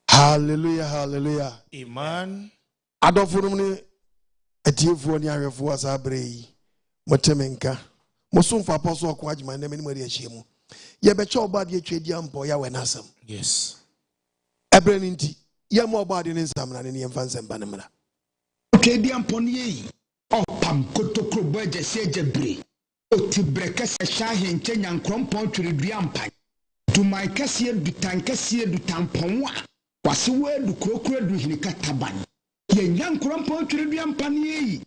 Hallelujah, hallelujah. Amen. Adofurumni etiefo ni ahwefo asabre yi. Motemenka. Mosumfa apostle OKOH na meni ahiemu. Ye beche obade atwedi ampo ya wenasem. Yes. Ebre nti ye mo obade ne nsam na ne yemfa nsemba ne mra. Atwedi ampo ne yi. Opam kotokro boje se jebre. Otibreke se shahe nche nyankrompon twiri ampan. Dumai kase dutan kase dutan wa. Wase wedu krokro du hinika taban. Ye nyankrompon twiri ampan yi.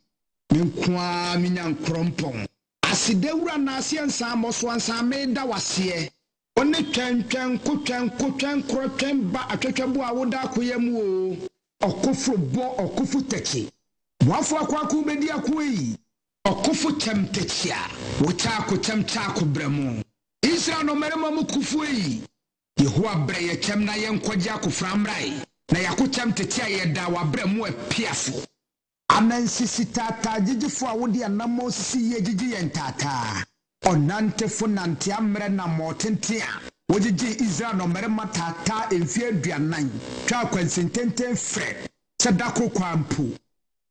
Menkwa mi nyankrompon. Asidewura na asiensa amoso ansa meda wase. One twentwen kotwen krotwen ba atwetwebu awoda akoyemu o. Okofo bo okofo techi. Wafo akwaku bedi akoyi. Okofo temtechia. Wotako temchako bremu. Israel no merema mukufu yi. Yehowa breye chem na yenkwaji akoframrai. Na yakutem tetia yeda wa bremu epiafo. Amensisi tata jijifo awodi anamo sisi ye jiji yentata. Onante fo nante amre na motentia. Wojiji Israel no merema tata emfie aduanan. Twa kwansententen fre. Sadako kwampu.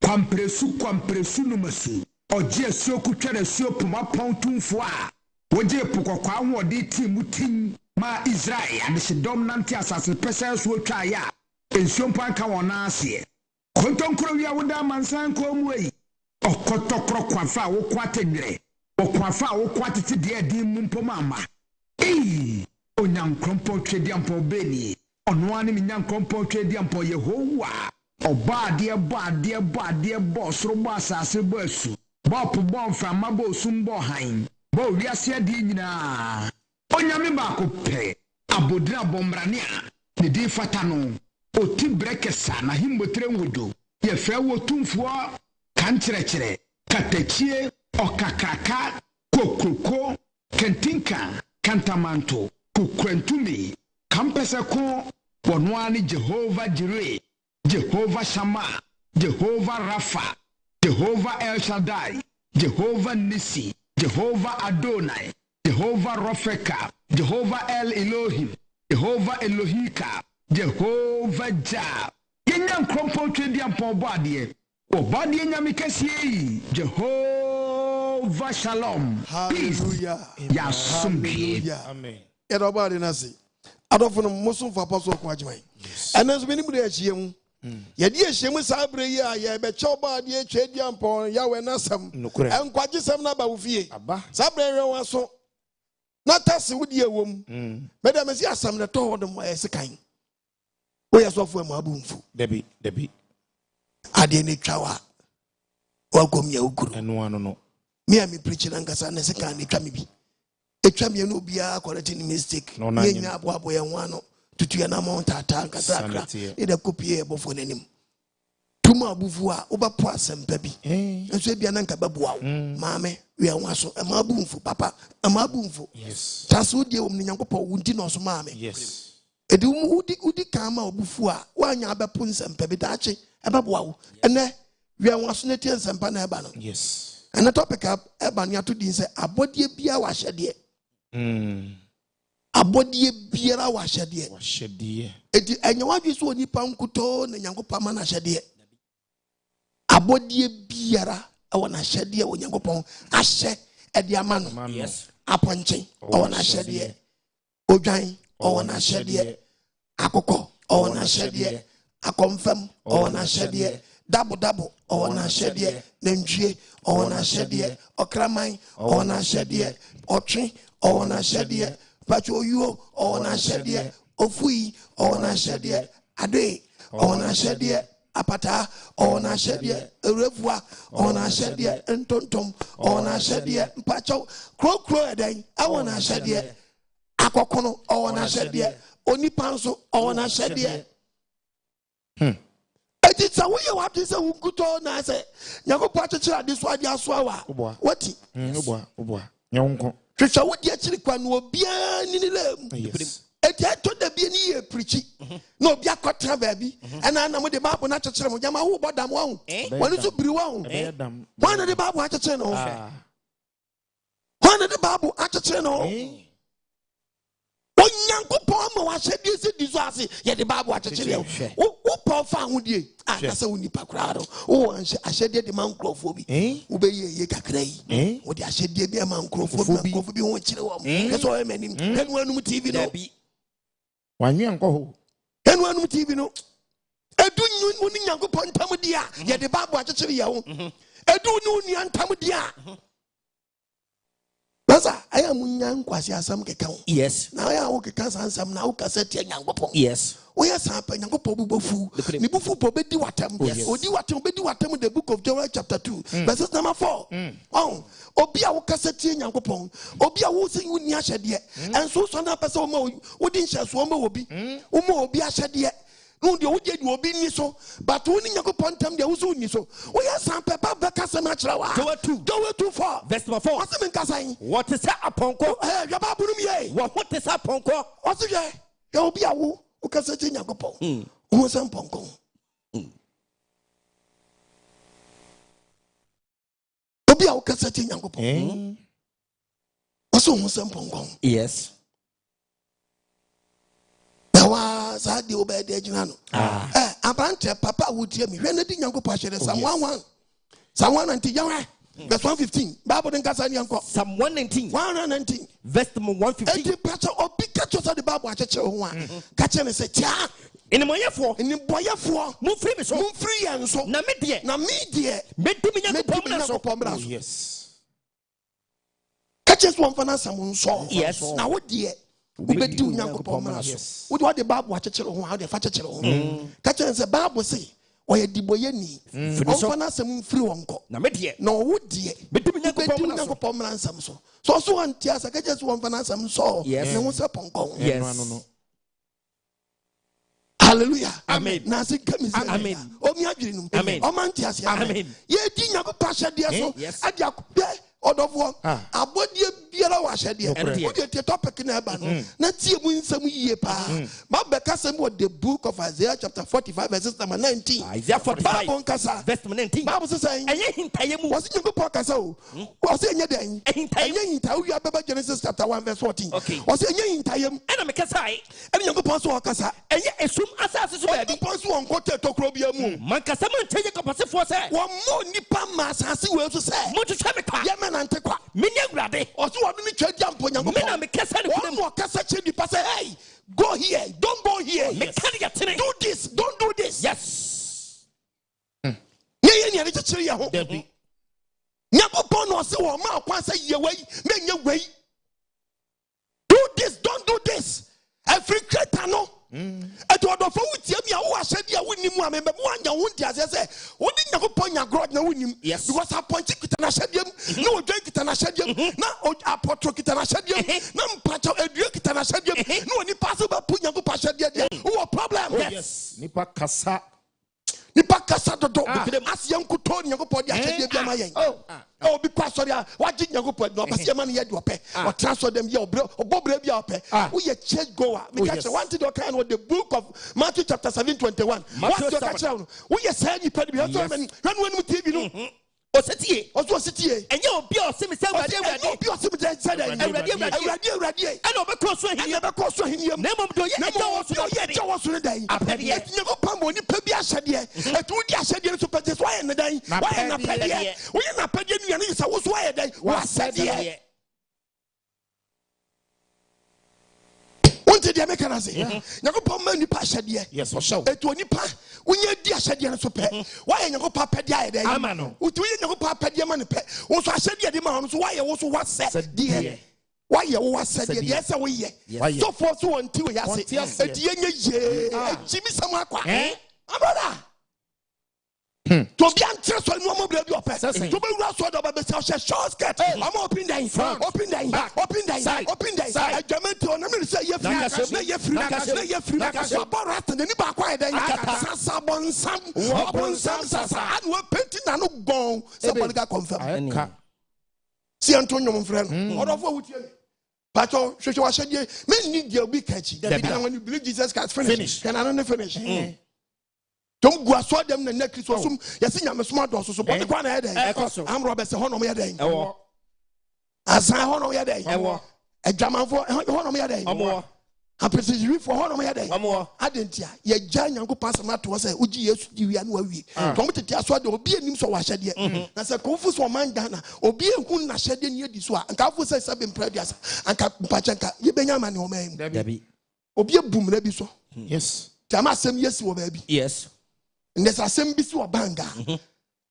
Kwampresu numasu. Oje suo kutwere suo puma pontumfo a. Woje pokokwa ahode timutim ma Israel adesidom nante asase pese so twa ya. Ensuo mpanka wona ase. Kontonkro wi awoda mansan ko muyi. Okotokro kwafa wo kwatenwere. Okwafa wo kwatete de adi mumpoma ama. Onyankrompo twedi ampo beni. Ono ani mi nyankrompo twedi ampo Yehowa. Obade bo soro bo asase bo asu. Bo mframa bo sumbo han. Bo wiase adi nyina. Onyame ba ko pe. Abode abomrane a. Ne di fata no. Oti brekesa na himbotre nwodo. Ye fe wo tumfo kankyerɛkyerɛ katachie okakraka kokoko kentinka kantamanto kukrantumi kampese ko wonwani Jehovah Jireh, Jehovah Shammah, Jehovah Rapha, Jehovah El Shaddai, Jehovah Nisi, Jehovah Adonai, Jehovah Rofeka, Jehovah El Elohim, Jehovah Elohika, Jehovah Jah. Yenyan krompo twedi ampo bade. Obade nyame kase Jehovah Shalom. Hallelujah. Hallelujah. Amen. Edobade nasi. Adofunu mosumfa apostle OKOH. Enenso beni mu de ahiemu. Ye di ahiemu sabre yi a ye beche obade atwedi ampo ya wenasem. NKWAGYESEM na ba wo fie. Sabre hwe waso. Na tase wudi ewom. Meda mesi asam na to hodom sekan. We are so for my boomful. Debbie. Ade ne twawa. Welcome ya ukuru. No. Me am preaching and kasa na seka ne twa me bi. Etwa me no bia correcting mistake. Ye nya aboabo ye nwano. Tutu ya na mount ata kasa kra. E de kopie ebofo nanim. Tuma abufu a obapo asempa bi. Enso bia na nka baboa wo. Maame we anwaso e ma boomful papa. E ma boomful. Yes. Taso die wo nyankopɔ wunti no so maame. Yes. Edi udi kama obufu a wanya abepo nsempa bi daache ebaboa wo ene wi anwaso ne tie nsempa na eba no. Yes. Ene topic eba ne ato din se abodie bia wa hyede. Abodie biara wa hyede. Edi enyawadwe so onipa nkuto na nyankopɔ ma na hyede. Abodie biara awo na hyede wo nyankopɔ ahye edi ama no. Yes. Aponche awo na hyede. Odwan awo na hyede. Akoko awo na hyede. Akomfam awo na hyede. Dabo awo na hyede. Nantwie awo na hyede. Okraman awo na hyede. Otwe awo na hyede. Pacho yuo awo na hyede. Ofui awo na hyede. Ade awo na hyede. Apata awo na hyede. Erevua awo na hyede. Ntontom awo na hyede. Mpacho krokro eden awo na hyede. Akokono awo na hyede. Onipa nso awo na hyede. Eti sa wo ye wa bi se wo kuto na se nyakopo akyekyere ade so ade aso awa wati oboa nyonko hwehwa wo de akyiri kwa no obia ni ni lem eti ato da bi ni ye preachi na obia kotra ba bi ena na mo de babu na kyekyere mo jama wo bodam wo wani so biri wo wana de babu akyekyere no ɛna de Bible akyekyere no onyankopɔn ma wahyɛdeɛ sɛ di so ase yɛ de Bible akyekyere wo pɔ fa ahodie na sɛ wo nipa koraa no wo ahyɛdeɛ de ma nkurɔfoɔ bi wobɛyɛ kakra yi wode ahyɛdeɛ bi ama nkurɔfoɔ bi ho kyerɛ wɔm ɛsɛ ɔyɛ m'anim ɛno anum TV no wanwe nkɔ ho ɛno anum TV no edu nyu ni nyankopɔn ntam di a yɛ de Bible akyekyere yɛ ho edu ni uni ntam di a Nasa, I am young quasi asam kekao. Yes. Now I am kekasa sam now cassette yangopo. Yes. We are sampa yangopo bufu. Ni bufu pobedi watem. Yes. Odi watem bedi watem the book of Joel chapter 2. Verse number 4. Oh, obia wo cassette yangopo. Obia wo se uni ahyede. And so na pese wo wodi nhyeso ma obi. Wo ma obi ahyede. No, the old you will be so, but only you go pontam the Uzu so. We are some pepper Becasamatrawa. Go too far. Verse number 4. What's in Casai? What is that upon co? Yababurum? What is that ponco? What's it? There will be a woo who can set in Yagopo. Who is some ponco? Obia who can set in Yagopo. Also, some ponco. Yes. Sadi Obede Junano. Abante Papa would hear me. When the Yanko Pasha, someone 115. Bible and Casanianco. Some 119. Verse 115. Pastor or Pikachu of the Bible one. Catch and say, Cha. In the Moya for, in the Boya for, move free and so. Namedia. Yes. Catches one for us, someone saw. Yes. Now what dear? We do Yanko. What the Bible watch how they fetch it. Catch and say, Bible say, or a diboyeni. Ofana some free uncle. No would dear. But do Yanko Pomeran some so. So one tears, I just one for some saw. Yes, no one's upon go. Yes. Hallelujah. Amen. Nasi kami. Amen. Omiajinu. Amen. Omantias. Amen. Ye di Yanko Pasha dear so. Adia Odofo Abode Biara wa hyede o de topic na ba no na tie mu nsam yie pa ba beka sem what the book of Isaiah chapter 45 verse number 19 Isaiah 45 verse 19 Bible say enye hintaye mu wose nyego podcast o wose enye den enye hintaye wi ababa Genesis chapter 1 verse 14 wose enye hintaye mu na me kasa ene nyego pon so kasa enye esum asase so ba bi pon so onko te tokro bia mu man kasa man teye kapasefo se wo mo nipa ma asase we so se mo twetwa me kwa Nantekwa minya grade oso wonu ni twadi ampo nyango me na me kasa ne kudem wo kasa che di pass hey go here don't go here me can get do this don't do this yes ye ni ani chechire ye ho dabi nyakopon no se wo ma kwa say ye wei me nya wei do this don't do this every creator no eto odofo wutie mi a wo ahyede a wonni mu a me mu anya wo ndi ase se wo di nyakopon nya grod na wonnim because appoint kitana hyedem na odwan kitana hyedem na apotro kitana hyedem na mpacho edua kitana hyedem na oni pass ba pu nyakopon hyede de wo problem yes nipa kasa dodo as yankuto nyakopon de ahyede bia ma yen oh because sorry waji nyakopon no pass yema no ye de ope o transfer dem ye obobre bia ope wo ye church goer me catch one thing do kind with the book of Matthew chapter 7:21 what you catch now wo ye say ni pedi bia so many when TV no Osetie enye obi o se me se awurade obi o se me say awurade ena obekọ so ahiniam na mom do ye eja wo so ne dan apede nye ko pambo ni pa bi ahyede etu di ahyede so pete so aye ne dan wa na pede wo ye na pede nu ye ne sa wo so aye dan wa sede Unti dia make na say nyakopon ma nipa ahyede yes o show etu onipa wonye di ahyede so pe wa ye nyakopon pede aye dan ama no utu ye nyakopon pede ma ne pe wo so ahyede de ma no so wa ye wo so wa se de wa ye wo wa se de ye se wo ye so for so unti we ya se eti ye ye jimi sam akwa abada to be antre so no mo bra bi ope to be wura so do ba be se short skirt am open down open down agyemanti on me say ye free na ye free so borat na ni ba kwa den sasa bonsam sasa and we painting na no gon se poliga confirm si antonyo mo frɛ no odofo wutie me pacho hwehwe wa hyedie me need you be catchy that when you believe Jesus Christ finish can I not finish Don't go so them na next so sum yesi nyame sum adoso so body kwa na head am Robert se hono me head Asan hono ya dey. Ewo. Adwamanfo hono ya dey. Omo. Apesijiri for hono ya dey. Omo. Adentia ye gya Nyankopɔn asɛm to say uji Yesu di wia na wawie. Tom tete aso de obi anim so wa hyɛde. Na sɛ konfu so man Ghana obi ehun na hyɛde ne edi so a nka afo sɛ sɛbe mpradias anka mpachenka ye benya ma ne ɔman mu. Dabi. Obi ebum na bi so. Yes. Tama asɛm yesi wo baabi. Yes. Ndesa asɛm bi si wo banga.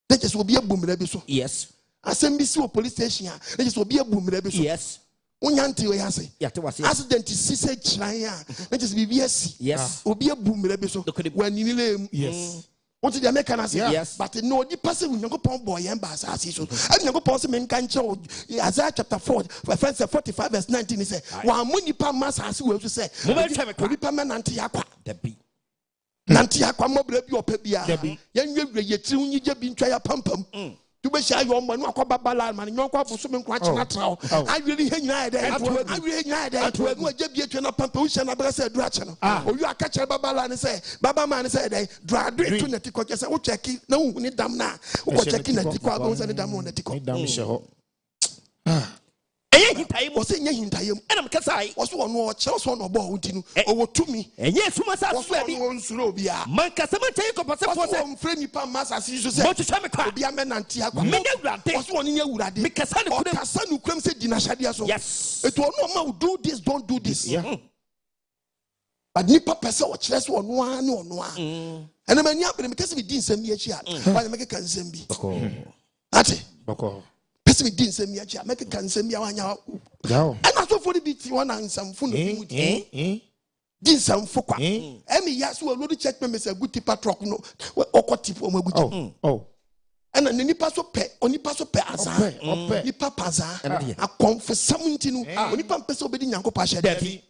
That is obi ebum na bi so. Yes. Asɛm bi si wo police station a that is obi ebum na bi so. Yes. Unyanti we ase. Yate wase. Accident si se chiran a that is bibi asi. Yes. Obi ebum na bi so. Wanini lem. Yes. What did they make an answer? Yes. But no, the person who Nyankopɔn boy and bass as so. And Nyankopɔn se men kan cho Isaiah chapter 4 verse 45 verse 19 he say, "Wa muni pa mas as we to say, obi pa man anti akwa." Dabi. Nanti akwa mo bra bi opa bia. Yan we ye tiri unyi je bi ntwa ya pampam. Tu be sha yo mo no akwa babala man nyon kwa boso me nkwa chena trawo. I really he nyina dey. I really nyina dey. No je bi etwa na pampam u sha na bra say dura che no. Oyu aka che babala ne say, baba man ne say dey. Dura do to na tikọ say wo check na hu ni dam na. Wo check na tikọ go say ni dam na tikọ. Dam she ho. Eye hintaye mo. Wo say nya hintaye mo. Enam kasai. Wo so no o che so no bo ho ntinu. O wo tumi. Enye suma sa Wo so so bi. no nsuro obi a. Man kasama tayi ko pase Wo fo so se. mfre nipa masa si so say. Mo twetwa me kwa. Obi amenante akwa. Me nya wurade. Wo so nya wurade. Me kasa ne kudem. Kasa no kwem say di na hyade so. Yes. It will no man do this, don't do this. Yeah. But nipa pese o kire so ono a ne ono a. Ena mani abere me kase me di nsem bi achi a. Ba me keka nsem bi. Ate. Boko. Pese me di nsem bi achi a. Me keka nsem bi a wanya. Yao. Ena so for the beat one nsam fu no mu di. Di nsam fu kwa. Emi ya so we check me say good tipa truck no. Okọ tip o maguti. Oh. Ena ne nipa so pe, onipa so pe aza. Ope. Nipa paza. Akonfesa muntinu. Onipa mpese obedi Nyankopɔn ahyɛ.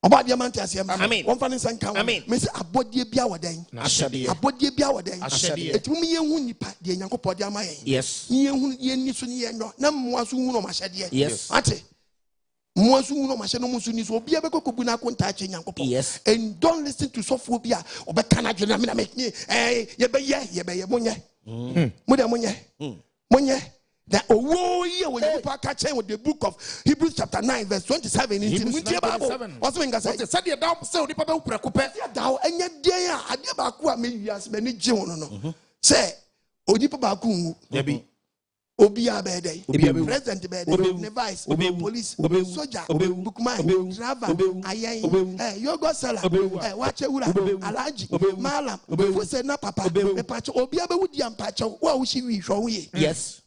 About the amount as Amen. one fan is uncounted. Amen. Miss Abode Biawaden. Ahyede. Abode Biawaden. Ahyede. It will mean you nipa, the Yanko Podiama. Yes. Ye nisun no, Namuasu no Mashadi. Yes. Ate. Muasu no Mashano Musunis will be able to kubuna contact Yanko. Yes. And don't listen to sophobia or Bacanajana make me. Eh, ye Munya. Munya. That oh yeah when you catch with the book of Hebrews chapter 9 verse 27 in the Bible. What's when God said Said down so the papa preoccupé. Thou and yet dear Adiabaku maybe as many John say Odipa Baku Debi. Obi Abede, President Bede, Vice, Police, Soldier, Bookman, Driver, Ayen, Yogo Seller, Watchura, Alaji, Malam, who said na papa, a patch, Obi Abudian patch, what she we show ye. Yes.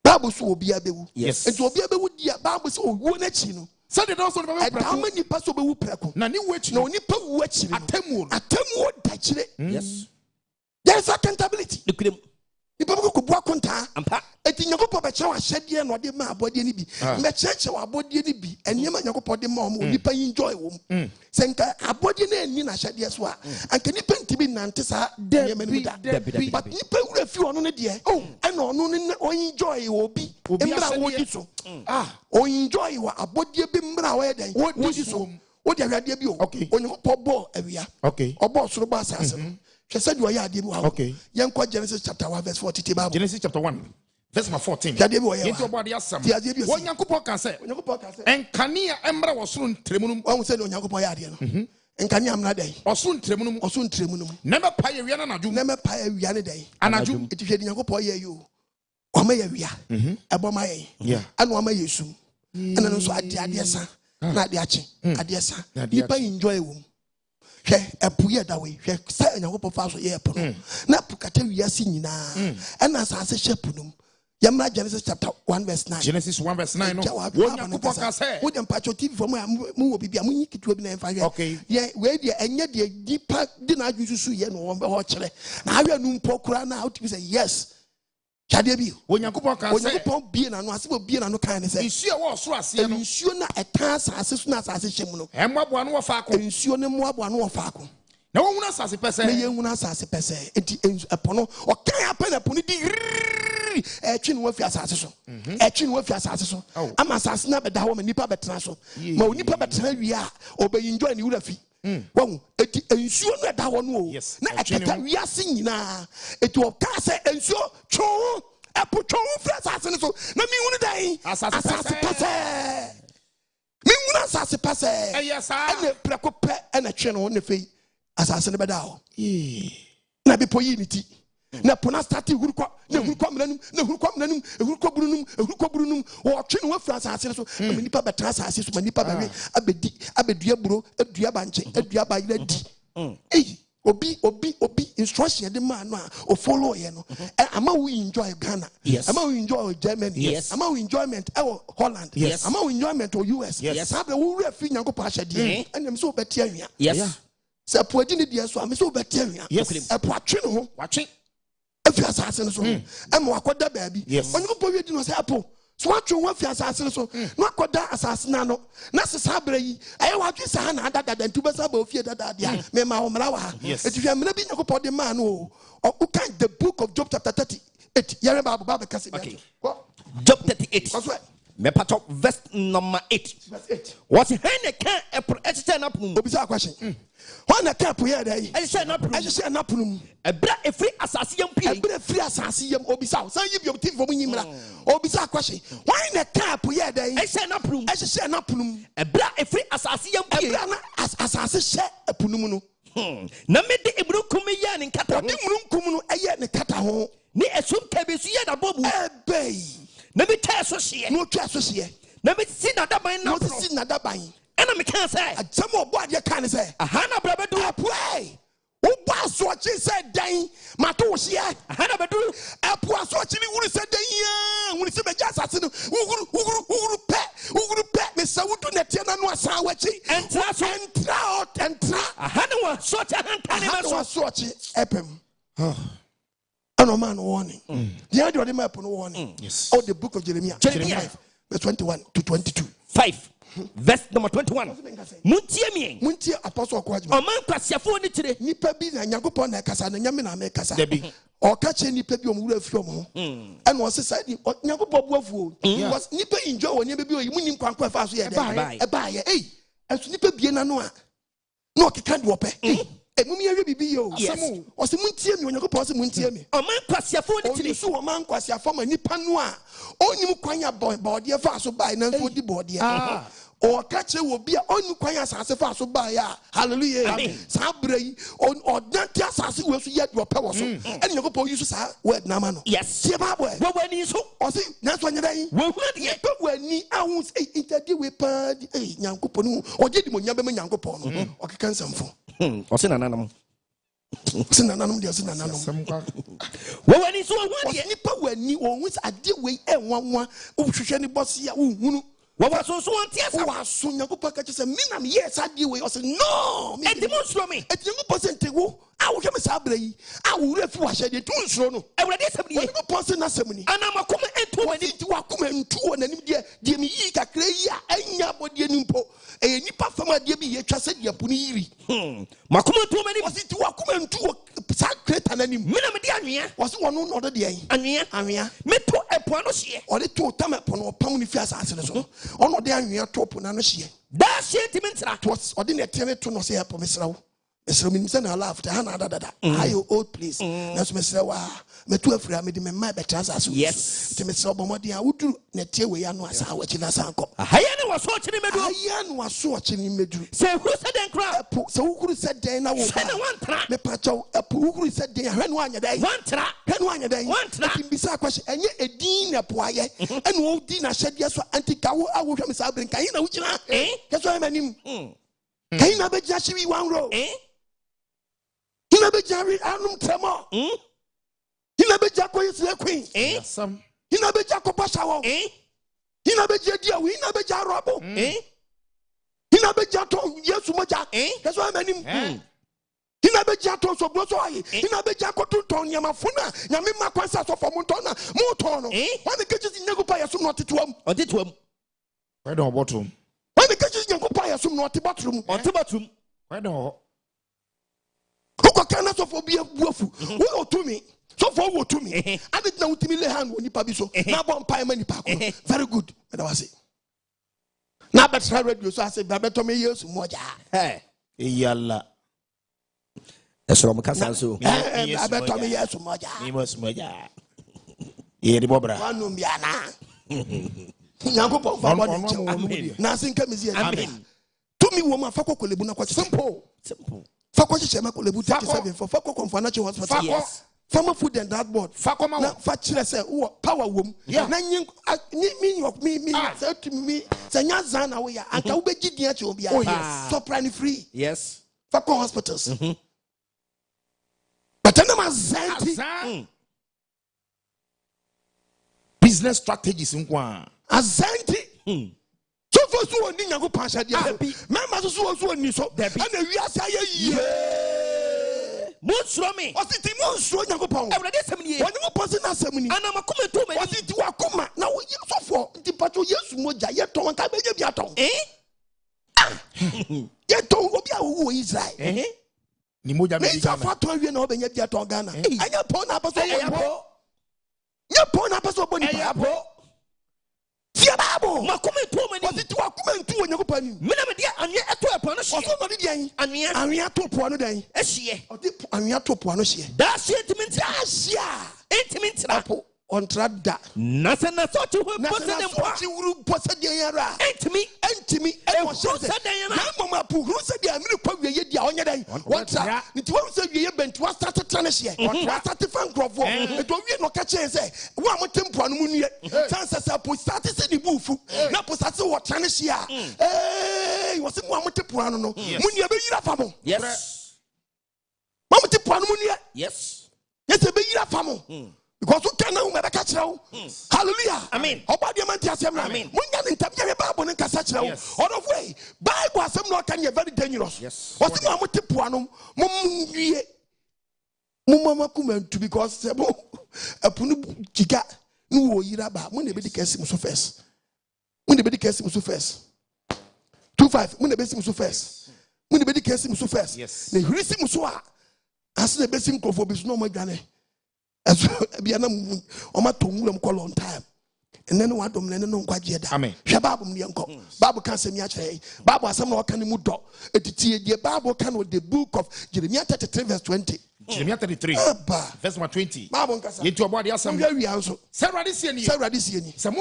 Bible so Obi Abu. Yes. It will be able to Bible so one chino. Said it also How many possible preco? Nani wait No nipa watching. Atemu. Atemu touch it. Yes. There is accountability. Look at him. Nipa ko bua konta. Ampa. Eti Nyankopɔn bɛkyɛ wa hyɛdeɛ na ɔde ma abɔdeɛ ni bi. Mbɛkyerɛkyerɛ wa abɔdeɛ ni bi. Ɛnneɛma Nyankopɔn de ma ɔmo nipa yi enjoy wɔm. Sɛ nka abɔdeɛ na ɛni na hyɛdeɛ so a, anka nipa ntimi nante saa nneɛma no mu da. But nipa wura fi ɔno ne deɛ. Ɛna ɔno ne ɔenjoy wɔ obi. Mbra wɔdi so. Ɔenjoy wɔ abɔdeɛ bi mbra wɔyɛ dɛn. Wɔdi so. Wɔdi awadeɛ bi o. Onyankopɔn bɔ awia. Ɔbɔ soro bɔ asase no. Okay. Genesis chapter 1 verse 40. Genesis chapter 1 verse 14. Into about the assam. When Yankupo can say, and Kania Embra was soon tremunum. One said on Yankupo Yadian. And Kania am not day. Or soon tremunum. Never pay a Riana, never pay a Riana day. And I do it is Yankupo you. Or may we are about my and one may you soon. And then also at the Adiasa, not the Achi, Adiasa. Nipa enjoy womb. Epuye that way. Say Nyankopɔn fa so ye epono. Na pukata wiase nyina. Ɛna asase hyepunum. Yamra Genesis chapter 1 verse 9. Genesis 1 verse 9 no. Nyankopɔn ka say. Wo dem pacho TV for mu obi bia mu nyi kitu obi na emfa hwe. Okay. Ye we de enye de dipa di na adwususu ye no wo kyere. Na ahwe nu mpo kura na how to say yes. Chade bi. Onyankopɔn ka say. Onyankopɔn bie na no ase bie na no kan ne say. Nsuo wo so ase no. Nsuo na eta asase so na asase hyem no. Emmoabo no wo fa ko. Nsuo ne moabo no wo fa ko. Na wo hunu asase pese. Na ye hunu asase pese. Enti epono o kan apen epono di etwi no afi asase so. Etwi no afi asase so. Ama asase na beda ho ma nipa betena so. Ma nipa betena wi a obeyi enjoy ni wura fi. Won eti ensuo no da ho no o. Na ekata wiase nyina. Eti o ka se ensuo two epotwo frɛ asase no so na me hunu dan asase pase me hunu asase pase ene preko pɛ ene twe no ne fei asase no bɛda ho na be poyi ni ti na pona start hurukɔ na hurukɔ mnanum hurukɔ burunum wo twe no afra asase so me nipa bɛtra asase so ma nipa bɛwe abedua buro adua banche adua bayira di obi instruction de man no o follow ye no ama we enjoy Ghana ama we enjoy Germany ama we enjoyment Holland ama we enjoyment US sabe wo refi nyankopɔ ahyɛde ɛnam so obɛte anwia sɛ poadi ne die so am so obɛte anwia ɛpo atwe no ho watwe afi asase no so ɛma wakɔda baabi onyakopɔ wi di no sɛ ɛpo so atwe ho afi asase so no akɔda asase na no na sesa bra yi ɛyɛ wadwe sa na adada ntu bɛsa ba ofie dada dia me ma homra wa etihwa mena bi nyakopɔ de ma no o kan the book of Job chapter 38 yɛre ba ba kase bi Job 38 me pato verse number 8 what he can extend up obisa question when the cap here dey extend up napum ebra efri asase yam pie ebra efri asase yam obisa san yi bi obti fo nyimra obisa question when the cap here dey extend up napum ebra efri asase yam pie ebra na asase hye apunum no na me de ebru kum ye ne nkata ho de murunkum no eye ne kata ho ni esum kabesu ye da bobu ebei na me twa so hye no twa so hye na me si na daban na si na daban ena me kan say atsam obo ade kan say aha na bra bedu apoi wo ba so chi say dan mato wo hye aha na bedu apo so chi ni wuru say dan ya wuru say beja asase no wuru pe me sa wudu na tie na no asan wachi entra aha na wo so cha hanta ne ma so chi epem no man warning. The idea of the map no warning. Yes. Oh, the book of Jeremiah 5, verse 21 to 22. 5 verse number 21. Muntie apostle Kwajima. O man kwasiafo ni tire. Nipa bi na Nyankopon na kasa na nyame na me kasa. O ka che nipa bi o mu wura fi o mo. E na o se sai Nyankopon buafu o. Was nipa enjoy won nipa bi o mu nim kwankwa fa so ye dey. E ba ye. Esu nipa bi na no a. Na o keka de ope. Mumi ya bibi yo asemu o se muntie mi Onyankopon se muntie mi o man kwasiafo ni tire so o man kwasiafo ma nipa no a onim kwanya bode fa so bai na so di bode o ka che wo bia onim kwanya asase fa so bai ya hallelujah sa brai o dante asase we so ye do pe wo so ene Onyankopon use sa word na ma no yes tie ba boy wo wani so o se na so nyedan wo hu de pe wani ahun interdi we pa Nyankopon o je di mo nya be ma Nyankopon no o keka nsamfo o se nananam dia se nananam wo wani so wo de nipa wani o hu ade we enwanwa o hwehwe ni boss ya wo hunu wo so so won tie sa wo aso Nyankopon ka che se minam yes ade we o se no e demonstrate me e Nyankopon se wo a wo hwe me sa bra yi a wo refi wa hyede tu nsuro no ewrade asem die Nyankopon se na asem ni ana makoma entu wani ti wakoma entu wananim de mi yi kakra yi a anya bodie nimpo e nipa fama de bi ye twa se de apuni yiri makoma entu mani wasi ti wakoma entu sa kreta nanim mina me de anwea wasi wono no de de anwea meto epo no hye o de to tam epo no pam ni fi asase no so ono de anwea to po na no hye da hye ti mentra o de ne tene to no se epo mesrawo me say na laugh te hana dada ayo old place na so me say wa me to afira me de me ma betra asaso yes te me say obomodi a wudu na tie we ya no asa wa chi na sanko ahaya ne waso chiri medu ahaya no waso chiri medu se huru se den kra se huru se den na wo se na wantra me pa chaw huru se den hwe no anya dai wantra hwe no anya dai wantra kimbisa kwashe enye edin na po aye ene wo di na hyede so antika wo a wo hwe me sa bren kan na wo gina keso amanim kan na be gya hwi wan ro Hina be jari anum tremo. Hina be jako yesle queen. Hina be jako pashawo. Hina be jedia, hina be jarobo. Hina be jato yesu moja. Keso amanim. Hina be jato so bloso ayi. Hina be jako tunton nyama funa. Nyame makwansa so for montona. Motono. Wani keji nyagopa yesum no tetuam. Otetuam. Why don't bottom? Wani keji nyagopa yesum no tebatum. Otebatum. Why don't Koko kana so for bia buafu wo otumi so for wo otumi ade na utimi le hand woni pa bi so na bon pa ma ni pa ko very good and I was say na betra radio so ase beto me yesu moja yalla esoro mo kasa so beto me yesu moja ni mos moja Ye de bobra. Wanu biana. Nyankopɔn fa bɔ ne nkyɛn. Na asenka mezi amen. Tumi wo ma fa kɔ kolebu na kɔ simple. Fa kɔ hyehyɛ ma kolebu 37 fa kɔ Confanachi Hospital. Yes. Farmer Food and Drug Board. Na fa kyerɛ sɛ wo power wom. Na nyi me say to me say nya zan na wo ya anka wo bɛgyi dia kyɛ obi a. Oh yes. Soprano free. Yes. Fa kɔ hospitals. But then ma zanti. Business strategies nkwa. Azanti. So for so oni nyango pasha dia. Member so oni so. And we are say Monsro me. Ositi monsro nyankopɔn. Awurade asɛm ni ye. Woni mo posi na asɛm ni. Anamakoma to me. Ositi wakoma na wo yeso fo nti pato Yesu moja ye ton ka beje bia ton. Ye ton obi a wo Israel. Ni moja me bi Ghana. Fa ton wie na obenya bia ton Ghana. Anya pon na apaso wo. Nya pon na apaso bo ni pa. Tia babo. Makoma to me ni. Ositi wakoma ntu nyankopɔn ni. Me na me dia anye eto epo no hye. Oso no di an. Anwea to po no dan. Ehye. Odi anwea to po no hye. Da sentiment Asia. intimate Apo ontra da. Na se na so ti ho Pose ne mpo. Ti wuru pose de yara. Entimi e mo se na mama pu huru se dia miri kwa wie dia onye dan. Wontra nti wo se wie bentu wa start trane hye. Wa start fan grofo. E do wie no ka che se wo amotempo anu mu nue. Chance se po start se ni bufu. Na po start wo trane hye a. Wo se mo amotempo anu no. Mu nue be yira fa mo. Yes. Mama tempo anu mu nue. Yes. Yes be yira fa mo. Because you can know make a hallelujah. Amen. About the man, amen. When you interview Bible in Cassachel, out of way, Bible some not can you very dangerous. Yes. What's the moment to Puanum? Mumma come to because a punu chica no yiraba when they be the case so first. When they be the case so first. 2-5 when the best so first. When they be the case so first. Yes. The receive so as the best for no more than as Biana Oma Tongulam call long time. And then one dominant no NKWAGYESEM. Amen. Shabab Nianko. Bible can say Miache. Bible some no can mudo. The Bible can with the book of Jeremiah 33 verse 20. Jeremiah 33 verse 20. Bible can say. Into about the assembly. We also. Sarah this year. Sarah this year. Some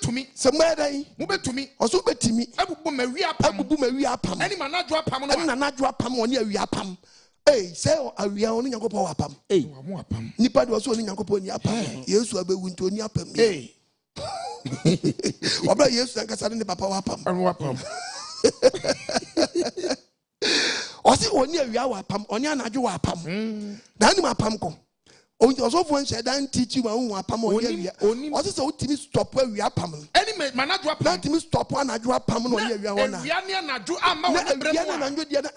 to me. Some way. Mube to me. Also bet me. Abu Maria Pam. Abu Maria Pam. Any man not drop Pam. And not drop Pam on your Pam. Hey, say we are only Yanko Power Pam. Hey, Nipa was only Yanko Ponya Pam. Yes, we are going to Niapam. Hey, what about yes, and Cassan the Papa Pam? And Wapam. Was it only a Yawa Pam, Onya Najua Pam? Danima Pamco. Only also one said, I teach you my own Pam only. Was it so to stop where we are Pam? Any man, not drop, let me stop one. I drop Pam on your Yana. Yana, do Amma,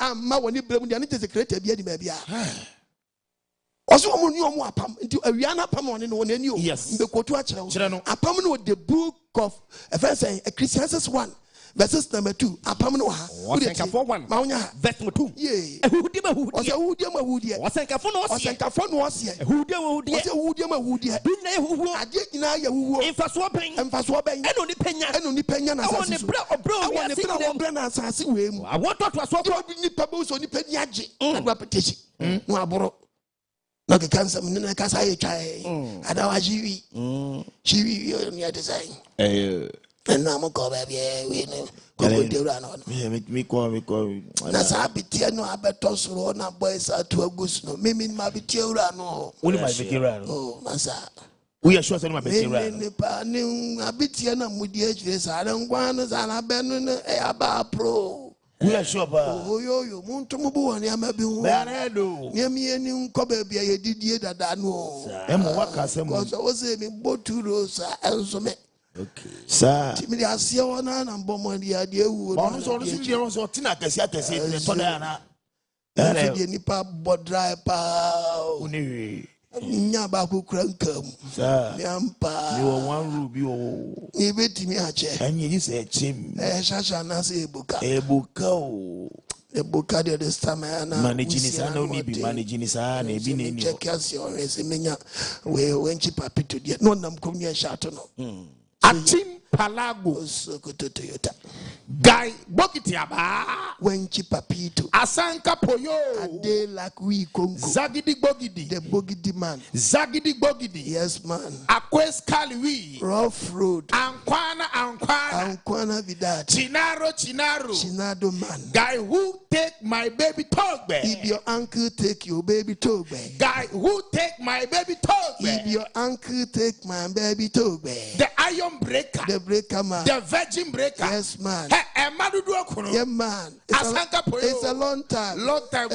Amma, when you blame the anti secretary, maybe. Also, you are Pam into a Rihanna Pam on one and you. Yes, the Kotua a Pam with the book of Ecclesiastes 1. Verses number 2. Apamno ha. Wasenka 1. Maunya. Verse 2. Yeah. Ehudima hudie. Ose ehudima hudie. Wasenka fo no ose. Wasenka fo no ose. Ehudima hudie. Ose ehudima hudie. Binna ehuhu. Ade nyina ye huhu. Emfaso ben. Emfaso ben. Eno ni penya. Eno ni penya na asase. Awon ne bra obro wi ase. Awon ne bra obro na asase we mu. Awon to aso ko ni pabo so ni peni age. Adwa petition. No aboro. No ke kansa mun na kasa ye twae. Adawa jiwi. Jiwi ni design. And now I'm going to me call. That's how be tear no abetos rona boys at to a goose no. Mimi ma be tear no. Only my veteran. Oh, Massa. We are sure my veteran. A bit here no mudiages. I don't want us and I ben a pro. We are sure. Oh, you Montumubu and Yamabu. Near me and Kobe be a didier that no. Emma Wakasem was saying both two rows and so me. Okay. Sir. Timidi asia wana na mbomo ndi ade wu. Ono so ndi so tina kesi atese to da na. Na de nipa bodrai pa. Oniwe. Nya ba ku krankam. Sir. Nyampa. You one ruby o. Ni betimi ache. Anye yi se chim. Shasha na se ebuka. Ebuka o. Ebuka de this time na. Managing is na oni bi managing is na ebi na ni. Check us your menya we wenchi papi to dia. No nam kom nya shato no. Atim Palago. Sokoto Toyota. Guy Bokiti Aba. Wenchi Papito. Asanka Poyo. Ade like we Congo. Zagidi Bogidi. The Bogidi man. Zagidi Bogidi. Yes, man. Aquas Kaliwi. Rough road. Ankwana. Ankwana Vidat. Chinado man. Guy who take my baby Togbe. If your uncle take your baby Togbe. Guy who take my baby Togbe. If your uncle take my baby Togbe. The iron breaker. The breaker man. The virgin breaker. Yes, man. Yeah, man. It's a long time. Long time.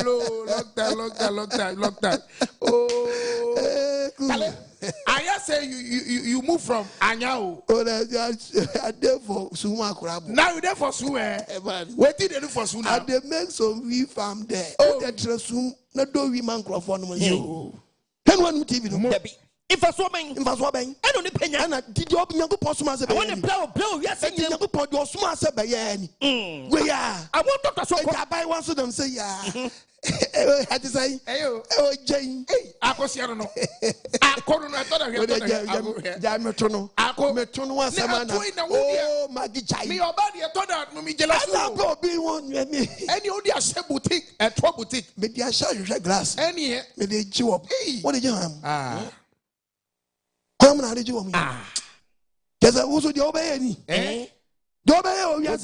Oh. I say you move from Anyao. I there for Suma Crab. Now you there for Suma. What did they do for Suma? They make some wee farm there. Oh, that trasum na do we man microphone you. Can one TV no? If I saw me, I don't depend. And did you open your postman? I want to blow. Yes, I did. You put your smart say by any. We are. I want to so I buy one of them say yeah. Had to say, oh, Jane. I was here. No, I couldn't. I thought I had Jametrono. I call Metrono was a man. Oh, Maggie Jai. Me or body, I thought that me jealous. I go be one with me. Any only a share boutique, a top boutique. Maybe I shall use a glass. Any, maybe chew up. What did you have? Come on, how did you want me? Yes, I was with your baby. Eh? Your baby, yes,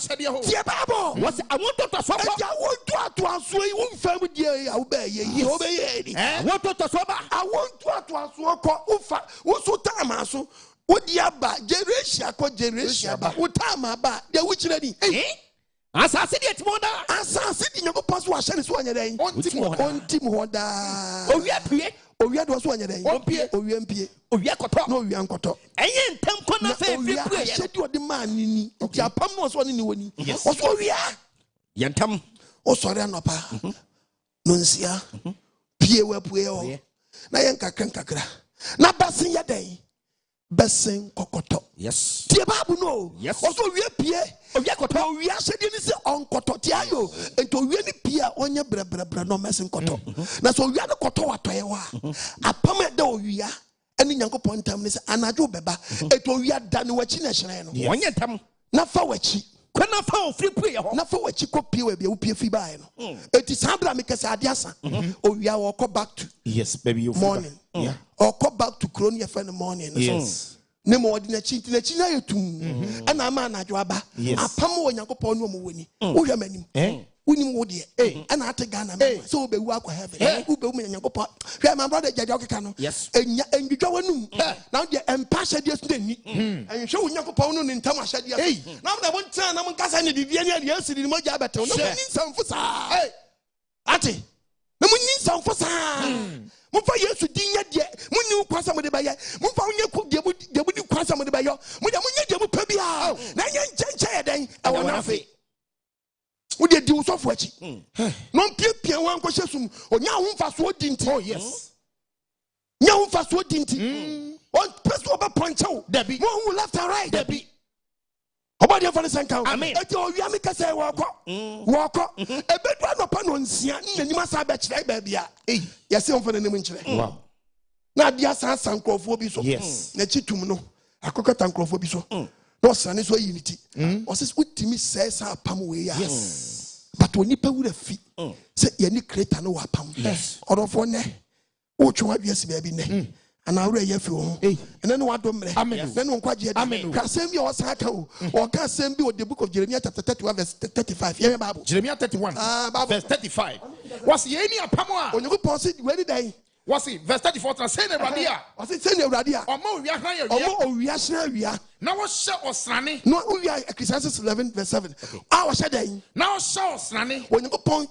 dear Babo. What's I want to swap. I want to answer you family. I obey you. Obey. I want to swap. I want to answer Ufa. What's what time? Also, what the Abba, Jeresia, what Jeresia, what time about the witch lady? Eh? As I said, it's more than as I said, you go pass wash and it's 1 day. On Tim Hoda. Oh, yeah. Oh, we had was 1 day. Oh, Pierre, oh, UMP. Oh, we are caught. No, we are caught. And yen Temcona said, you are the man in the Pam was one in the winning. Yes, what we are. Yantam. Oh, sorry, Napa. Nuncia. Pierre, where we are. Nayanka Kankakra. Not passing your day. Bessin Kokoto. Yes. Dear Babu, no. Yes. Also, we are Pierre. Oh, Yakoto. We are said in this on Kototiayo. And to really Pierre on your brebra no messing Koto. Now, so we are the Koto at Toyawa. A permit though we are. And in Yanko Point time is Anadu Beba. It will be done what you national. One yet. Not for what you. When I found free play, not for what you copy will be UPF. It is Sandra because Adiasa. Oh, we are go back to. Yes, baby, you morning. Yeah. Or come back to Cronia for the morning. Yes. No more than a cheat in a china too. And a man at Joaba. Yes. A pamo and Yankopon winning. Oh, your many. Winning wood, and I take Ghana. So be walk with heaven. Who be me and Yankopon. My brother Jadokano. Yes. And you go on. Now the empasha just didn't. And show Yankopon in Tamasha. Now that one time I'm casting the Vienna yesterday in my job at some for Hey, Ati. No one needs some for Mufa yesu dinya de munni kwasa mo de baye mufa onye ku de budi kwasa mo de baye mo de munye de mu pa bia na nya nche den e wona afi wo de di usofo achi no pie wan ko hyesum onya ho mfa so dinti. Oh yes, nya ho mfa so dinti on person oba ponchew debi mo hu left and right debi obadi for the sanka eti o wi amika say woko ebedu anopa no nsia nnanim asa ba kire ba bia yesi on for the name nkire. Wow. Na dia san sankrofo bi so. Yes. Na chitum no akokata sankrofo bi so. No sane so unity. O says utimi say sa pam we ya. Yes. But oni pa wura fi say ye ni creator no wa pam. Yes. Odofo ne o twa wiase ba bi ne. And I read you and then what do then on quite yet. Kasem your Saka or Kasem be with the book of Jeremiah chapter 31 verse 35. Yeah, Bible. Jeremiah 31 verse 35. Was ye any a Pamoa? When you pause it, where did I? Was it verse 34? Say the Radia. Was it saying Radia? Or more, we are here. Now was shot or Sranny. No, we are Ecclesiastes 11 verse 7. I was saying now show Sranny. When you go point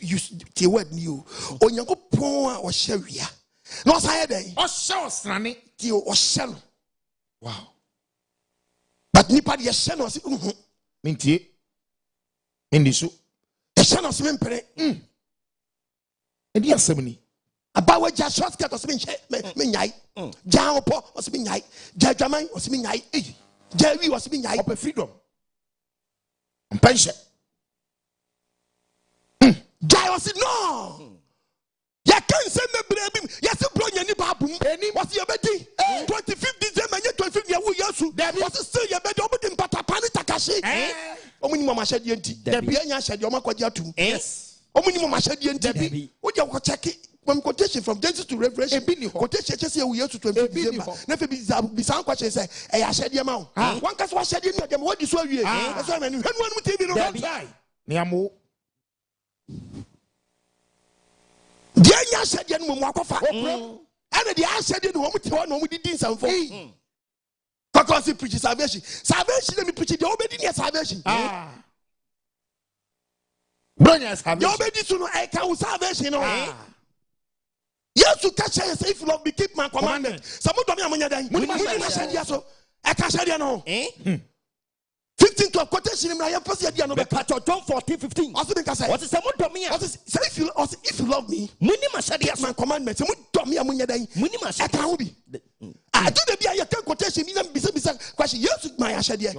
use the word new. When you go point or Sharia. No, I day. Oh, show Sranny. You shell. Wow. But Nipadi shell was Minty in this. A shell of swim pere. And the assembly. About what just short cut was Minyai. Jaopo was Minyai. Jajamai was Minyai. Jerry was Minyai. Up a freedom. And pension. Jai was no. Ya can't send me baby. Yes, bro, you need babu. What's your betting? 25th December, 25th year. That was still mashadi enti debi anya shadi oma kwaji atum yes omunimo mashadi enti oja ko check from quotation from Genesis to Revelation quotation che say we yesu 20 December na fe bi san kwa che say e ya shadi ma one case wa shadi ni dem what di so awie e so manu hanu TV no don't try ne amo dia nya shadi no mo akofa and the shadi no mo te ho no mo di nsamfo because he preaches salvation. Salvation, let me preach it. The obedience salvation. Brilliant salvation. The obedience to know I can salvation. Yes, to catch us if you love me, keep my commandment. Some of them are money. I can't say no. 15 to a quotation. I am first year. No, John 14:15. What is some of me? If you love me, keep my commandment. Some of me are money. I can't be. I do the Biara quotation. Bisa question. Yes, my Ahyede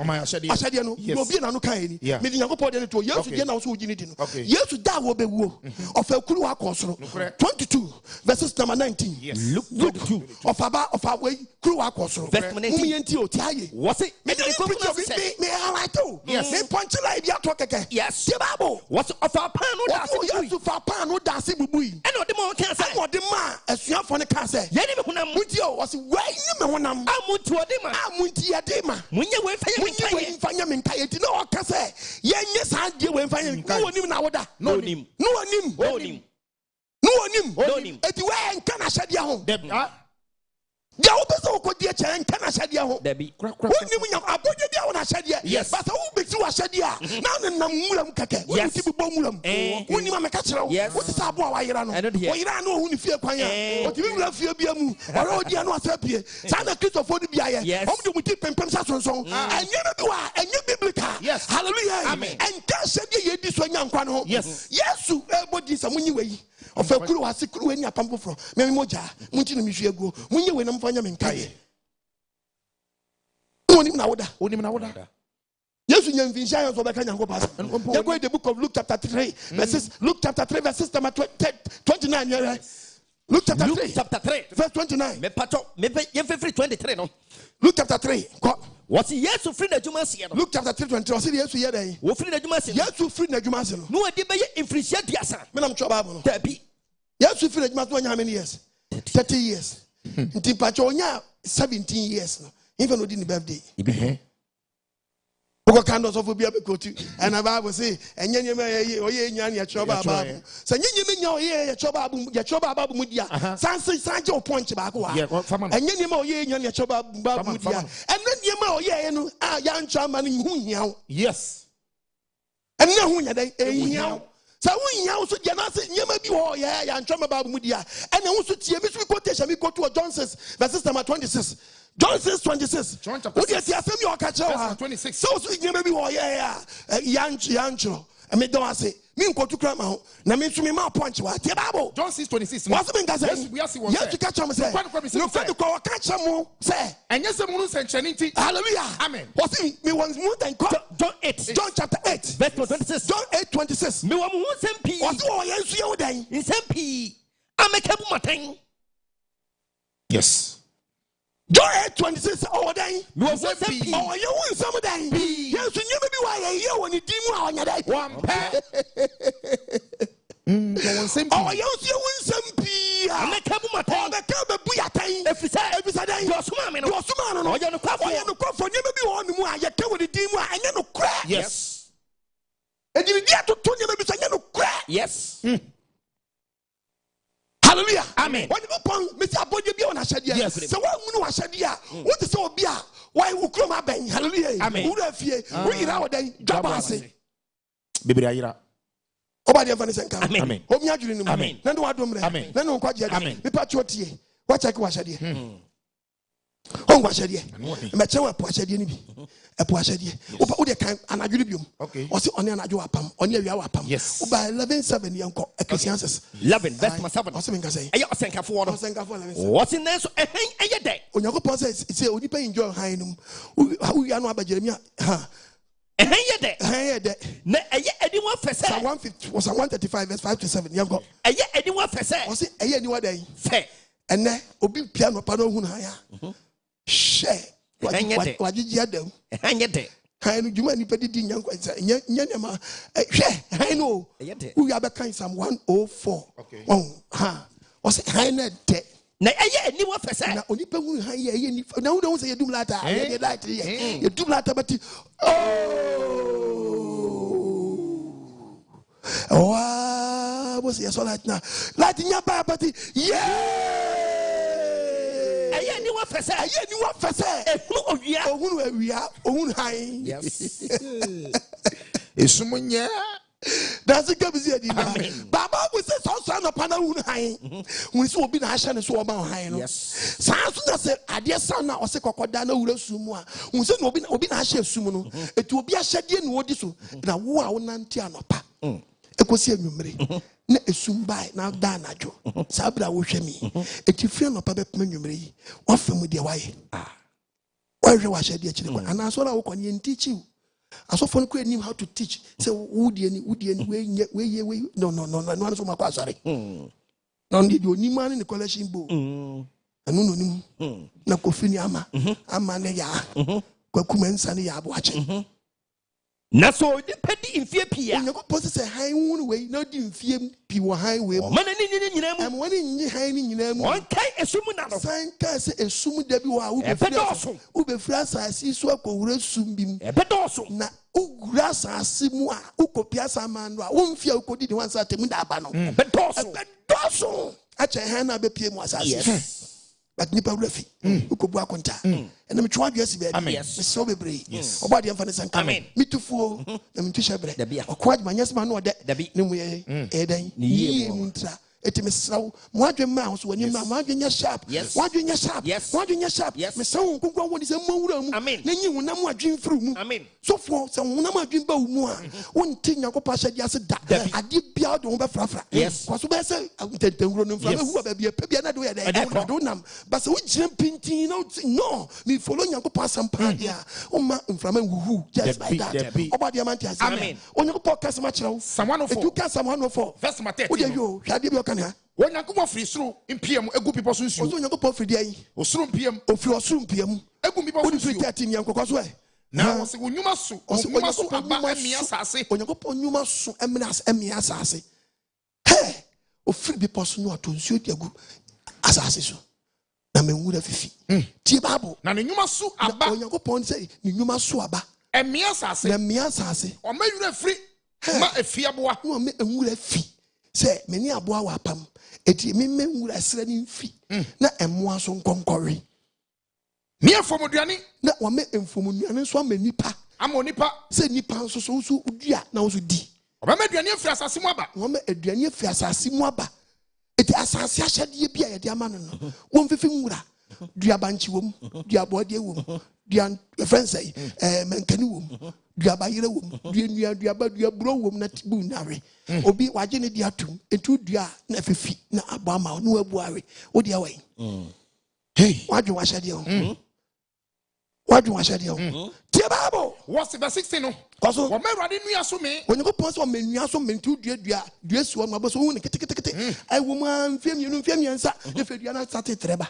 no. You be na no kan ni. Me di Nyankopɔn de to. Yes, dey na so ugini di no. Yes, da wo be wo. Of akuru akosoro. 22 verses number 19. Luke 22. Of away kuru akosoro. Verse 19. Mu yenti o ti aye. What's it? Me I do. Yes. Me punch like bia to keke. Yes. The Bible. What's of our pan no da. Yes, of our pan no da se bubui. And no the man can say. And the man asuafo ne kan say. Ye ni me hunam. Muti o was why me honam amuntu odema amunti adema munye we fanya me nkaye ti no oka se ye nye sa de we fanya no onim na woda no onim eti we nka na hyade ho ya obese okodi eche nka na hyade ho dabi onim nya abode bia wona hyade but wo beti wa hyade a na nam muram keke wo ti bibo muram onim ameka kire wo ti sa abo a wayira no wayira no hu ni fie kwan a o ti wura fie bia mu ora odi anu asapie sa na Christopher di bia ye o de muti pempem sa sonson anya na bi wa anya biblical hallelujah amen enka hyade ye di so nya nkwa no yesu ebodi sa munyi weyi ofa kuru wase kuru eni apampo fro me moja munti no mihwe aguo munye we na mfanya me nkaye onim na woda Yes, you can share your back and go past. You're going to the book of Luke chapter 3, verses number 29. Luke chapter 3, verse 29. Luke chapter 3. What's yes to free the Jumas? Luke chapter 3, 20. Was it yes to year day? Who free the Jumas? Yes to free the Jumas. No, I did by influence. Madam Chobabo. Yes to free the Jumas. How many years? 30 years. Timpachonia 17 years. Even within the birthday. Candles of Bible and a Bible say, and Yan Yachoba Babu. So you Yachoba Babu Mudia, Sansa Sancho Point Baku, and Yanimo Yan Yachoba Babu Mudia, and then Yamo Yan Yan Chaman in Hunyao. Yes. And now Hunya, so we also Yamabi or Yan Chama Babu Mudia, and also TMS quotation we go to a Johnson's verses number 26. John 6:26. John chapter 26. So you maybe yancho. I mean, don't say me go to grandma. Na me to me ma punch wa. The Bible. John 6:26. What's the mean? Yes, we are seeing. Yes, to catch him say. No friend to call catch him say. And yes, the moon sent chanity. Hallelujah. Amen. What's me once more than John 8. John chapter 8. Verse 26. John 8:26. Me wa mu sempi. What's all yes you dan? In sempi. Amekabu maten. Yes. John 8:26. Oh, then you want you want some of that? Yes, you maybe why you want to do on your day. One pair. Oh, you want some pee. I'm a cab, my time. The cab, a time. If it's a day, you're swimming. You're swimming. You're no coffee. You're no coffee. You maybe want more. You come with the team and you no crack. Yes. And you get to tell you maybe say you no crack. Yes. Hallelujah. Amen. When you upon Mr. Abode be on Ahyede. Yes. So what you know Ahyede? What is so bia? Why you come up? Hallelujah. Amen. Who refie? We ira odan jabase. Biblia ira. Oba de vanessa nka. Amen. Omi adwiri no. Amen. Na ndo wadom re. Amen. Na no nkwaje de. Amen. Me patriotie. Wa check wa Ahyede. On wa Ahyede. Me chewa po Ahyede ni bi. Epo Ahyede. Oba wo de kan anadwiri biom. Okay. O se one anadwo apam. One awia apam. Yes. Oba 11:7 yenko Ecclesiastes. 11 verse 7. O se me nka say. Eya osenkafo no. Osenkafo 11. What in there so ehye dey. Onyankopon say onipa enjoy han num. Wo ya no aba Jeremia. Ha. Ehye dey. Na eye anyone fese. Psalm 150 was 135 verse 5 to 7. Yenko. Eye anyone fese. O se eye anyone dey. Fe. Ene obi piano pa no hu na ya. She. Wajiji adam. Hainu Juma ni pedi di nyankwansa nyanyama hainu we are back in Psalm 104 ha was haina de na eye ni wo fese na onipa hu ha ye ni na wo don say you dum lata ye light ye you dum lata but oh was yes all light na light nya ba but eye ni wo fese ohunu awia ohunu han yes esumunya that's a good idea. Baba was a son of Panaun. We saw be Nashan and so about Hino. yes Sounds said, I dear son or Secocodana will summa. Who said, Obin Asher Sumuno. It will be a shadian wodisu. Now, wow, Nantianopa. A question memory. Ne sumbai now Danajo. Sabra Wushemi. A different of Pabet memory. What from with your way? Why was I dear children? And I saw I can teach you. I saw fun knew how to teach. So woody way no one from my sorry. No need you any man in the collection book. And no na kofini ama ne ya kwakumen sane ya watching. na so de pedi mfie pia You go post say high one way no di mfie pi wo highway. man ni nyina mu Am wani nyi high ni nyina mu. on kai esum na no San ka say esum da bi wa wo be frasa asasi so akowura sum bim. ebedoso Na ugura asasi mu a ukopia samanu a wo mfia ukodi di wansa temu da aba no. Ebedoso acha han na be pie mu asasi. yes But nipa wurafi ukobu akonta ena me twa adwesi be me so bebre oba de mfa ne sanka mitufuo na mtusha bre okwa adwanyesma no ode ne mu edan yi muntra etime sraw mo adwemma ho so wani ma mo adwenya sharp me sawo kunkwa woni se mawura mu na nyi wona mo adwen fru mu so for se wona mo adwen ba mu a wonti nyakopa hyade ase da ade bia do wo be frafra kwa so be se ntentenwuro no mfra hu ba bia pa bia na do ye da do nam ba se wo jira pintin no me follow nyakopa sampa dia o ma mfra ma wuhu just like that oba dia man ti ase onyakopa kasema kyerɛw someone for etu kasema 104 verse 13 wo de yo hwade bi o when Yakubo free through in PM, a good people soon. So you go for the Osrum PM, of your soon PM, a good people soon 13 young cosway. Now, when you must sue, or you must about me as I say, when you go upon you must eminence as I say. Hey, of free people soon to suit your good as I say so. Na me would have Tibabo. Now you must sue about you go upon say, you must sue about. And me as I say, me as I say, or maybe you're free. A fiabo, no, me and would have fee. Say, many a boa wapam. Eti me wura sra ni mfi na emoa so nkonkori me afomuduane na wa me enfomuduane so amanipa amonipa se nipa so udua na wo so di oba me aduane afiri asase mu aba wa me aduane afiri asase mu aba eti asase ahyade bia ye de ama no wo mfifi nwura dua banchi wom dua bode wom dua friend say menkani wom dua bayire wom dua nua dua ba dua bro wom na tibu nawe obi waje ne dia tum etu dua na fifi na abama no abuare wo dia wai hey wadwe wahyade ho wadwe wahyade ho tie babo what's verse 16 no koso wo merade nua so me onye ko ponso menua so mentu dua suo no abaso hu ne kete ai wo ma mfiem yensa de fe dua na sate treba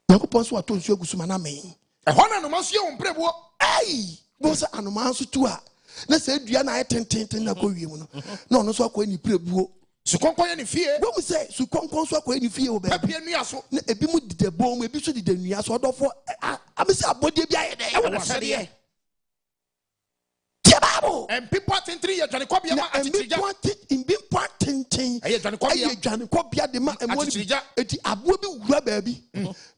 Yankopon so ato nsu agusuma na men. Ehona no maso ye wo mprebo. Ai! Bo se anoma so tu a. Na se dua na ayetenten na ko wiem no. Na ono so akọ ni prebuo. Sukonkon ye ni fie. Bo mu se sukonkon so akọ ni fie wo be. Papie nua so. Na ebi mu dide bom, ebi so dide nua so odofo. Amese abode bi ayede. E wona sede. Tiababo. And people tentri ye dwane kobia ma atitrija. In being partentin. Aye dwane kobia. Aye dwane kobia de ma emoni. Eti abo bi wura baabi.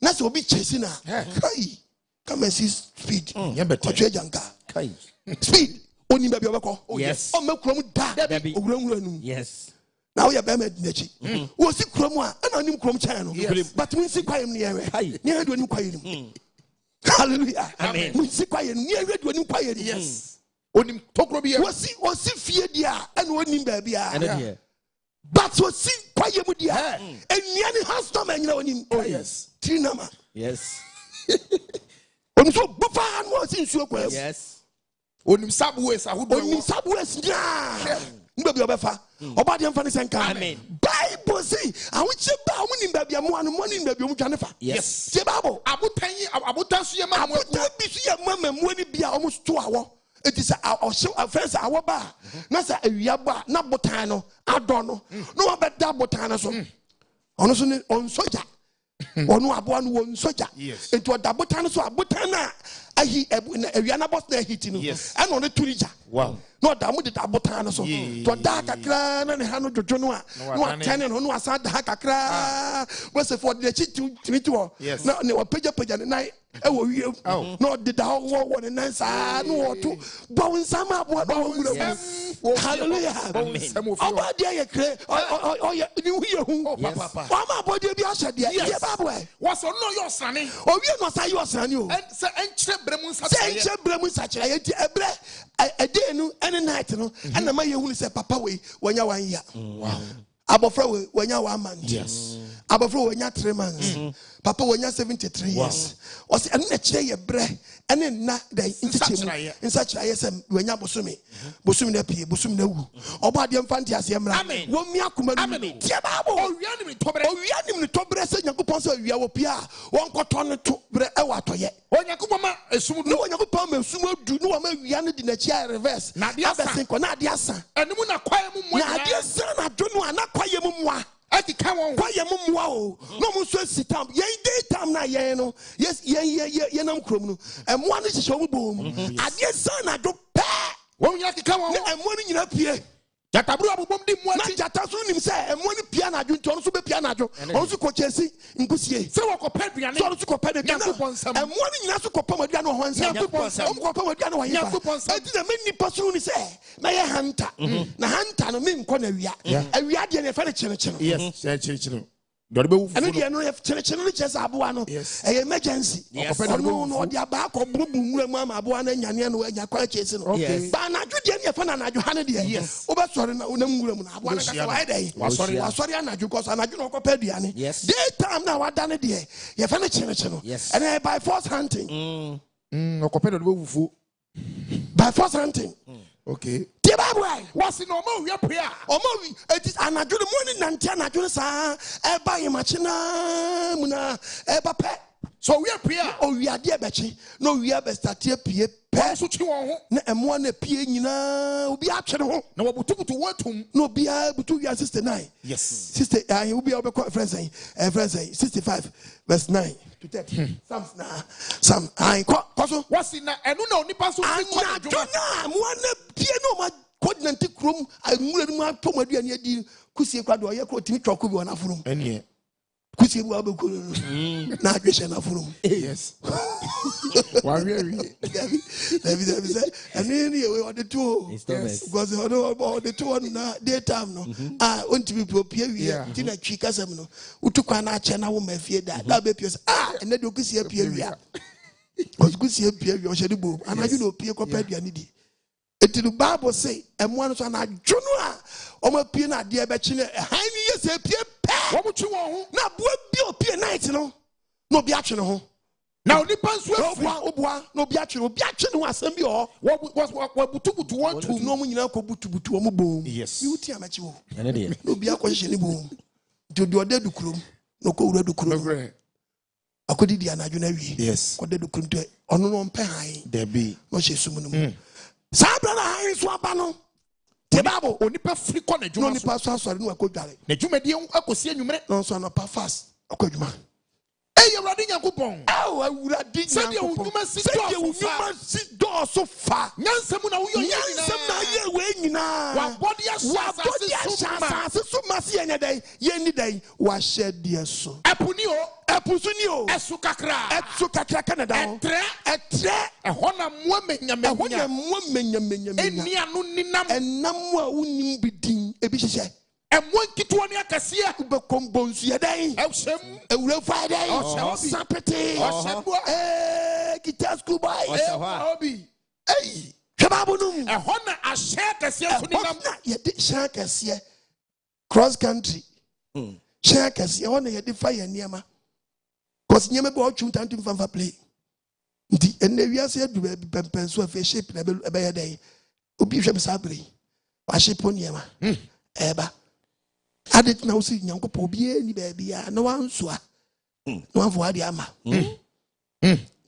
Na se obi chesi na. Kai. Come and see speed. Oche janka. Kai. Speed. Oni baabi obekọ. Yes. O mekuro da. Owura num. Yes. Now you be made nachi. Wo si kuro mu a na onim kuro mu chan no. But mun si kwayem ne yewe. Ne hadu onim kwayem. Hallelujah. Amen. Mun si kwayem ne hadu onim kwayem. Yes. Onim tokro bi e. Wo si fie dia and onim baabi a. And But wo si kwayem dia. Enua ne hastom anyina onim. Oh yes. Trinama. yes. Onim so bufa no si nsuo kwayem. Yes. Onim subways ahudo. Onim subways nya. Ndobi obefa. Oba de mfa ne senka. Amen. By Bible say I want you ba woni ba bia mo anu mo ni ba bia mo twane fa. Yes. The Bible. Abotan so ye ma mo. Abotan bi so ye ma mo ni bia o mo sto awo. It is a friends awo ba. Na sa awia ba na botan no adɔ no. No ba da botan so. Ono so ni on soja. Ono aboa no won soja. Enti oda botan so abotan na ahi awia na boss na hiti no. And on the turija. Wow. No da mo de da botan so. To da kakra na ne ha no dwodwo no a. No atene no no asa da kakra. We say for the chi to na ne wapaja ne nai e wo wiem. No de da wo ne nan sa no to bon sama aboa no wura. Hallelujah. Abode ye kre o ye ni hu ye hu. O ma abode bi ahye de. Ye Bible. Was no your sane. O wie no sa your sane o. And say enchre bremu sa. Say enchre bremu sa kire ye ti ebre ade nu any night no and na ma ye hu say papa we wanya 1 year. Wow. Abofra we wanya 1 month. Yes. Abofra wanya 3 months. Papa wanya 73 years. Was and na kire ye bre ene na da intichemu insachira yesem wanya bosumi na pie bosumi na wu oba de mfante ase emra wo mi akoma nu tie babo owia nim ni tobre se Nyankopon se owia wo pia won koto ne to bre e wa toye Onyankopon ma esum du Onyankopon ma esum adu no wa ma wia ne di na chia reverse abesin ko na ade asa enemu na kwaye mu na ade asa na do no ana kwaye mu moa ati kan won kwaye mu moa o no mu so sitam ye daytime na ye no yes ye nam krom no emoa ne hihye wo bom ade asa na do pe won ya kika won na emoa ne nyina pie jatabru abobom di mu ati na jata so nim se emoa ne pia na adwo nto so be pia na adwo on so ko chesi nkusie se wo ko paduane so so ko paduane Nyankopon sam emoa ne nyina so ko pa maduane ho hansa Nyankopon sam ko pa maduane ho hansa Nyankopon sam enti na menni paso ni se na ye hanta na hanta no me nkɔ na awia de ne fa ne kyene yes kyene do be wufu ene de no ye kyene no kyesa aboa no e emergency no no de aba akɔ bubu nwura mu ama aboa na nyane no anya kwa kyesi no ba na adwo de ne fa na adwo ha ne de wo be sɔre na na nwura mu na aboa na kasa wa de wasɔre anadwo kɔ so anadwo no kɔ pa aduane daytime na wada ne de ye fa ne kyene ene by force hunting okɔpɛ do be wufu by force hunting. Okay. The Bible was in Omo Yapia. Omo, it is an adjourned morning and Tiana Junasa, Eba Yamachina, Muna, Eba Pet. So we are Pia, oh, we are dear Betchy. No, we are best at Pia, Pass what you want, and one a Pia, will be actually no, but to what home, no, be able to your sister 9. Yes, sister, I will be over friends, 65, verse 9 to 30. Some, I caught, what's in that? And no, Nipasu, I'm one piano, my continent room. I moved my Tomadi and Yadi, Kusi Quadro, Yako, Timmy Choku, and Afro. And yet. Kusi Wabu, not Christian Afro. Yes. Why, really? And anyway, on the two, because the two on daytime, no. I want to be prepared here. Tina Chicasam, who took an arch and I will fear that. And then you could see a period. Was good see a period, your shadow boom, and I do know Pia Copedianity. It the Bible say, and one is on a Junua, or my pina, dear Bachelor, a high years a peer. What would you want? Now, be a peer night, no be action home. Now, the pants were no be action was some what took to want to know when you know to boom. Yes, you tell you. No be a question boom. Do your dead to crum, no go to crum. I could eat the anajunary. Yes, what did you come to on pay? There be no she summon. Sabra is Wabano. The Bible only per free corner, you only pass us or no good galley. The Jumedium, I could see you met no son of fast. Okay, man. Hey, you're running a coupon. Oh, I would have did say you must sit door so far. Yansamuna, you're waiting now. What body as so much any day, was shed dear so. Epusunio, Esukakra, Canada, a honor woman, and Namwa wouldn't be deemed a bishop. And one Kituania Cassia could become bones yeday, a real Friday, or Saturday, or guitar school by hobby. Hey, Kababunum, a honor, a shack as yet, cross country. Shack as you honor, you defy a Niama. Because you never go out to Fanfa play. And we are said to be pencil of a ship a bear day. Ubisham Sabri, a ship on Yama, Eba. Adet na usi nyankopo bie ni baby ya no one so no one for adi ama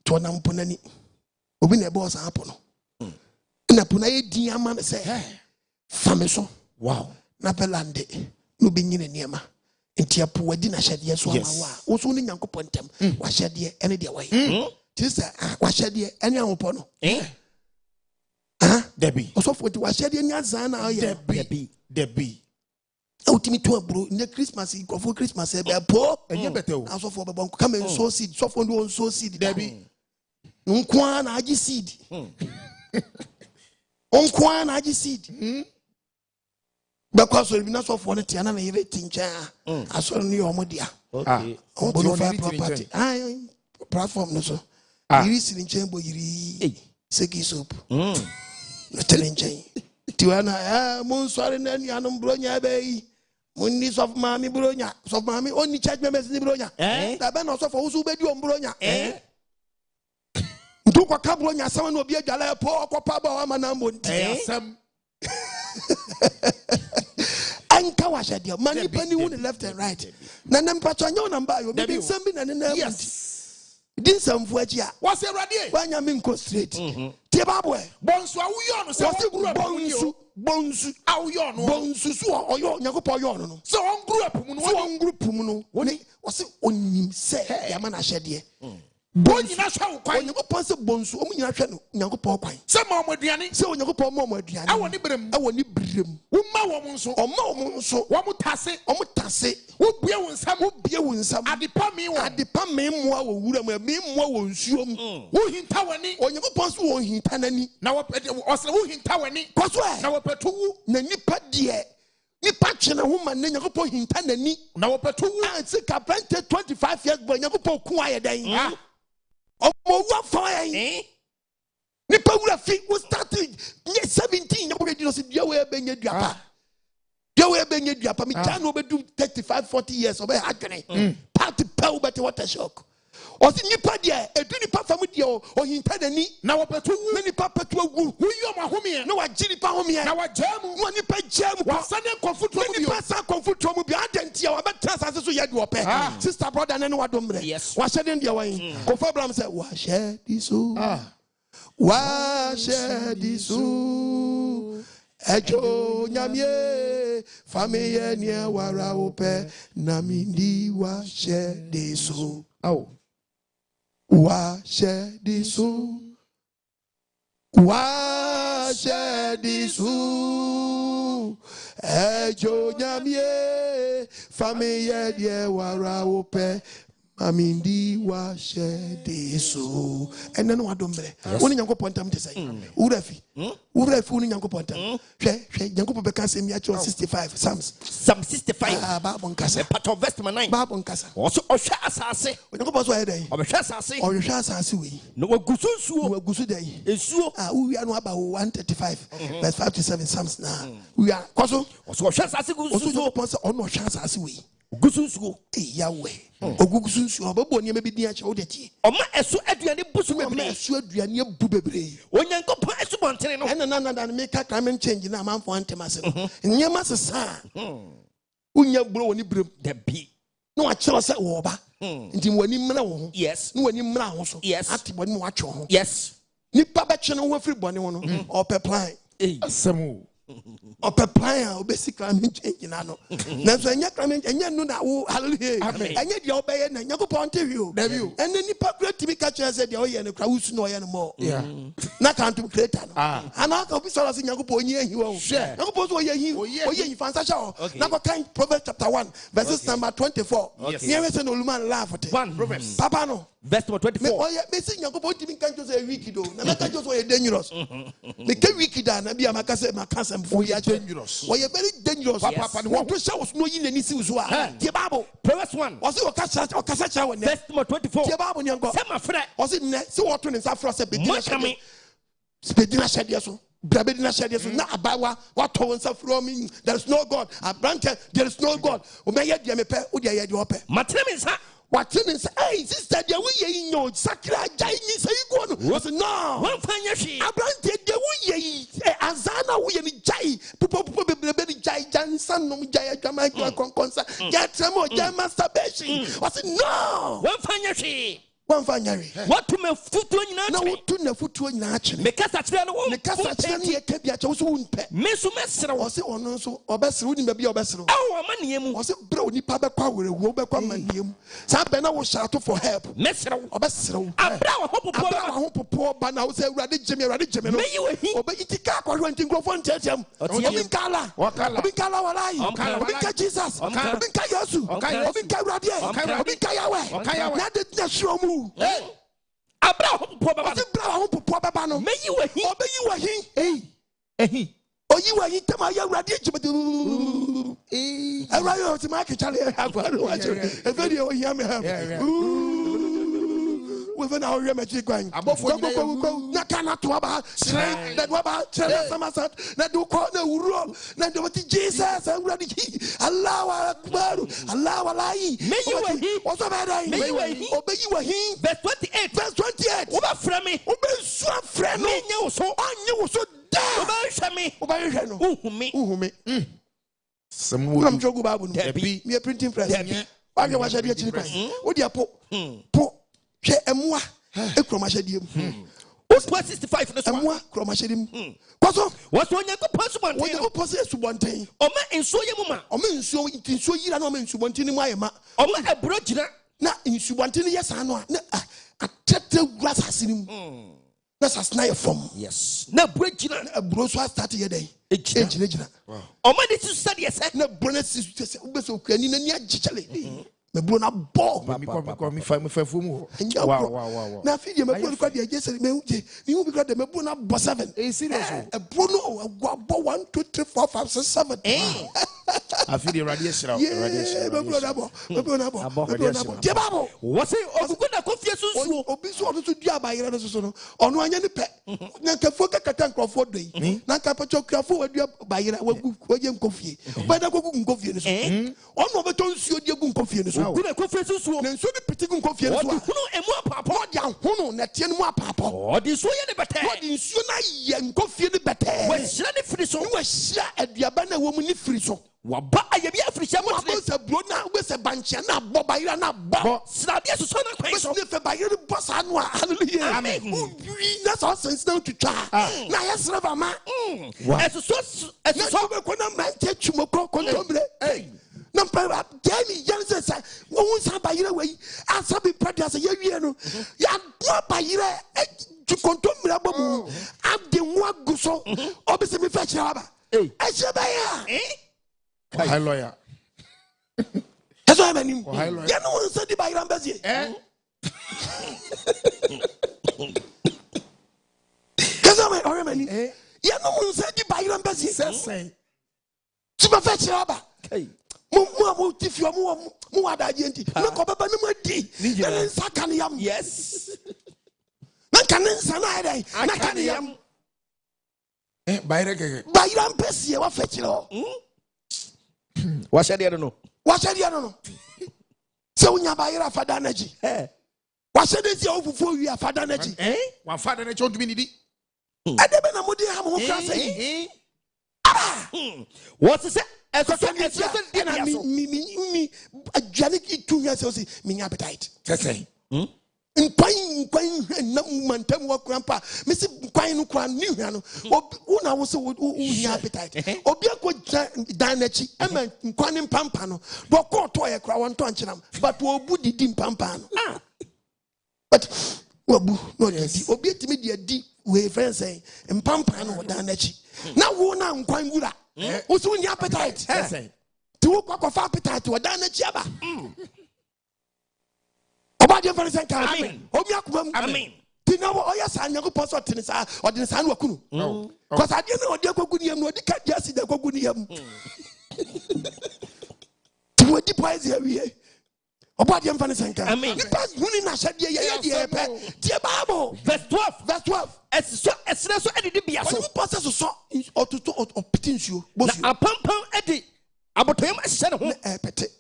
to na mponani obi na ebe osan apo no na pona ye din ama ne se fame so wow na pelande no be nyine niema nti apo wadi na hyede so ama wa wo so ni nyankopo ntem wa hyede ene de wa yi ti se wa hyede ene ahopo no Debbie osofo ti wa hyede ni azan na ya Debbie ultimi to bro in the Christmas for Christmas e be po enye betewo asofo be bonko come so seed sofo ndo so seed Debbie nkwa na agi seed nkwa na agi seed be kwa so bi na sofo ne tia na yire tincha asoro ne yo modia okay bonfire property platform no so yiri siri nchen bo yiri seki soap no telenchen tiwana mon sori na ni anum bronya be Munni sof mami bronya sof mami oni church members ni bronya da be no sof usu be di on bronya ndu kwa ka bronya sama no obi adwala po okopa ba wa manambo nti asem anka wa shadia mani pani won left and right na nem pacho anya na mba yo bi nsam bi na ne na din samfu achi a wase awrade wanya me nko straight tie babo e bonsu awuyo no se bonsu awuyo no bonsu so oyo nyakopo oyo no se on group mu no woni wase onim se ya ma na hyede bonyi na hwa kwan onyakopo se bonsu omu nyina hwe no nyakopo kwan se ma omoduane se onyakopo ma omoduane awoni brem wumma wo mu nso wo mu tase wo bie wo nsam adepa me mo a wo wura mo me mo wo nsuo mu wo hinta wani onyakopo so wo hinta nani na wo osere wo hinta wani koso e na wo petu wu na nipa de nipa twene ho ma nyakopo hinta nani na wo petu wu se kapente 25 years boy nyakopo ku ayedan omo wa fire nipa wura fi we started 17 nyakopo di no se dia we benya duapa mi tan no be do 35 40 years obe adwene party pa ubete water shock o si nipa dia edu nipa fam dia o hinta nani na wo petu wu na nipa petu agu wo yo ma home na wa giri pa home na wa jamu no nipa jamu wa sane konfuto mu bi nipa sa konfuto mu bi adentia wa betra sase so ye de ope sister brother na wa domre wa shede dia wan ko fa bram say wa shedi so wa shedi so ejo nyamie famille ni wara ope na mindi wa shedi so wa shedi so ejo nyamie famille die wara ope amindi wa shedi so ene no adombre woni nyankopon tam te say urafi woni nyankopon tam hwe nyankopon be ka se mi acho 65 Psalm 65 Bible nkasa part of verse 9 Bible nkasa also ohwa asase nyankopon so ayedai ohwa asase we no wagusu dai esuo we are no about 135 verse 5 to 7 Psalms na we are koso also ohwa asase gusu nyankopon so ono ohwa asase we gusu Yahweh ogugusu nsu obabo ne mebidi a che wo de tie oma eso aduane busu bebre eso aduane bu bebre onyankopon eso bontene no ena na make climate change na amanfo antemase nyema sesa unya bro woni brem da bi no a chero se wo ba nti wani mmra wo ho yes no wani mmra ho so ati boni mo atwe ho yes nipa be che no wo free boni ho no ope plan asemu ope plan obesi climate change na no na so enya climate enya no na wo hallelujah enya dia obeye na nyakopon tewi ene nipa create bi ka chere se dia oye ne kra wusu no oye no mo na kan to creator no ana ka obi so se nyakopon onye ehi wo nyakopon so oye ehi fansa sha na ko kan Proverbs chapter 1 verses number 24 here say no luman laugh te Proverbs papa no verse 24 oye me se nyakopon timi kan to say week do na ka to so oye dangerous me ke week da na bia makase for you dangerous. Why you very dangerous. Papa, what to show us no yin any see so. The Bible. Proverbs 1. Was it Okasa one? Verse 24. The Bible nyango. Say my friend. Was it net? So what to in South Africa? Bedina Shadia so. Brabedina Shadia so. Na abawa what to in South Africa? There is no God. A branch. There is no God. Omeya diamepe. Udia ya diope. Matremi sa. What in is hey sister? Dia we ye in your sakra jai ni say go no. Was no. One fanya shi. A branch. ye azana wo ye ni jai pupo bebe ni jai jansan no jai adwama konkonsa get mo jai masturbation was no One fanya one fanyare what to me futu nyina na wotu na futu nyina akye me kasa kire no me kasa kire ne ye ka bia che wo so wonpe me so mesere wo se ono so obesere wo ni ba bia obesere awo amane mu wo se bra onipa be kwa were wo be kwa manie mu sa be na wo shout for help mesere wo obesere wo abra wo popo ba na wo se awurade jeme no me yi wo hi obe itika kwa hwanti nkrofo ntiatiam obi nkala walai obi nka Jesus obi nka Yesu obi nka awurade obi nka Yahweh na de na shiro mu abra ho popo baba no me yi wo hi obeyi wo hi oyi wo hi tema ya awurade jeme awurade o ti ma ke chale agwa no wa che e fe de o hi am we fe na o re me chi kwan na kana to aba shrine na do aba shrine samasat na do ko na wuro na do ti Jesus awurade hi Allahu akbar Allahu alai me yi wo hi o so be dai obeyi wo hi verse 28 wo ba fra me wo be su afra no me nye wo so anye wo so da wo ba hwe me no uhumi samu nam jogu babu no me printing press wa ge wa shade akiri kwan wo dia po hwe emwa ekroma shade mu What's 65 no so emwa kroma shade mu kwaso what's onye ko pasubonten wo ye po se subonten o ma enso ye mu ma o ma nsuo yira na o ma nsubonten ni mu ayema o ma ebro gina na nsubonten ye sa no na atete gura sasini mu na sasna ye fom yes na ebro gina ebro so start ye den ejina o ma de su study ese na bro na si ubeso kwani na ni agichale me bro na bo mi fa fumu wow na fi de me bro kwa de agese me uje ni hu bi kwa de me bro na bo 7 serious e bro no bo 1 2 3 4 5 6 7 afi de radiation me bro na bo je babo wose ogugu na kofie sunsuo obi so odo so dua bayire no so no ono anya ne pe na kafo kakata nkrofo do yi na kapacho krafo wadua bayire wagu waje nkofie bada kogu nkofie no so ono obeto nsuo die gu nkofie no so ogugu na kofie sunsuo na nsuo bi piti gu nkofie no so hunu emu apapa odi ahono na tie no apapa odi so ye ne bete odi nsuo na ye nkofie ne bete wa hira ne firi so wa hira aduaba na wo mu ni firi so waba ayabi afirihia mo tire se bro na we se banchia na bo bayira na bo srade so na kwan so we se bayira bo sa no hallelujah amen na so sense na tutwa na yes reba ma eso be ko na mante twumo kontombre na mpa gani yanse sa wo sa bayira we asa bi padi asa ya wie no ya do bayira kontombre bomu abde nwa guso obese mi fa kira ba echebaya high lawyer eso amanim ya no won say di bayram bezie kaza me ore mani ya no won say di bayram bezie say ti ba fa kira ba mo ti fi mo wadaje enti me ko baba no madi na nsa kan yam yes na kan nsa na dai na kan yam bayram bezie wa fa kira wa shade no se unya bayira fada naji wa shade si ofufo wi afada naji wa fada naji odumi ni di adebe na mudi ha mo kra sei what is it mi ajani ki tunya se o si mi appetite say nkwan na mantam wa krampa me se nkwan no kran ni hwa no una wo se wo nya appetite obi akọ dan nachi ama nkwan mpampa no do ko to ye kra won to nkyinam but obu didi mpampa no but obu no didi obi etimi de adi we friend say mpampa no dan nachi na wo na nkwan wura wo se nya appetite ti wo kwa fa appetite wo dan nachi aba Obade very thank amen omi akuma amen tina wo oya sa nyankopon so tene sa odene sa na wakunu cause ade na odi akogu niyam no odi ka dia si da akogu niyam ti wodi poise awie obade very thank amen ni pass huni na shade ye de pe tie bible verse 12 esre so edidi bia so oni pass so otuto opiti nsuo bosu na apampam edi abotoyam ahye ne ho pete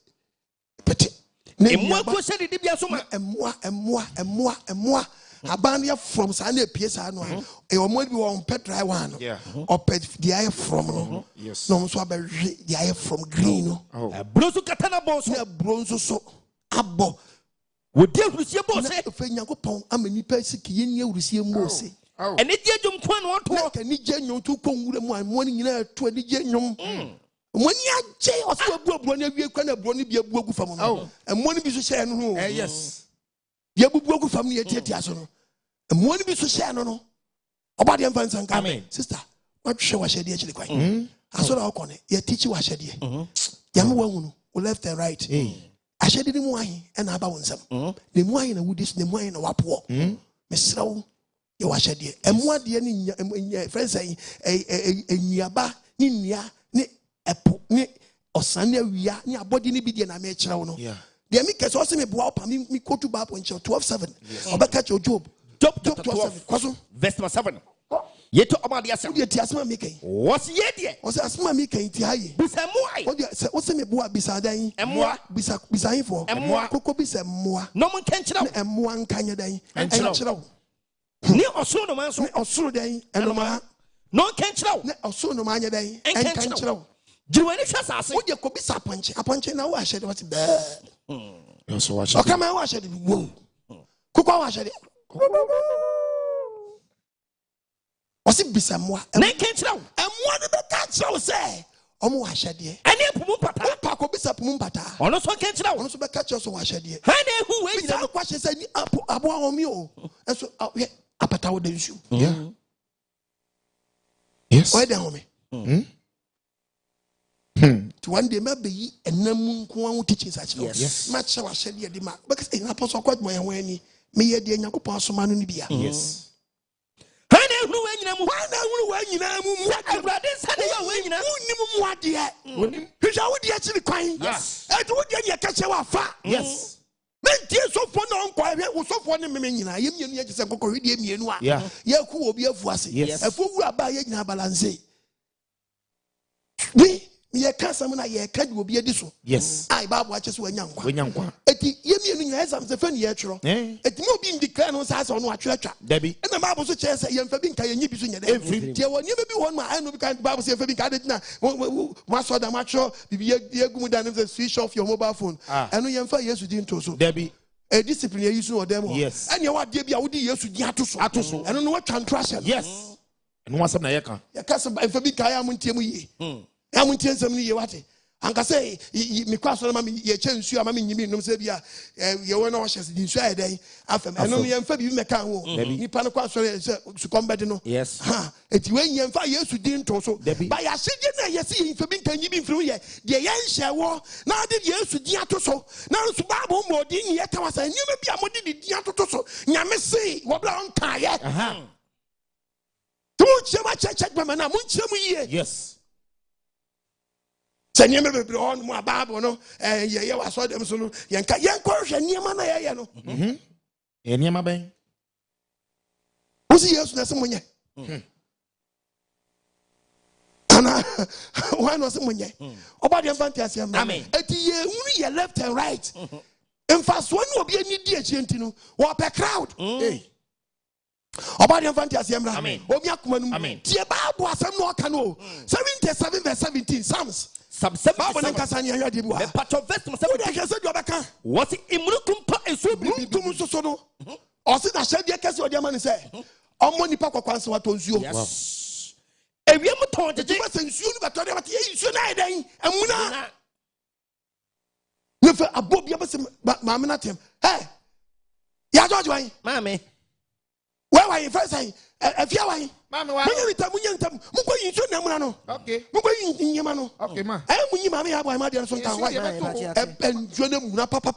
emwa ko shade di bia so ma emwa abania from Sunday PSA no e o mo bi won pet dry one or pet the air from no yes no so be the air from green no Brosu katana boss na bronzo so abo wo de hurusie boss fe Nyankopon amani pa siki yeni hurusie mose ene die dwom kwa no to na ka ni je nyom to konwura mu mo ni nyina to ni je nyom mo ni agye oso abuaburo na wie kwa na buro ni bi abuagu fam no mo ni bi so hye no ho yes ye bubuagu fam ni etiatia so no mo ni bi so hye no no obade mfa nsanka amen sister what hwe wa hye de akiri kwan aso na okone ye teach wa hye de ya mo wahunu left and right ahyede ni mu ahin e na aba wonsam ne mu ahin na wudi ne mu ahin na wapo mesrawo ye wa hyede emu ade ni friends enyiaba ni nia ni epo ni osan awia ni abodi ni bi de na me kyerɛw no de mi kese o se me boa opa mi kotu ba po nkyɛ 12:7 obeka che Job 12:7 kwaso verse 7 yeto amade asem de ti asema mi kan was ye de o se asema mi kan ti haye bisamuai o de o se me boa bisadan emoa bisahin fo koko bisamoa no mon kan kyerɛw emoa nkanye dan kyerɛw ni osoro no man so osoro dan enoma no kan kyerɛw ne osoro no man dan kan kyerɛw jiwani hwa sase o de ko bisa aponche na wo ahyede what be yes wa o kama wo ahyede wo koko wo ahyede o si bisa moa ne kan kyerɛw emoa ne be ka kyerɛw se omo wo ahyede ene pumu pata o pa ko bisa pumu pata ono so kan kyerɛw ono so be ka kyerɛw so wo ahyede ha na ehu we bisa ko hye se ni abo ahomi o enso apata wo da nsu yes o da homi to one day maybe yi enam nko an teaching such yes match wa hyede de ma because apostle kwat mo ye ho ani me ye de Nyankopon asoma no ni bia yes ha na ehu we nyina mu wa na hunu wa nyina mu awurade nsa de ya we nyina unim mu ade unim hwehwa wo de akiri kwan yes e wo de ye ka che wa fa yes me die sofo na onko ahwe wo sofo ne me nyina ye mienu ye gese kokko hwede mienu a ye ku obi afu ase afu wu aba ye nyina balance bi ye ka sam na ye ka de obi edi so yes ai bible ache so wanya nkwa eti ye mienu nyina exam se fa ne ye twero eti mo bi ndiclare no sa no atwetwa dabi na bible so che se ye mfa bi nka ye nyi bi so nye de tie woni be bi won ma ai no bi kan bible say mfa bi nka de na mo so da ma twero bibi ye gumu da no say switch off your mobile phone eno ye mfa yesu di nto so dabi a discipline you use no dem yes and you what dey bia wo di yesu di atoso eno no what transfer yes eno wasem na ye kan ye ka se mfa bi ka ya mo ntie mu yi ya mo ntie nsam ni ye wate anka say me kwaso na ma ye che nsu ama me nyimi num se bia ye wo na wo hye di nsu aye den afem eno no ye mfa bi me kan ho nipa no kwaso se su kombede no yes ha eti we nye mfa yesu di nto so ba ya hye na ye se ye mfa bi kan nyibi mfiri ye de ye nhye wo na de yesu di atoso na nsu bible mo di ye ka wasa nyima bia mo di di atoso nyame se wo bla on kan ye tu chema check ba na mo chemu ye yes sanye me bebre on mo bible no ye wa so dem so no ye nka ye ko hwe niema na ye no e niema ben wo si yesu na se mo nye ana why no se mo nye oba de fantasy am eti ye hunu ye left and right in fast one obi ani di echi ntinu wo pe crowd oba de fantasy am obi akoma num tie bible asem no ka no 77:17 Psalms Psalm 7 Bible nkasa ni ayade bua me pato verse 7 wo de hwese do obeka what imrukum pa enso bibi tum so so no o se na hyade kese odi ama ni se omo nipa kwakwanse wato nsuo ewiem ton jeje ba se nsuo no beto de bate ye nsuo na ayedan amuna ne fa abobia ba se maame na tem hey ya George wan maame where were you first say afia wan maame wa munya ntam mukọ yin nsuo na amuna no okay mukọ yin nyema no okay ma munyi maame ya boy ma de so nkan why nsuo na muna papa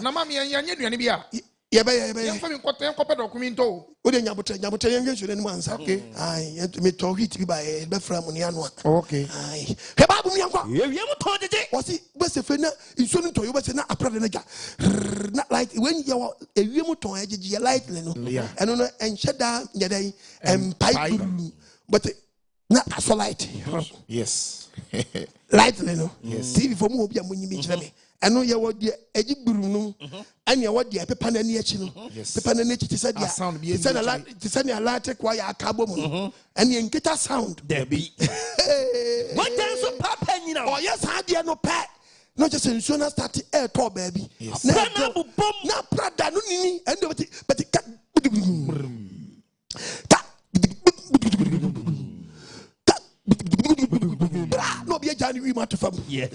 na maame ya nya duane bia ye be ye fa mi nkopɛ document o de nyabotre ye nsuo na mu ansa ai me to hit bi ba e be fra mu ne ano okay ai he ba bu mi anko ewiem ton jeje o si be se fe na nsuo no to yo be se na aprade na ja na like when you ewiem ton agege light le no eno no enhye da nyedai empai but na aso light yes light le no tv for mu obi amonyi mi kire me and no, you what the Ejiburu, and you what the Pepana Niachino, Pepana Nichi said, yeah, sound be send a lot to send a lot to quiet a cabo, and you get a sound. There be what dance of Papa, you know, yes, I did no pat. Not just in soon as started air talk, baby. Now, Prada, no, and but it no be a January matter from yes.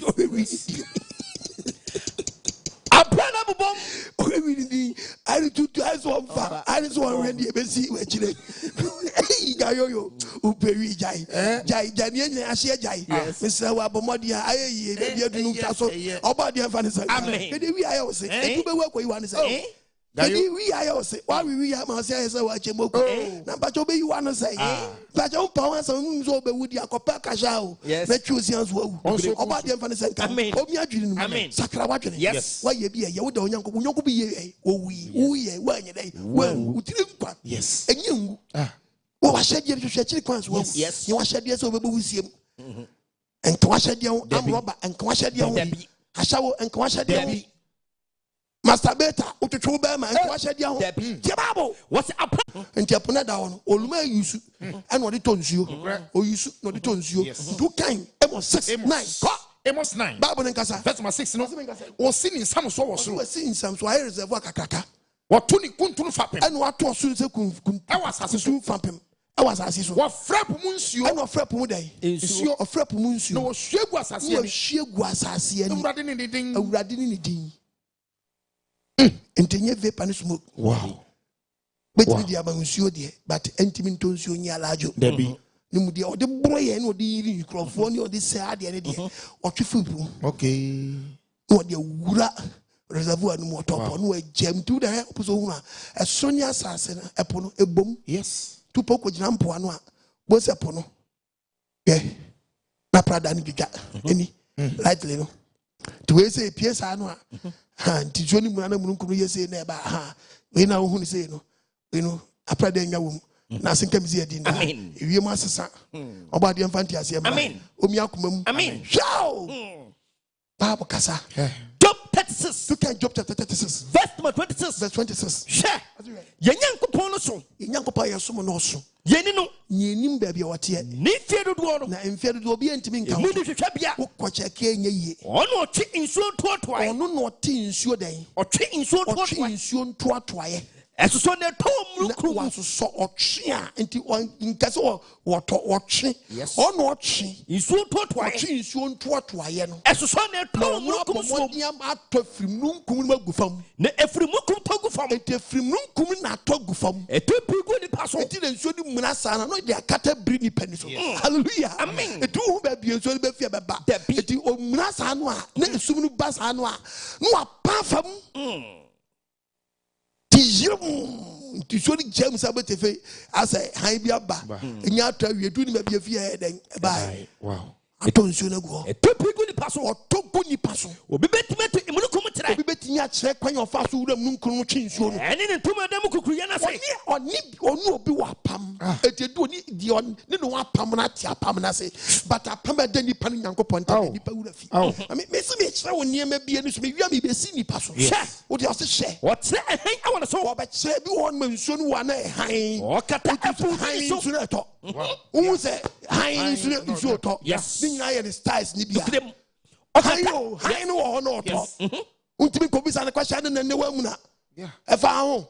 I need to eyes one far. I just want to ready see where you Gayo, Uperi Jai, Janian, Asia Jai, Mr. Wabomodia, I do so about the Vanessa. Amen. We I also say, work what you want to say. We I also say, why we have ourselves watch a moko. Now, but obey you want to say, but your powers are over with your copper cashao. Yes, let you see us well about the Vanessa. Amen. Amen. Sacrawatch. Yes, why you be a young young be we when you day. Well, yes, and you. Oh, I said you should check once. Yes, you are shed yes over Busium. And Kwashed young, I'm Robert, and Kwashed young, I shall and Kwashed young. Master Beta, Utu Bama, and Kwashed young, Jababo, what's up? And Japona down, Oluma use and what it turns you, or you should not it turns you. Two kind, Amos 6, 9, Amos 9, Bible and Casa, that's my 6, or singing some so was singing some so I reserve Wakaka. What Tony couldn't fappen, and what was Susan I was as soon from him. I was as what frap Monsieur, and what frap Muday, Monsieur of frap Monsieur, no she was as and running anything, anything. And to never punish smoke. Wow. But with the Monsieur, dear, but intimate tones you near large. Debbie. No, the boy and what the microphone or this sad idea or Chifu. Okay. What the Wura reservoir no more top on where gem to the help a Sonia assassin upon a boom. Yes. Two poco jump one was upon. Yeah. Na Prada and Giga. Any lightly no. To say P.S. Anua. And Johnny Mwana Munku say never. We know who say no. You know, a Prada in your womb. Nothing comes here. Amen. If you must say about the infantia. Amen. Umiakum. Amen. Show. Papa Casa. Job 36. You can Job 36. Verse 26. Verse 26. Share. Yanko Ponoso. Yanko Paya Sumonoso. Yenino. Yenim baby what here. Nifia do one. Na infia do be intimate. Quacha Kenya. Or no tea in so to or no tea in so day. Or tea in so to as so the tom was so or chia into one in Casso or tree. Yes, or not tree. In so to soon to as so the tom no at from noon come from every mukum togu from it from noon coming at togu from a two people in the past. It didn't show the Munasana, no, they are cut a brinny pencil. Hallelujah. Amen. A two baby and so be about that. It is Munasana, never soon bass anwa. No, apart from. To show the James Abbott as a high biaba. In your time, you do maybe a fear then. Bye. Wow. I don't you know go. A two people pass or two pony pass. Will be better to Imukumatra. Be better yet check when your fast would have moon change. And in a two of them could create or nip or no be wapam. It you do the on no pamanatia pamanase, but a pamadeni panyanko point. Oh, I mean, Miss Mitch, I will near me be an issue. You be seen pass. What you have to say? What's that? I want to saw, but say one man soon one high or cut high. Who say high so talk? Yes. I and his ties Nibia. I know or not. Ultimate copies and a question and the woman. Yeah. If I own.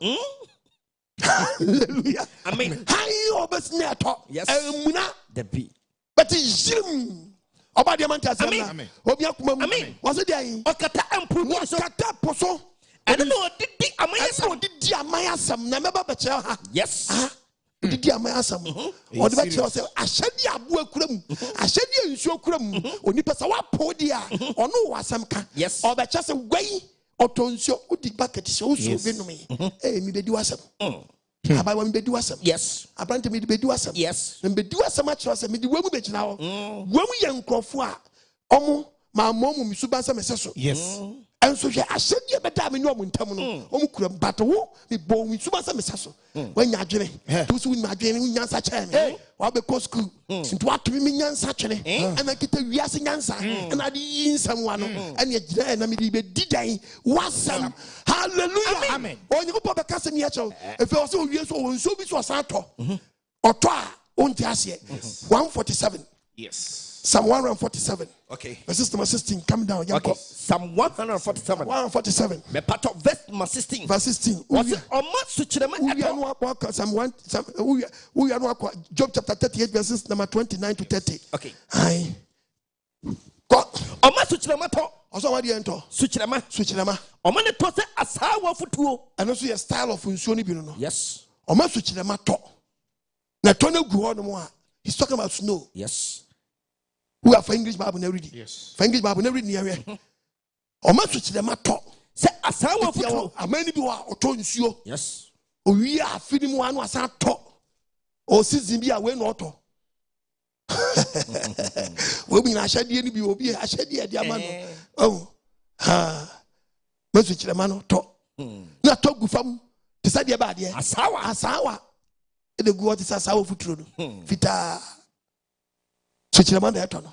Hallelujah. I mean, how almost near talk. Yes. Muna. The B. But it's Jim. About the Mantas. I mean, was it there? Okata and Pumata Poso. I don't know. Did the Amayasam never but yes. Did the Amayasam or the Bachelor? I said, ya Buakrum. I said, you show Krum. Or Nipasawa Podia or no Wasamka. Yes. Or the just a way or Tonsio, the bucket is also me. Eh, me do awesome. About when do awesome. Yes. I plan to me to do awesome. Yes. And be do as much as me the woman now. When we young Crofua, Omo, my mom, Misubasa Mesaso. Yes. and so I said, "Yeah, but I'm in your Muntamuno, Omukura, but who the bone with Subasa Missaso when you're dreaming, those who are dreaming Yansa Chan, or because school, into what to me Yansa Chan, and I get a Yasin Yansa, and I did someone, and yet then I did I was some hallelujah, amen. When you go back to Yacho, if you also years old, so it was Sato or Twa, on Tiasia, 147. Yes. Psalm 147. Okay. My sister, my 16, come down. Okay. Psalm 147. 147. Me part of verse 16. Verse 16. What's it? Job chapter 38, verses number 29 to 30. Okay. Aye. God. Oma suchirema to. Also, what do you enter? Suchirema. Suchirema. Oma ne to se asawa futuo. And also your style of unsuoni biruno. Yes. Oma suchirema to. Na tone guo no mo. He's talking about snow. Yes. We are for English Bible never read. Yes. For English Bible never read near here. Oma suchirema to. Se asawa futuo. Amani bi wa oto nsuo. Yes. Owi afini mu anu asan to. O season bi a we no to. We be na Ahyede ni bi obi Ahyede di ama no. Oh. Ha. Mesu chirema no to. Na to gu fam. Te sa de ba de. Asawa. E de gu o te sa asawa futuro no. Fita. Su chirema na eto no.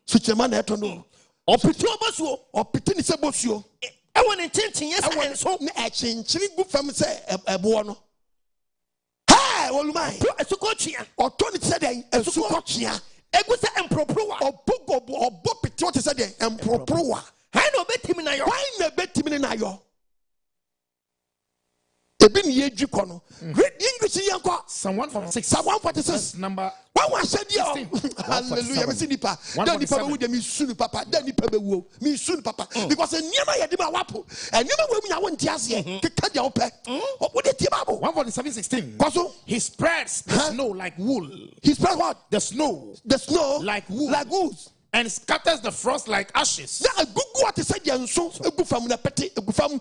Su chirema na eto no. Opiti obosuo. Opiti ni se bosuo. E won chinchin yes enso. Na e chinchin gu fam se ebo no. Hey, olumai. Esuko twia. Oto ni se den esuko twia. Egu se emproprowa. Obo piti o te se den emproprowa. Hai no betimi na yo. Why na betimi na yo? Ebi ni ye dwi no. Read English yanko. Psalm 146. Psalm 146. Number. One was said, hallelujah. Me see nipa. Then nipa be with me soon, papa. Then nipa be wo me soon, papa. Because a nyama ya di ma wapo. And nyama we me ya won tiase. Keka dia ope. What the Bible? 147:16. Koso. He spreads the snow like wool. He spreads what? The snow. The snow like wool. Like wool. And scatters the frost like ashes. Na gugu what said yanso egu fam na pete egu fam.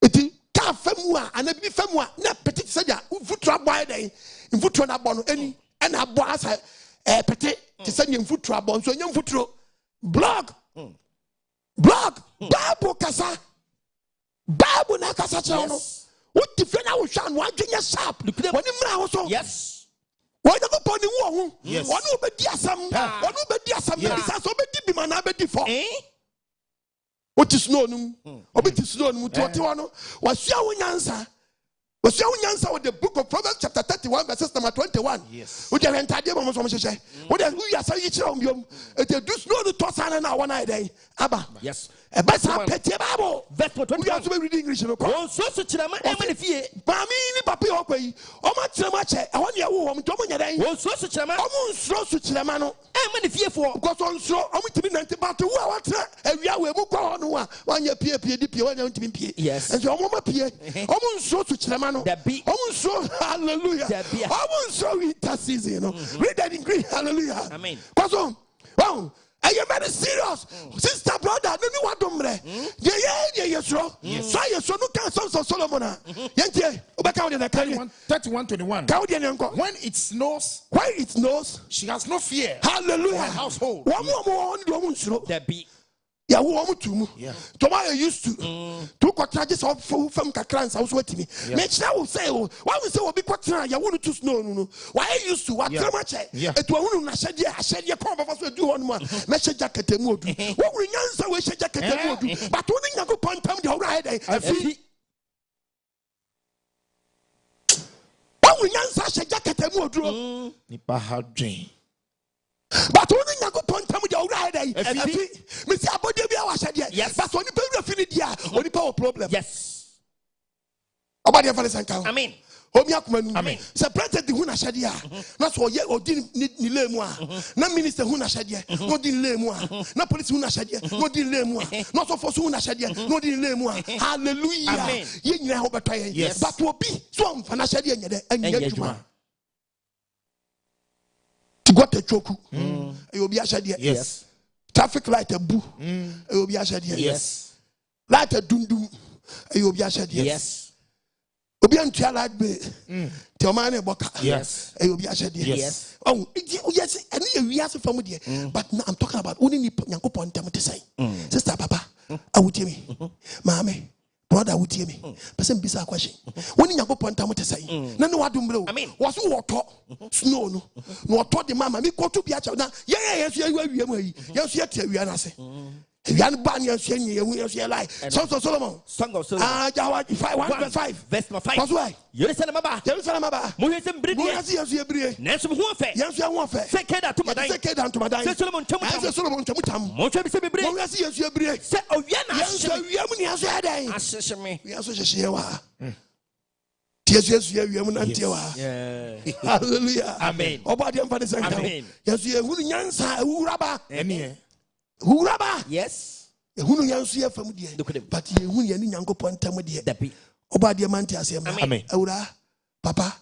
Eti ka famua anabi famua na pete said ya futra boy dey. Mfutro na bono eni. And I was a petty to send you foot trouble. So young foot blog Bible Casa Bible Nakasa channel. What the friend I was shot, one junior sharp. When him also, yes. Why never pony war? Yes. One who be dear some, one who be dear some, so be deep man, I be for. What is known? Obit is known to what was your answer. Was your answer with the book of Proverbs chapter 31 verses number 21? Yes. What you entire demon was say? What you are saying? It is no to toss on an hour day. Abba. Yes. A better petty Bible. Verse 21. We have to be reading English. Oh, so chirema e mani fie. Mami ni papi okwe. O ma chirema che. E won ye wo o mtomo nya dan. Oh, so chirema. O mu nsro so chirema no. E mani fie fo. Because on nsro o mu timi nante ba to wo a watra awia we mu kwa hono a wan ye pie di pie wan ye ntimi pie. Yes. And o mu ma pie. O mu nsro so chirema no. O mu nsro hallelujah. O mu nsro winter season, you know. Read that in Greek, hallelujah. Amen. Because wow. Are you very serious? Sister, brother, no one dumbre. Yeah, so you so no can so Solomon. Yente, obeka de na 31:21. When it snows, she has no fear. Hallelujah. For her household. One more There be. Yeah, who want to? Tomorrow used to quarters of from Kakrans. I was waiting me. Make now will say, why we say will be quarter. You want to snow? No. Why used to what so much? It will not said, I said, you come of us do one more. Message jacket and wood. What we answer, we should jacket and wood. But when you go point time, the right day. What we answer, say jacket and wood. Nipa had dream. But when you go point time, the right day. Mr. Abode be our said yes. But when you pay the finity, only power problem. Yes. About the Valentine count. Amen. Amen. Separated the Huna Shadia. That's what ye or didn't ni lemua. No minister Huna Shadia, no din lemua. No police Huna Shadia, no din lemua. Not so for Huna Shadia, no din lemua. Hallelujah. Amen. Ye know about yes. But will be swam for Nashadia and Yajuma. To got a choku. It will be a Shadia. Yes. Traffic light a boo. It will be a Shadia. Yes. Light a dundum. It will be a Shadia. Yes. Obi antua light be. Te o man e boka. Yes. It will be a Shadia. Yes. Oh, yes. And we are from there. But now I'm talking about only Yankopon Temte say. Sister Papa. awutie me maame brother awutie me person bisa question when Nyankopon tam te say na ne wadom bre wo so woto snow no woto de mama me koto bia cha na ye so awia mu yi ye so ye te awia na se Yan ban yan lie. Song of Solomon. Song of Solomon. Jawa 1:5. Verse 5. That's why. Jerusalem aba. Mohesem bridi. Mohesem bridi. Nanso ho afa. Yanso ho afa. Sekeda to madan. Sekeda to madan. Solomon tamutam. Solomon tamutam. Mohwe bi se bebre. Mohwe yanso bridi. Se owia na yanso awia mu ni yanso adan. Asese me. Yanso hye wa. Yesu awia mu na ntie wa. Hallelujah. Amen. Obadi am fa de sanka. Yanso ehunu nyansa ewuraba. Ene. Huraba. Yes. Ehunu yanso ye fam de. But ehunu ye ni Nyankopon tam de. Dabi. Obadi manti asem. Amen. Awura papa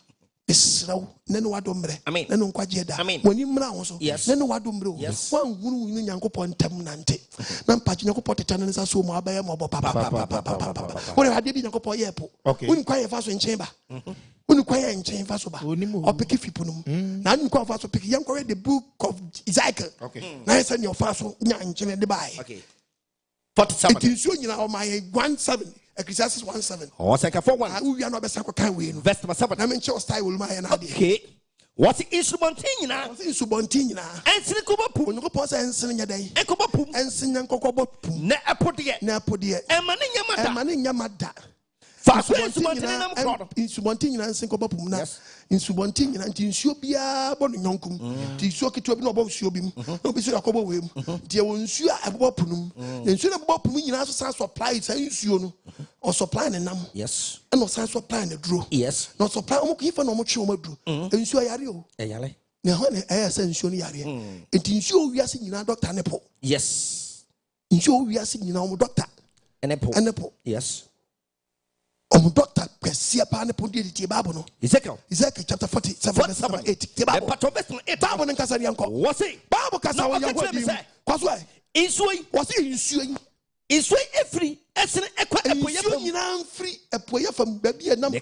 esraw nene wadombre. Nene nkwaje da. Woni mra ho so. Nene wadombre o. Wan hunu ni Nyankopon tam nante. Na mpachi Nyankopon teta ne nsa so mo abaye mo papa. Woni ade bi Nyankopon ye po. Woni kwa ye fa so nchen ba. Woni kwa ye nchen fa so ba. Opeki fipu no. Na ni kwa fa so peki yankore the book of Ezekiel. Na ye send your fa so nya nchen de bai. Okay. 47. It is you nyina o my 17. Ecclesiastes 1:7. Oh, second 4:1. We are not best kan we no. Verse 7. Na me nche style will my na de. Okay. What instrument nyina? What instrument nyina? Ensini kobo pu. Onyankopon say ensini nya dan. Enkobo pu. Ensini nyankokobɔ pu. Na apodie. Na apodie. Emane nyamada. Emane nyamada. Fa instrument nyina mkrodo. Instrument nyina ensini kobɔ pu na. Instrument nyina nti nsuo bia bɔ no nyonkum. Nti nsuo ketewa bi na ɔbɔ nsuo bi mu. Na obi so akɔbɔ wem. Nti e won nsuo a ɛbɔ pu num. Na nsuo na bɔ pu mu nyina so san supply say nsuo no. O supply ne nam. Yes. And o san supply ne duro. Yes. No supply o mo kifa na o mo twe o mo duro. Nsuo ayare o. Eyale. Na ho ne ɛyɛ nsuo no yare. Nti nsuo wiase nyina doctor ne po. Yes. Nsuo wiase nyina o mo doctor. Ene po. Yes. Doctor Pesia Panapon did it, Bible. Ezekiel chapter 47, verse 8. Bible and Casarianco. Was it? Bible Casarianco. Cause why? Insui was it insui? Insui every essence equa free a prayer from baby and number.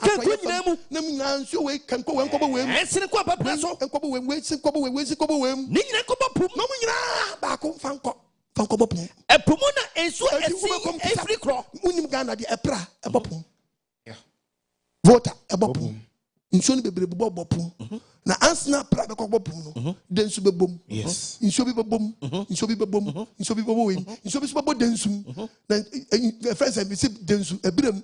Namin so way can go and come away. And Seneca Presso and come away, waits and come away, waits and come away. Nina Cobo, Nomina, Baco Fanco. Fanco. A Pomona and so every crop. Unim Gana the Epra, a bopum. Voter ebopum nsuo no bebre bobopum na ansna pra be kokopum no den su bebom yes nsuo bi bebom nsuo bi bebom nsuo bi bebom nsuo bi so bebo densum na friends and be densu ebrem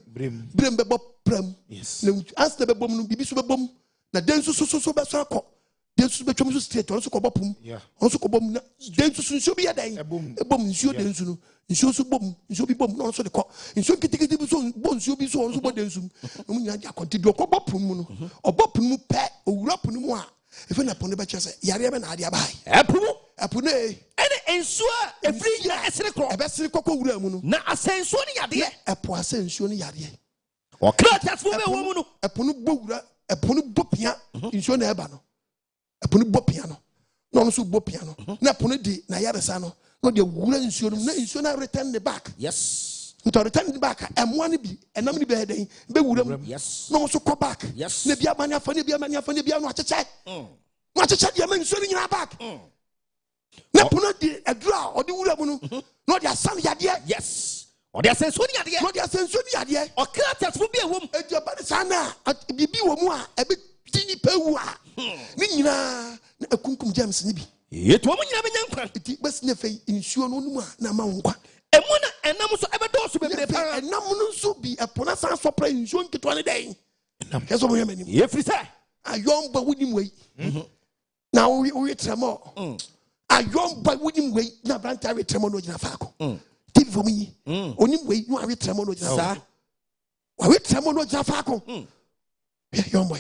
bebo pram yes na ansna bebom no bibi so bebom na densu so be so akọ densu be twom so straight on so kobopum on so kobom na densu nsuo bi yadan ebom nsuo densu no nsuo so bom nsuo bi bom no so de ko nsuo kitikiti bi so bom nsuo bi so on so bo densum no nya ja kontidu okobopum mu no obopum mu pe owurapum mu a efe na pon de be chese yare be na ade abai epuno ene nsuo efri na esere kro ebe sere kokko wura mu no na asensuo ni yade epo asensuo ni yade o kratas fu be wo mu no epuno bo wura epuno bo pia nsuo na eba no epuno bo pia no no so bo pia no na epuno di na yare sa no no de wura nsuo no na nsuo na return the back yes to return the back emwa ni bi enam ni be den be wura mu yes no so go back yes na bia mania fa na bia no acheche no acheche de man nsuo ni nyina back na puno di adura odi wura mu no no de asan yade yes o de asan so ni yade no de asan so ni yade o kratas fu bi ewom ejoba de sana bibi wo mu a ebe tini pewu a ni nyina na akunkum James ni bi yeto mo nyina benya nkwa ti bes ne fe nsuo no mu a na ma nkwa emu na enam so ebe do so bebre pa enam no so bi epona san so pra nsuo nketwa ne den enam keso mo yemani ye frisa ayomba wunim wei na wo tremo ayomba wunim wei na branta we tremo no gina faako tv fo mi onim wei no awe tremo no gina sa awe tremo no gina faako yomba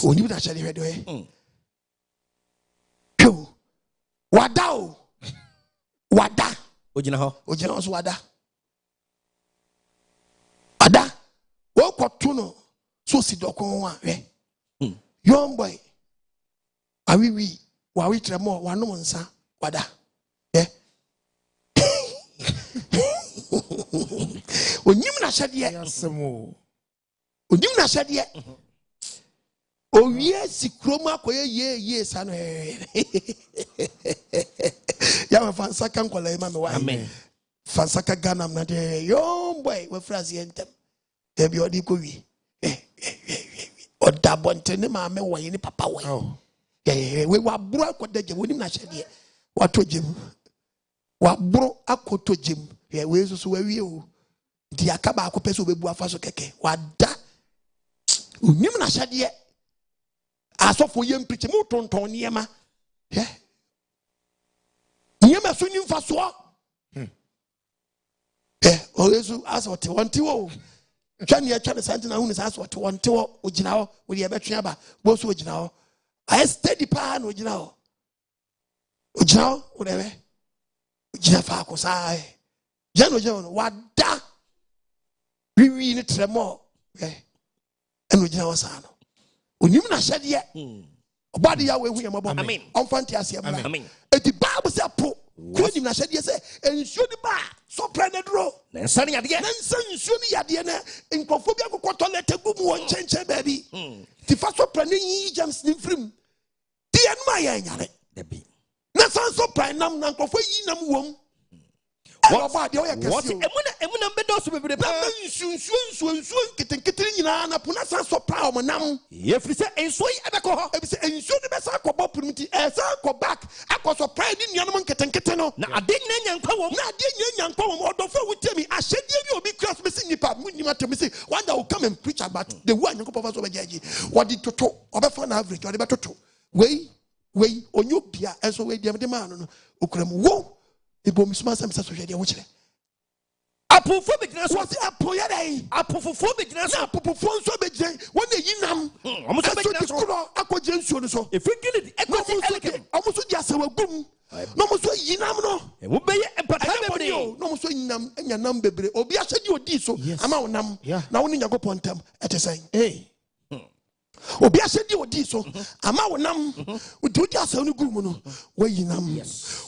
onim da chale we do wada ojina so wada wo kwato no so si dokon wa hwe young boy awiwi wa wi tremo wa no nsa wada onyim na hyede asemo onim na hyede owie sikrom akoye ye sa no Ya fansaka nkwala ma me wa. Amen. Fansaka Ghana na de yo boy we phrase yentem. E bi odi ko wi. Oda bonte ne ma me wo ni papa wo. Oh. We wa bro akodaje woni na hyede. Wa tojim. Wa bro akotojim. Ye we so wa wi o. Di akaba akopese obebu afa so keke. Wa da. Unim na hyede. Asofo yem preach mu tonton niema. Yeah. Niema so nim fa so. O Yesu asote wonti wo. Twani ya twani santi na hunu asote wonti wo ogina ho wo de betwe aba bo so ogina ho. I steady pa na ogina ho. Ogina ho wo de be. Ogina fa ko sai. Jano jano wada. Wi ni tremo. Eno ogina ho sa no. Onim na hyede. Obadi ya we hu yamabo. Amen. Onfanti ase bra. Amen. Eti Bible say po. Kodi na hyede say ensuo ni ba so prenedro. Na nsa ne yade. Na nsa nsuo ni yade na nkofo bi akokɔ toilet gu mu won chenche baby. Ti fa so prene yi jams ni frim. Ti enu ma ya nyare. Debi. Na san so pren nam na nkofo yi nam wom. What emuna mbedo so bebre pa. Nsuo kitenkitiri nyina na puna san so pra o nam. Ye firi se ensuo yi ebekɔ hɔ. Ebi se ensuo ni besa akɔbɔ primiti esa akɔ back akɔso pra ni nuanom kitenkite no. Na ade nyina nyankwa wom. Na ade nyina nyankwa wom odofo wutemi ahyedie bi obi cross me se nipa munnim atem se one day will come and preach about the one nyankwa papa so bejaji. What did toto obefa na average what betoto. Wei onyo bia enso wei dem de ma no okram wo. Ibo misuma sam sa so hwede wo kire. Apofo begina so. What apoya dai? Apofo begina so. Apofo nso begina. Won e yinam. Omo so begina so. Akɔgye nsuo no so. Efigili ekɔsi elekem. Omo so di asawa gum. No mo so yinam no. E wo beye empata bebre. No mo so yinam enya nam bebre. Obi ahyedi odi so. Ama wonam. Na woni nyagopɔ ntam etesɛn. Hey. Obi ahyedi odi so. Ama wonam. Odi asawa no gum no. Wo yinam.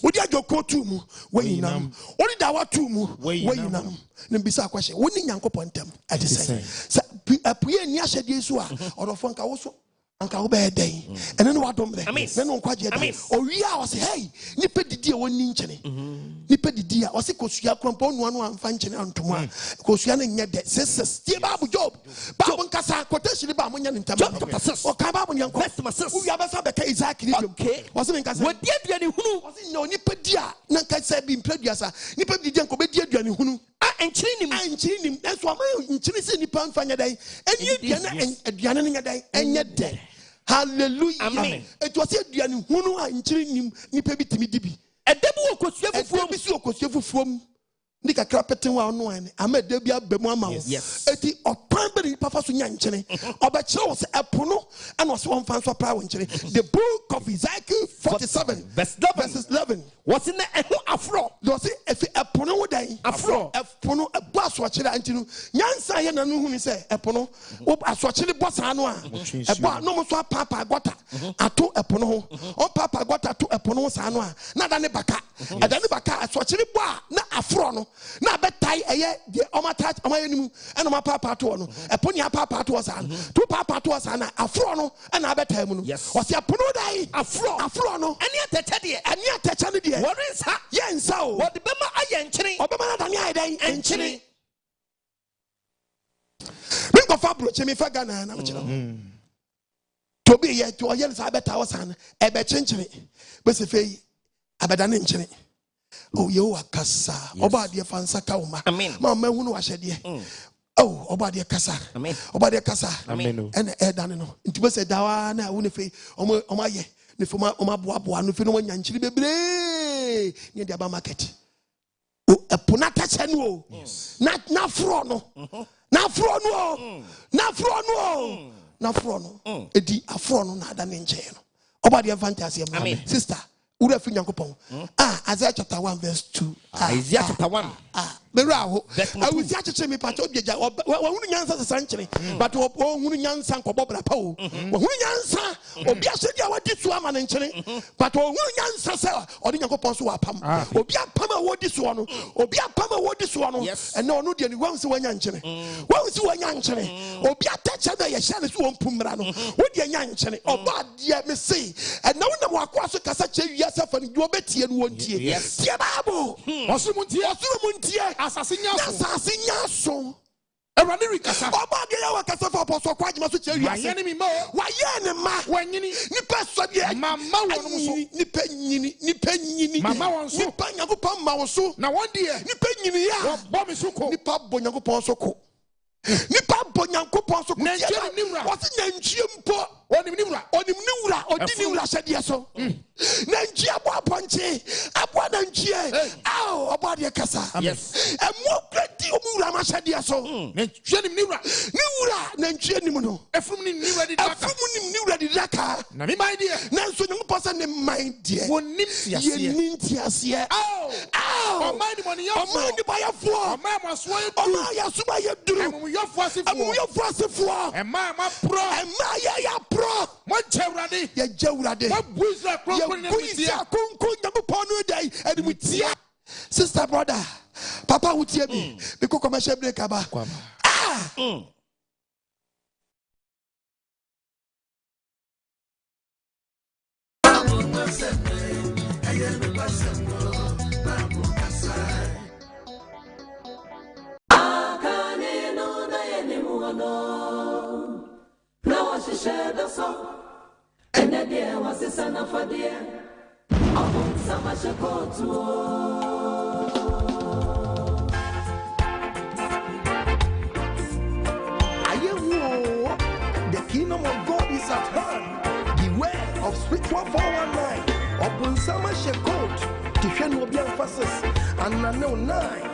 Odi adwoko tu mu. Wo yinam. Odi dawa tu mu. Wo yinam. Ne bisa kwahye. Woni nyankopɔ ntam etesɛn. Sa apuye ni ahyedi so a odofo nka wo so. Anka wo be den ene no wadom re ne no nkwaje den owi a o se hey nipa didi e woni nkyene nipa didi a o se kosua krompo no anu amfa nkyene antomo a kosua ne nye de sesses tie babu job babu nkasa quotation ba mo nya ne ntam o ka babu nyanko wo ya be sa be ka Isaac ni dwom o se nkasa wodi aduane hunu o se no nipa di a na nkasa bi mpladuasa nipa didi enko be di aduane hunu enkyiri nim enso ama enkyiri se nipa mfa nya den eni aduane ne nya den enye de. Hallelujah. Amen. It was said, "Diani hunu a nchiri nim nipa bi timi dibi." Edebu okosua fufuom. Edebi si okosua fufuom. Nika krapete wa no ane. Ama edebi abemu ama wo. Eti opan be nipa fa so nya nkyene. Obekire wo se epono and wo se won fan so pra wo nkyene. The book of Ezekiel 47 verses 11. What's in the eho afro? Do se efi epono wo dan. Afro. Epono ebo asoakire antinu. Nyansa ye nanu hu ni se epono wo asoakire bosa no a. Ebo no mo so papa gota. Ato epono ho. O papa gota to epono sa no a. Na da ne baka. Ada ne baka asoakire bo a na afro no. Na betai eye de omata omayenimu eno ma papa to no eponi papa to sa to papa to sa na afro no na betai mu no o se apono dai afro no eni ateche ne de worensa yensa o wode bema aye nkyene obema na dani aye dai nkyene minko fa broche mi fa Ghana na kira to be ye to oye sa beta wo sa na e be kyenkyene be se fei abeda ne nkyene. Oh, you are Kasa. Obadi fansaka uma. Mama hunu washedie. Oh, obadi kasa. Obadi kasa. Amen. And edane no. Ntibe se dawa na wo ne fe omo ye. Ne fe omo boa no fe no nya nchiri bebre. Ne dia ba market. O epona tache no. Na fro no. Na fro no. Na fro no. Na fro no. Edi afro no na ada ne nche no. Obadi fantasy am. Sister Ura fi nyankopon. Isaiah chapter 1 verse 2. Isaiah chapter 1 Beraho. Verse I was actually me part of the job. Who answers the century, but who answer Cobobra Poe. Who answer or be a city what this woman and chilling, but who answer or the Yanko Ponsu Pam, or be a Pama what this one, or be a Pama what this one, and no, the once one yanching. Once one yanching, or be a toucher that your son won't Pumrano, what your yanching, or bad, yet me see, and no one more quasi Casache yourself and your Betty and 1 year. Yes, Tiababo, Osumuntia, Assassin, so. A running Casa, Casa for Apostle Quite must tell you, enemy more. Why, ma, when you need Mamma, Nipenny, Mamma, so Panyago Mauso. Now, 1 year, Nipenny, Bombisuko, Nipa Bonyago Ponsoko. Nipa Bonyago Ponsoko, what's the name? Jimpo, Onimura, or Dinura said yes. Nanjia Punche, Abwa Nanjia, ow, about your Casa. Yes, and more great deal Mura said yes. Nura, Nanjia Nimuno, a from New Ready Laka. Nami, my dear, Nanso, no person in mind, dear. One Nintias here. Ow, money, by a floor, Mamma sway, Maya Subaya do, your first floor, and Mamma Pro, and Maya Pro, what Jerady, ya Jerady, what Wizard, and with sister, brother, Papa would hear me because commercial break about. Now she shared the song, and the dear was the son of a dear. The kingdom of God is at hand. Beware of spiritual 419. Upon Sama Shekot, Tifan will be emphasis, and I know 9.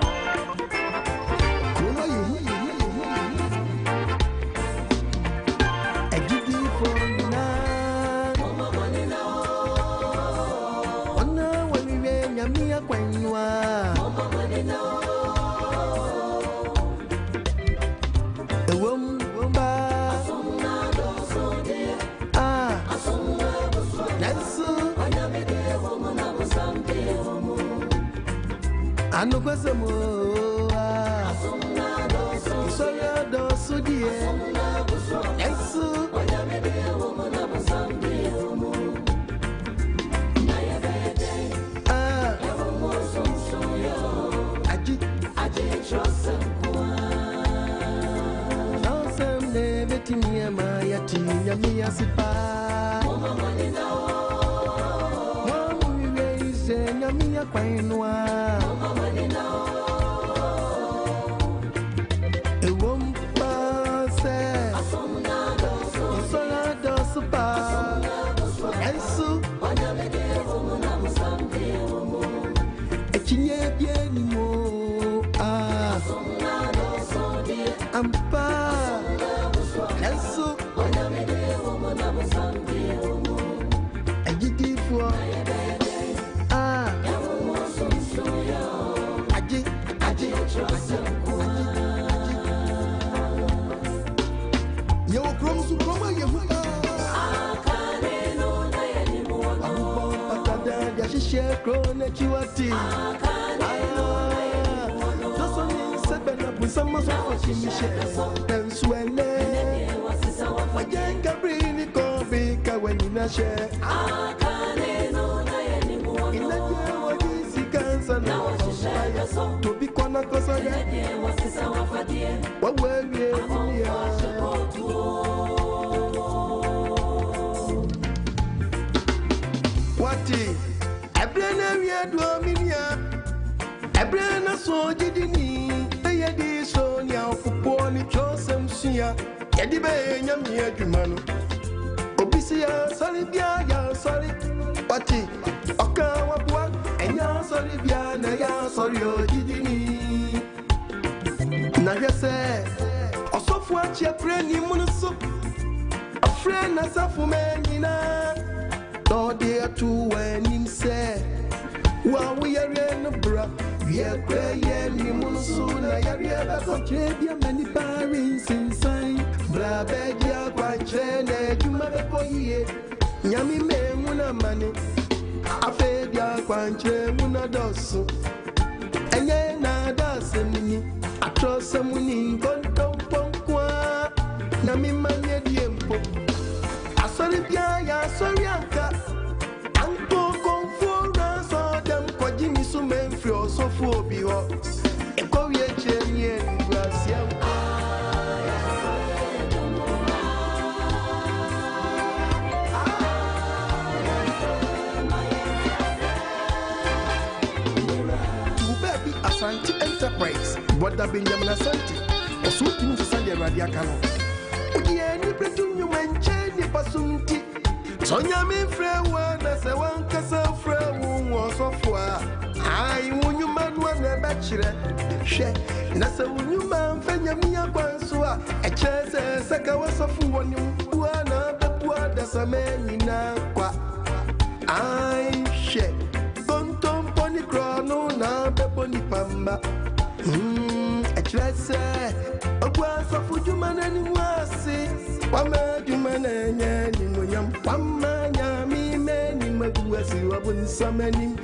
Ria Cray, Nimusuna, Yaria, Cochedia, many parents inside. Blabedia, Quachene, Jumapoye, Yami Muna money. Afedia, Quanche, Muna dosso. And then I does me. I trust someone in Gonton. Nami manye diempo. Asori biya asori anka. Anko konfora so dem kwajini su menfri osofu obi ho. Eko wie chenye ngwasia. To baby Asante Enterprise. What da Benjamin Asante. Osuti mu Sunday radio kano. Ni pretu you menche ni pasunti. Sonya mi frewa na se wan kasa frewa wo sofwa. Ai wunyu manwa na bachire. Hwe na se wunyu man fanya mi akwanso a echese saka wasofu woni bua na bepua da sameni na kwa. Ai hwe kontom poni krono na beponi pamba. Echese ogwa sofu jumana ni wasi. Wama jumana nyani moyam wama nyami meni maguasi wabun samani.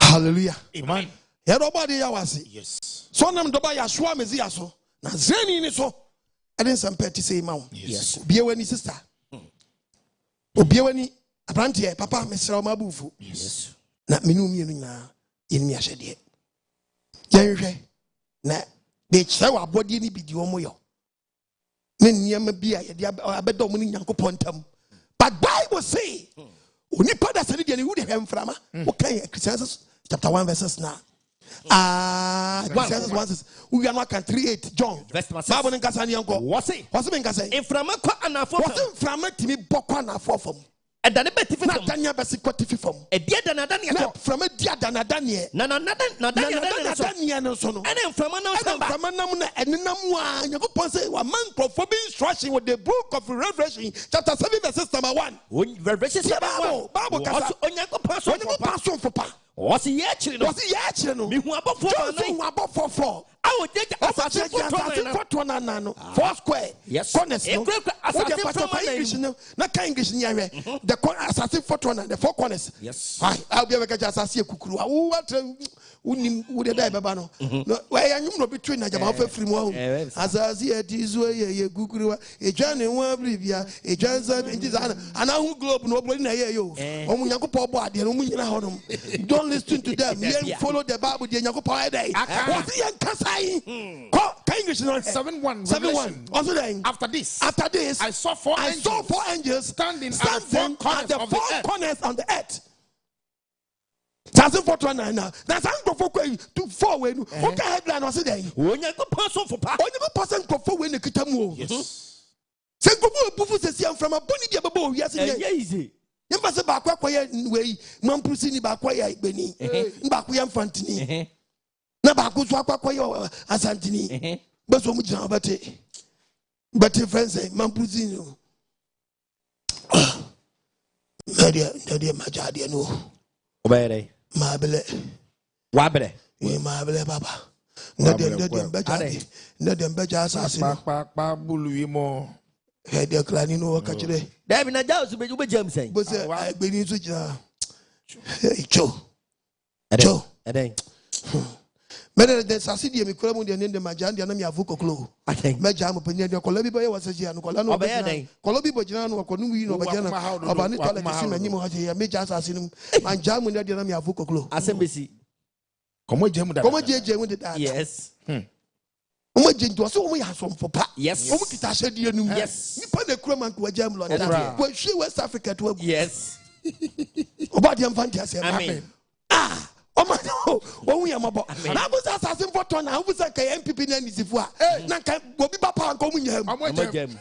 Hallelujah. Amen. Everybody ya wasi. Yes. So nam doba ya shwa mezi ya so. Na zeni ni so. Eden sampeti se ima. Yes. Biyewe ni sister. Obiyewe ni aprantie papa mesra mabufu. Yes. Na minu mienu na yeni ahyede. Yenhwe na be kire wa body ni bidi omo yo. Ne niyama bia ye de abeda omo ni Nyankopon tam. But Bible say onipa da sane de ne hu de hwemframa. O kan Ecclesiastes chapter 1 verses 9. Ecclesiastes 1 says we are not can 38 John. Bible nkasa ne yanko. What's it nkasa? Inframa kwa anafo. What's inframa timi bokwa anafo fam. Edane beti fam. Natanya besi kwati fam. Edie danadani so. Frama dia danadani. Na danadani no so no. Ene inframa na so. Frama nam na enenam wa Nyankopon say wa man crofo be instruction with the book of Revelation chapter 7 verse number 1. Revelation Bible kasa. Onyankopon so fopa. What's ye actually no? Me who above 4 4. I would take assassin for no. 4 square. Yes. Corners no. Assassin from English no. Not English near. The assassin for the 4 corners. Yes. I'll be able to assassin kukuru. What would the die babano? No, why are you not between a Jamafa free one? As I see it is way a kukuru, a Johnny Wabrivia, a Johnson, and I globe nobody near you. Omunyanko body and Omunyan. Don't listen to them. You follow the Bible. You go per day. What's the Kasai? English 7:1. Also then, after this, I saw 4 angels standing at the 4 corners on the earth. That's a 4 now. That's how to 4 when okay headline was there. When you go person for pa. When you go person for when you kitamu. Yes. Say go bufu say from a boni dia babo yes easy. Yemba se ba kwa ye we mampusi ni ba kwa ya igbeni ba kwa ya mfantini na ba ko so akwa ye asantini ba so mu jina bate friends mampusi no nadia majade no obere mabele wabere we mabele baba nadia beja asasi pa bulu yimo Head clan no work actually. David na jaws be James saying. But I been to Joe. Eden. Better than Sassidi, me call the name the Majan, the enemy of Vuko. I think Majam opinion, your Colabi was a Gian, Colano, Colabi Bojan, or Conui, or Bajana, or Banita, and Nimo, Major Assassin, and Jam with the enemy of Vuko. Assembly. Come on, Jim. Yes. Umejintu so we have from papa. Yes. Umukita said you know. Yes. Nipa de kroma ko jam lo na. We she West Africa to. Yes. Obadi am fantasy. Amen. Oma no. Wo wi amabo. Na bu assassin for ton na bu say ka MPP na nisifu a. Na ka obi papa ko munyam. Amojam.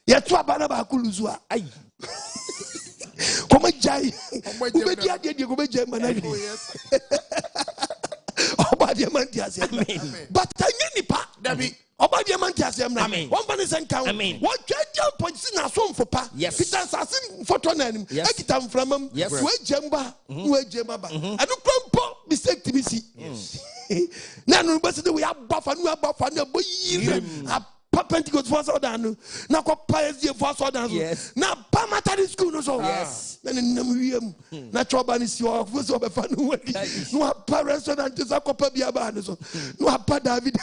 Ye to abana ba kuluzu a. Ai. Koma jai. Ubedi ade de ko be jam na. Obadi amantiase. But tanya nipa. Dabi. Obadi amantiase na. One man is encounter. What judge see na so mfopa. Yes. Peter assassin photo na nim. Yes. Ekita mframam. Yes. We jemba. We jemba. Adu krompo mistake to me see. Na no be say we abafa na boyi. Pentecost for so dan na ko paezie for so dan na pa maternity school no so na nam wiem na choba ni si o so be fa no wadi no pa restaurant so ko pa bia ba no so no pa David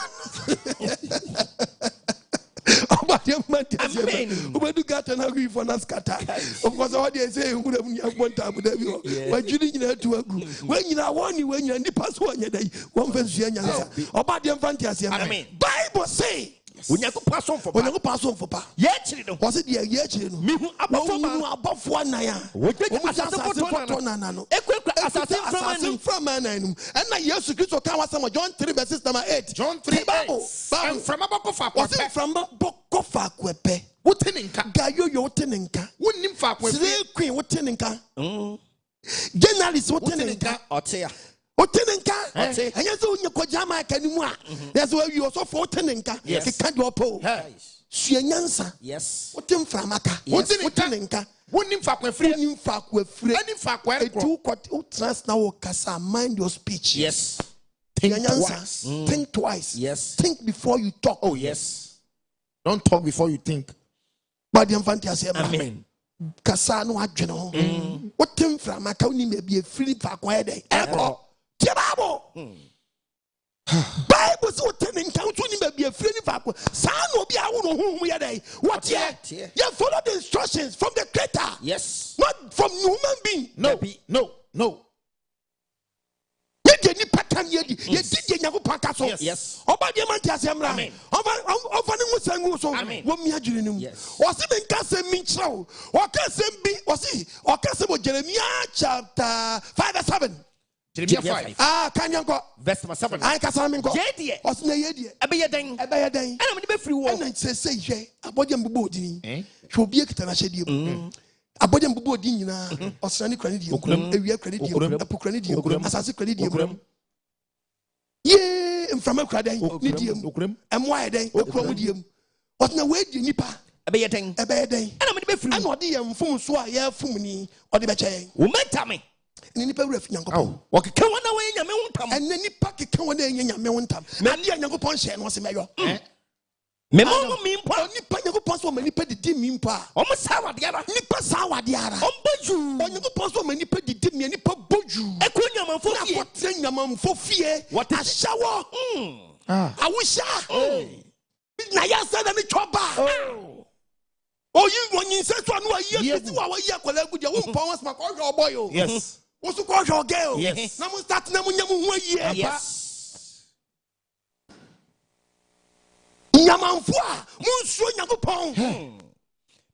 Amen. Ubedu gata na gwi for na scatter. Of course what they say who dem nya bonta abuda bi o. Wa jiri nyina tu agu. Wa nyina woni wa nyina nipa so anya dai. Won fa sua nyansa. Oba de mfanti ase. Amen. Bible say Unyako paso for pa. Ye chiri no. Was it ye chiri no? Me hu abofo anaya. Asase foto na no. Ekwa asase from ananum. And na Jesus Christ kan wasama John 3 verse number 8. John 3:8. And from abako fa kwa. Was it from abako fa kwepe? Woteninka. Gayo yo woteninka. Wonnim fa kwa. Slay queen woteninka. Journalist woteninka. Otea. Otenenka anya so onye kojama akanimu a yes we so for otenenka ke ka do po suanyansa yes otemframaka otenenka wonim fa kwa free wonim fa kwa free wonim fa kwa etu ko trust na wo kasa mind your speech yes think twice think twice yes think before you talk oh yes don't talk before you think but the fantasy amen kasa no adwene ho otemframaka wonim be free fa kwa e dey Bible so telling council ni be a friend for san obi a wo no hu ya dai what here you follow the instructions from the creator yes not from human being no ye ni pattern ye di ye di nyakopan ka so yes oba de man ti asemra ofa ni musangu so wo mi adwene nim o se ben ka se mi nchrawo o ka se bi o ka se bo Jeremiah chapter 5 verse 7 Jeremiah 5. Kanyanko verse number 7. I kasa me nko. Yedie. Osna yedie. Ebe yeden. Ana me be free wo. Ana say hwe. Abode mbubo odini. Hwe obi ekita na hyedie mu. Abode mbubo odini nyina. Osna ni krani die. Ewia krani die. Apu krani die. Asase krani die. Ye mframa kradan ni die mu. Emo ayeden ekura mu die mu. Osna we die nipa. Ebe yeden. Ana me be free. Ana ode ye mfum so a ye fum ni ode be kyen. Wo menta me. Ni nipa wura fi Nyankopon. Okeka wana we nyame wontam. And nipa keka wana nyame wontam. Na dia Nyankopon hye no se meyo. Me mo mi mpa. Nipa Nyankopon so ma nipa didi mi mpa. Omo sa wade ara. Nipa sa wade ara. Omboju. Nyankopon so ma nipa didi mi nipa boju. Ekro nyamamfo fie. Na potre nyamamfo fie. Ahyawo. Awusha. Na ya sa na ni choba. You wonyin se so anu ayi ati wa ayi akola gudia wo mpa won sma ko hwe boy o. Yes. Wosu ko hwe girl. Yes. Na mu start na mu nyamu hu ayi. Yes. Nyamanfo a mu nsuo Nyankopon.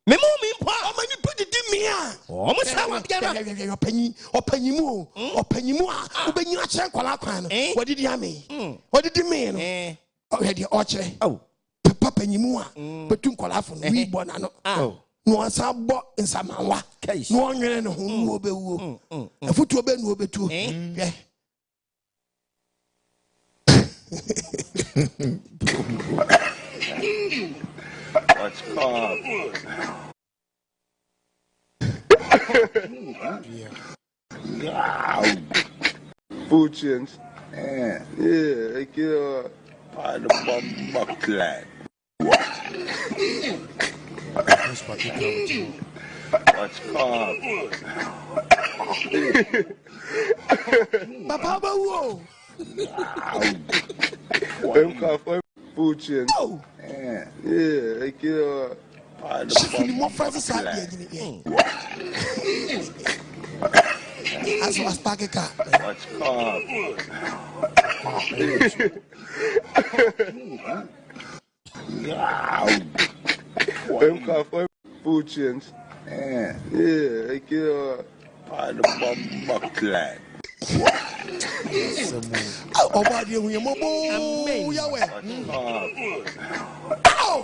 Me mo mi mpa. O ma ni pedi di mi a. O mo sa wa biara. Opanyimu a obenyina kire kwala kwan no. Wadidi ame. Wadidi me no. O he di o kire. Oh. Papa nyimu a betu kwala fo no wi bo na no. No ansa bo nsamanwa. No onwene ne ho no obewuo. Afutu obe no obetu. Hwe. What's called? Yeah. Food chains. Yeah, I kill the bomb buckler. What's called? Papa bawo. Food chains. Yeah, I kill the bomb buckler. As was packing car. What's called? Food chains. Yeah, I kill the bomb buckler. Obadi we mobo yawe. Oh,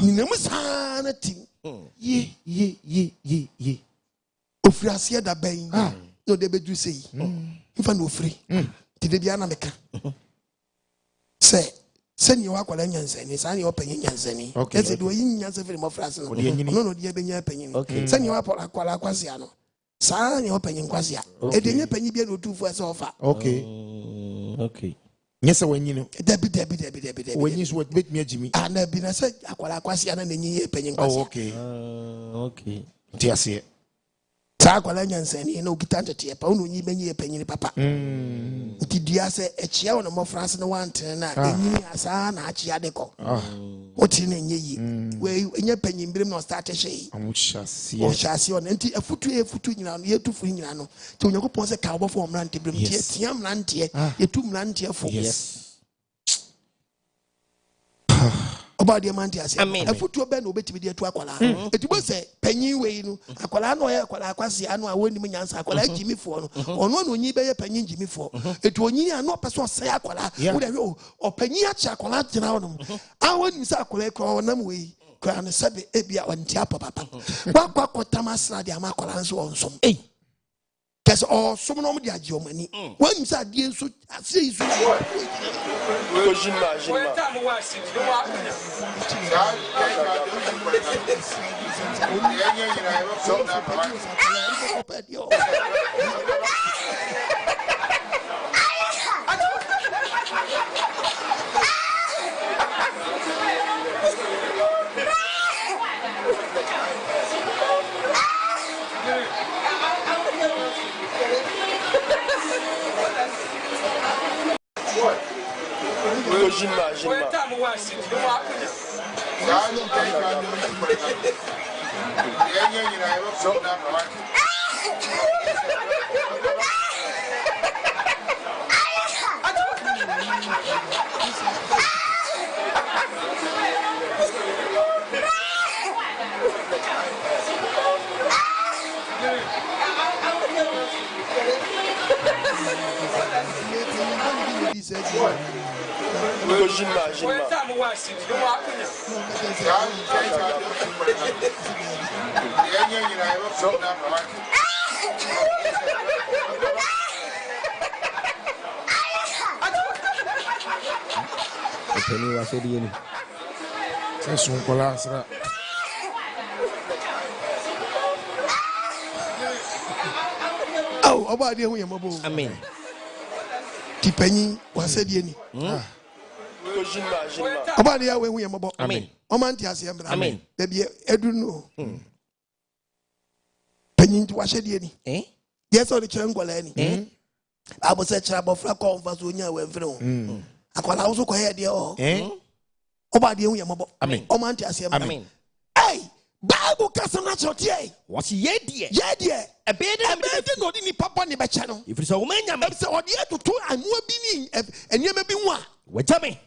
ni nem sana tim. Ye. Ofri asia da ben. No de bedu sei. Mfa no ofri. Ti de bia na meka. Say Send you akwala nyansani, sani openye nyansani. Okay. Kese do yin nyansa firi mo frase no. No die benya penyin. Send you akwala kwase ano. Sani openye kwase a. E de nya penyin bia no tufu ase ofa. Okay. Okay. Yes, when you know. Debi. When you what make me Jimmy. And be na say akwala kwase ana na nyi penyin kwase. Oh, okay. Okay. Tiasie. Sa akwala nyansani na okitante tie pa unu nyi benyi penyin papa. Nti dia se echia wona mo frase no wante na enyi asa na Ahyede ko. Oti na enye yi. We enye penyin birim no start hye. Amushasi. O shasi on nti efutu nyina no yetufu nyina no. Ti Onyankopon se ka obofo omrante birim tie tia mrante yetu mrante fo. Yes. About the man, I mean, a foot to bend obey to Aquala. It was a penny way, Aquala, no, Aquasi, I know I wouldn't mean answer Aquala Jimmy for, or one when you pay a penny Jimmy for. It will ye no person say Aquala, or penny at Chacola Genonum. I wouldn't say Aquala or Namway, crown a sabi ebia on Tiapa Papa. What Tamasra de Amacolan's on some. Because all some of the AGYEMANG. When you said, dear, so I say, oh, about the way, Amen. Tipenny was said any. About the way we are about. Amen. Omantias, Amen. Baby, I don't know. Penny to wash any. Eh? Yes, or the Changolani. I was a trouble for a conversation when through. I call also quiet, dear. About the way I'm about. Amen. Omantias, Amen. Hey, Bible Castle Tie. What's ye dear? Yeah, dear. A bed Not in the papa in the channel. if it's a woman, I'm So, or the other two, and we're being, and you may be one. with me.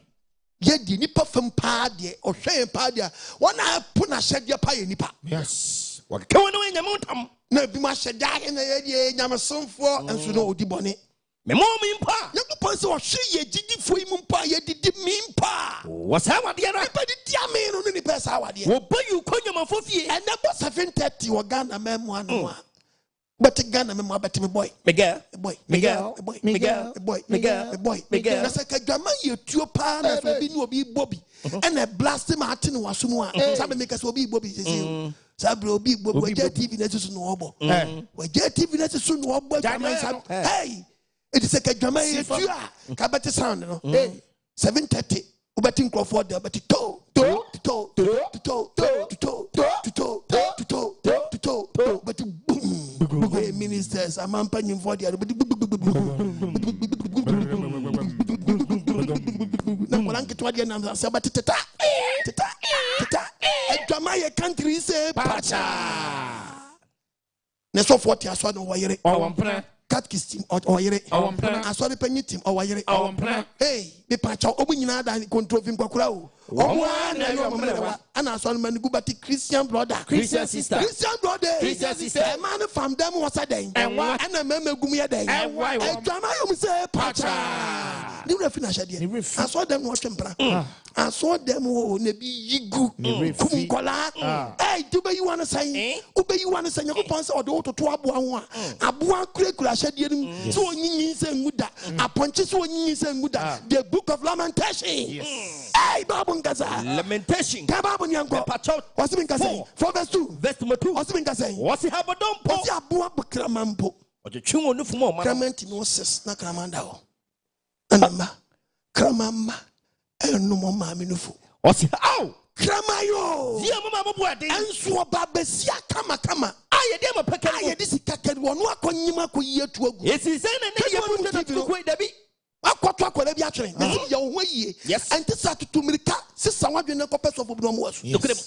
Yet the nipper from Paddy or Shay Padia. One I put a shed your pie nipa. Yes. What going on in the mountain? No, be my shed in the idea, Yamason for, and so no, the bonnet. Me mom in pa. No person or she did for him, pa, ye did mean pa. What's our dear? But the dear man on any person, our dear. Well, but you call your man for fear. And that was 7:30 or Ghana memoir. But a Ghana memoir, but me boy. Miguel, A boy, Miguel, a boy, Miguel, a boy, Miguel, a boy, Miguel. That's like a grandma, you two pan, will be Bobby. And a blasting Martin was someone. Some make us will be Bobby. Sabro be Bobby, TV next to Noble. Where TV next to Noble. Hey, it is like a grandma, you are. Cabot sound, 7:30. Ubatin Crawford, but but ministers, I'm unpaying for the other country say Pacha. Neso 40 as one catechism or yere. I saw the penny team or yere. Hey, the Pacha, Obuina, and control him Quacrao. And I saw man go back to Christian brother, Christian sister, Christian brother, Christian sister. A man from them was a day, and a member Gumia day, and why? I say Pacha. Ni refi na hyede. I saw them watch empra. I saw them wo na bi yigu. Kum kola. Hey, do be you want to say? Ube you want to say Nyankopon say odo to aboa ho a. Aboa kura hyede nim. So onyinyin say nguda. Aponche so onyinyin say nguda. The book of Lamentation. Yes. Hey, Bible ngasa. Lamentation. Ka Bible nyanko. What's been say? 4 verse 2. Verse 2. What's been say? What's habodon po? What's aboa bukramampo? Oje twon onu fumo ma. Krament no ses na kramanda ho. Anamba. Kramama. Enu mo ma me nufu. What's ow? Kramayo. Zia mama mo boade. Enso oba besia kama. Ayede ma peka. Ayede sikaka wonu akonyima koyi atu agu. Esi se na ye bu na tukoi dabi. Akwato akwara bi atwere. Na ye wo hwie. Yes. Ante sa tutumirika sisa wadwene kopeso fo no mo wasu. Dokrem.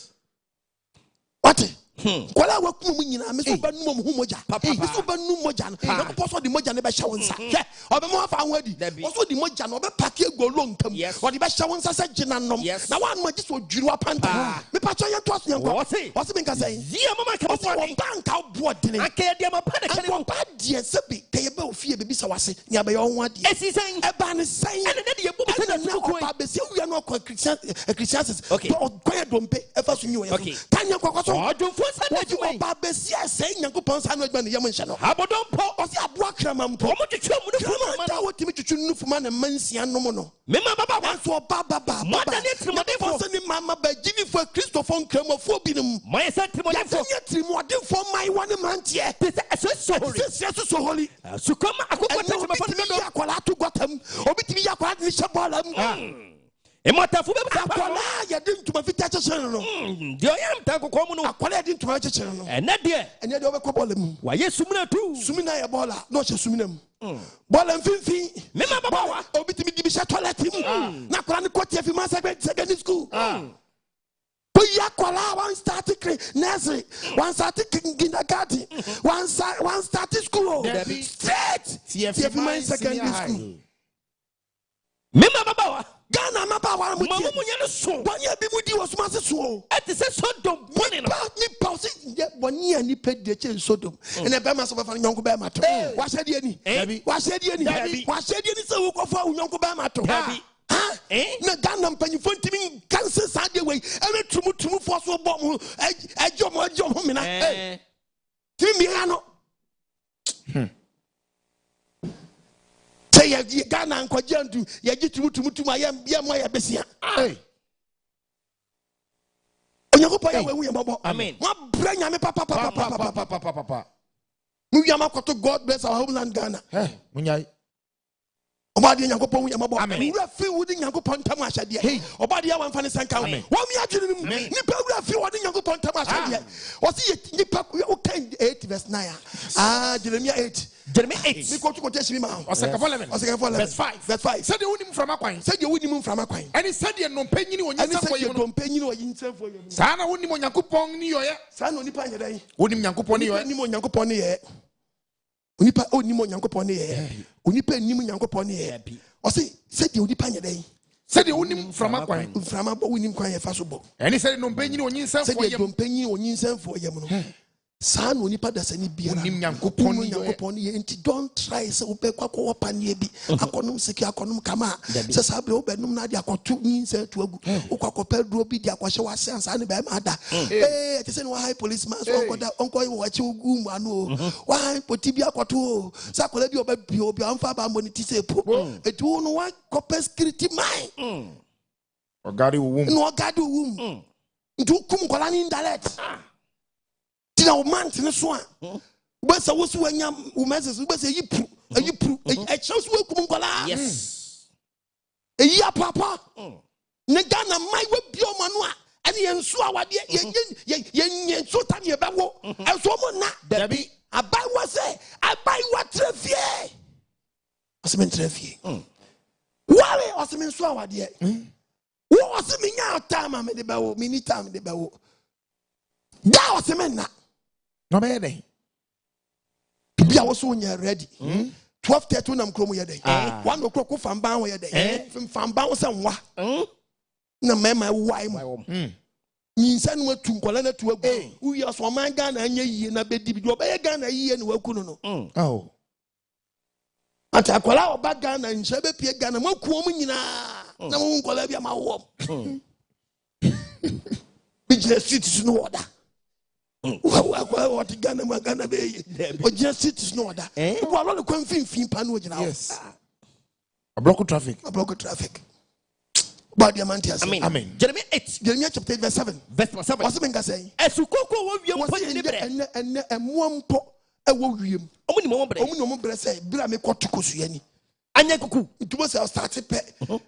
What? Kwala wakum mu nyina me so ba num mu moja. Me so ba num moja no. Na poso di moja ne be hye wonsa. Hwe, obe mo afa ho adi. Poso di moja no obe pake egolo nkam. Odi be hye wonsa se gina nom. Na wan ma giso dwiru apanta. Me pa cho ye to aso yanko. Wose be nka say. Zia mama ka bo banka bo dene. Aka de ma pa de kane. Ba de se bi ka ye ba ofie be bi sa wase. Nya be ye ho ade. Esi sen. E ba ne sen. E ne de ye bu be se na ko ba be se wi no ko Christians. Okay. Ko ye dompe e fa so nyi wo ye. Tanya kwakwaso. What you are Babesia saying, Yankopon Sanway, Yaman Channel. Abodon Po, or the Abuakram Po, what you to Nufuman and Mansian Nomono. Mema Baba, for Baba, Mamma, by Jimmy for Christopher Cremophobinum. My sentiment for my 1 month yet. So holy. So come, I could not to Gotham, or between Yakwad Nishabalam. Emata fu be akwala ya din tuma fita chechero no de oyam tanko komu no akwala din tuma chechero no ene de obekọ bọọlụ mu wa ye sumina tu sumina ya bọọlụ no che sumina mu bọọlụ mfimfi mema baba wa obitimi di bi sha toilet mu na akwala ni kote fi man secondary school Boya akwala one start nursery one start kindergarten one start school straight fi man secondary school mema baba wa Ghana Maba Munya so one year be with you was master so at the Sodom money ni pause 1 year ni paid the chain Sodom and a Bama of a young Bamato. What said any? What said any? What said any so for young Bamato? Na Ghana penny phone to me cancer Sunday way every to for so bomb a job homina. Timiano. Say Ghana and Kwajandu, Yajitu to my Yamaya Bessia. Amen. What bring me papa. Muyamako to God bless our homeland Ghana. Munyai. Obadi Yankopon Yamabo. Amen. Rafi wouldn't Yankopon Tamasha. Hey, Obadi Yawan Fanny County. What me actually Nipa Rafi wouldn't Yankopon Tamasha. What's it? Nipa 8 verse 9. Jeremiah 8. Jeremiah 8. We go to quotation me. Verse 5. Verse 5. Said you wouldn't from a coin. Said you wouldn't from a coin. And he said you no penny when you for you don't pay you for you. Sana wouldn't Yankopon New York. Sana Nipa Day. Wouldn't Yankopon Yankopon here. Unipa o nimo Nyankopon ye unipa nimo Nyankopon ye o say said you unipa nyedai said you unim from abo unim kwan ye fa so bo eni said no mpanyin onyinsan fo ye do mpanyin onyinsan fo ye no saa no unipa da sani biara unim Nyankopon ye enti don't try say obekwa ko wopane bi akonom seki akonom kama say sabre obenum na de akoto nyinsan tu agu ukwakopa duro bi de akwahye wase ansa ne be ma da te say no high policeman so okoda onko ye wachi ogu mu anu why poti bi akoto sakola bi oba obi amfa ba moniti say po etu no wa kopa security mine ogari wum ntu kum kola ni indirect tina o man tene so a ubesa wo so wanya umezes ubesa yipru e chance wo kum kola yes eyi apapa ne Ghana mai we bio manu a ene yensu awade yensu tam ye bewo enso mo na dabi abai wase abai wa trafie asem trafie wale asem ensu awade wo asem nya time me de bewo mini time de bewo da asem na no be dey bia wo so nya ready 12:30 nam kromo ye dey 1 o'clock ku famban wo ye dey famban wo se nwa na mema wai mo nyinsa no atu nkola na tu agu uyi aso man Ghana anya yie na bedi bi do be Ghana yie na waku no ati akwala oba Ghana nche be pie Ghana mo kuo mu nyina na mo nkola bia ma wo bijina street no order akwala what Ghana ma Ghana be yi ojina street no order wo alo le kwa mfimfin pa no ojina yes a block traffic but diamantias amen Jeremiah 8 Jeremiah chapter 8 verse 7 what's the say esukoko wo wiem po ni bre enne emuampo ewo wiem omuni mo bre omuni mo bre say bra me kwoto so yani anya kuku ntubo say start pe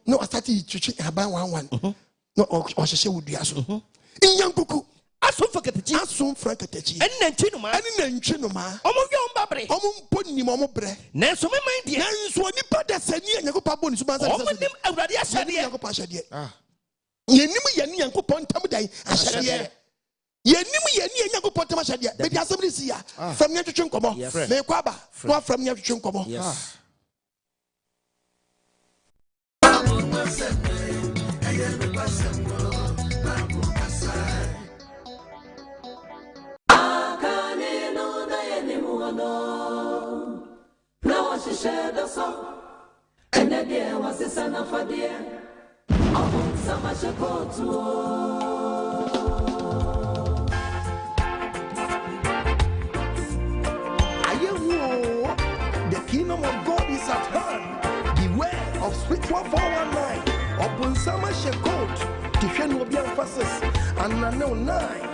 no start twitwi haban 11 no o hyehye wodua so inyankuku aso frankatachi enne ntwi no ma omo wiem ba bre omo mpo ni mo bre na so me man de na so oni pa de sani anyakopa boni so banza omo nim awurade ahyade anyakopa ahyade yenim yeni yankopon tam dai ahyade yenim yeni yankopon tam ahyade be di asem ni sia fam nya twetwe nkomo me kwaba no fam nya twetwe nkomo Now she shared the song, and the dear was the son of a dear. Among some I shall go to. The kingdom of God is at hand. Beware of spiritual 419. Upon summer shekot, Tiffany will be emphasis, and I know 9.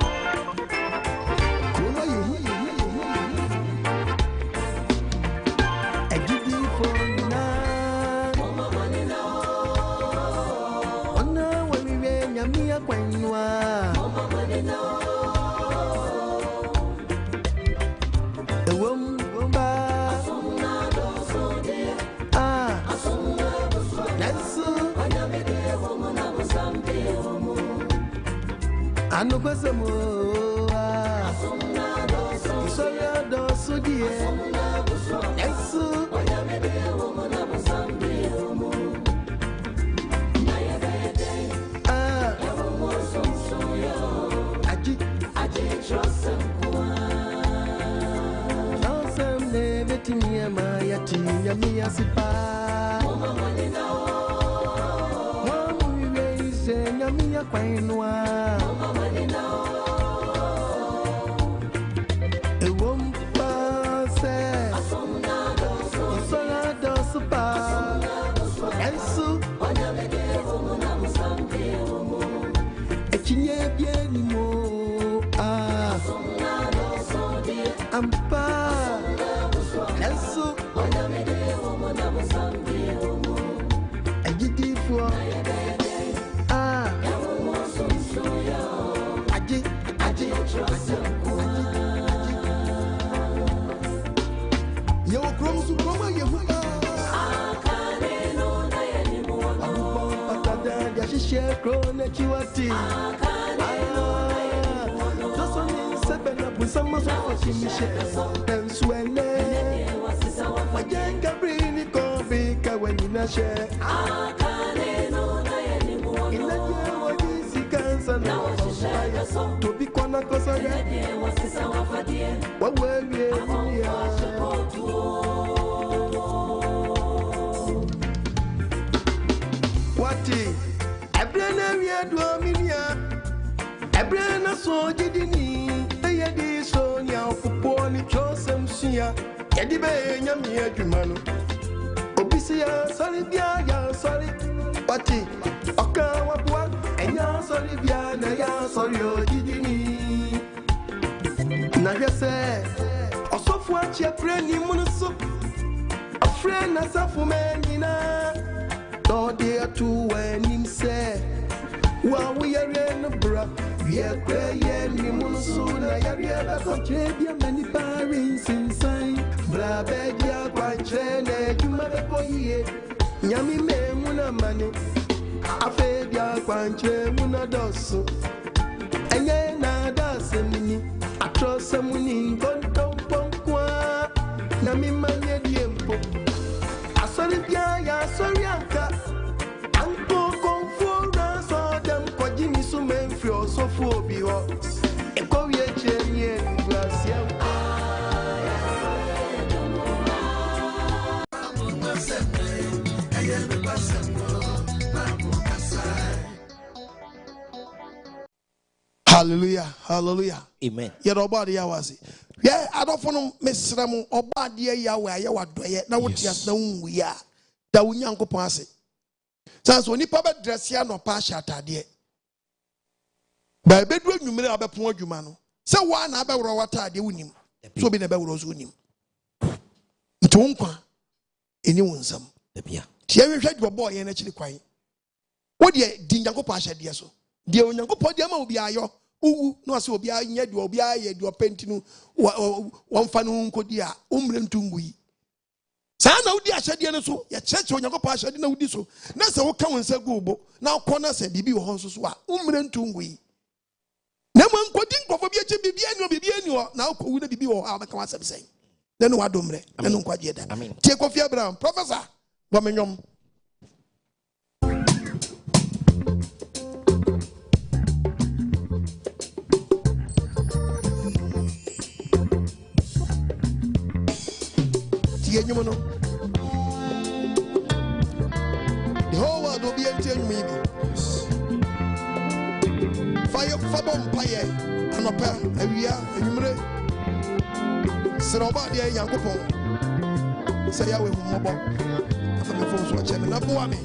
Anu kwasemo Isoya do sudie Yesu Aji trosem ne betimia mayati Yamia sipa Wamu iwe Yamia kwainwa Hallelujah. Hallelujah. Amen. Yet obadi yawazi. Yeah, I don't want to miss them. Obadi Yahweh, Yahweh, now what yes, no, we are. That we young pass. Since when you papa dress here no pasha tadie. By bedroom, you may have a point you man. So one about water, they win him. So be the bell was winning. Tonka, anyone some. Here we had your boy and actually quiet. What ye didn't go pasha dear so? Dear when you go put them will be ayo. No, so be I yet will be I your painting one fan could dear, tungui. Sana udi ashadi so ya church when you go pasha didn't know this so. That's what come and say go. Now corners and bibi horses wa tungui. Naman kodin ko fobi eche bibi enu na ko wu na bibi wo ha baka wasem say na no wadomre na no kwaje da tie Kofi Abraham professor bo menyom tie nyum no the whole world will be tie nyum yi fire fabom paye anopa awia enwumre seroba de yankopon say yawe humobo afame fo so che me na boa me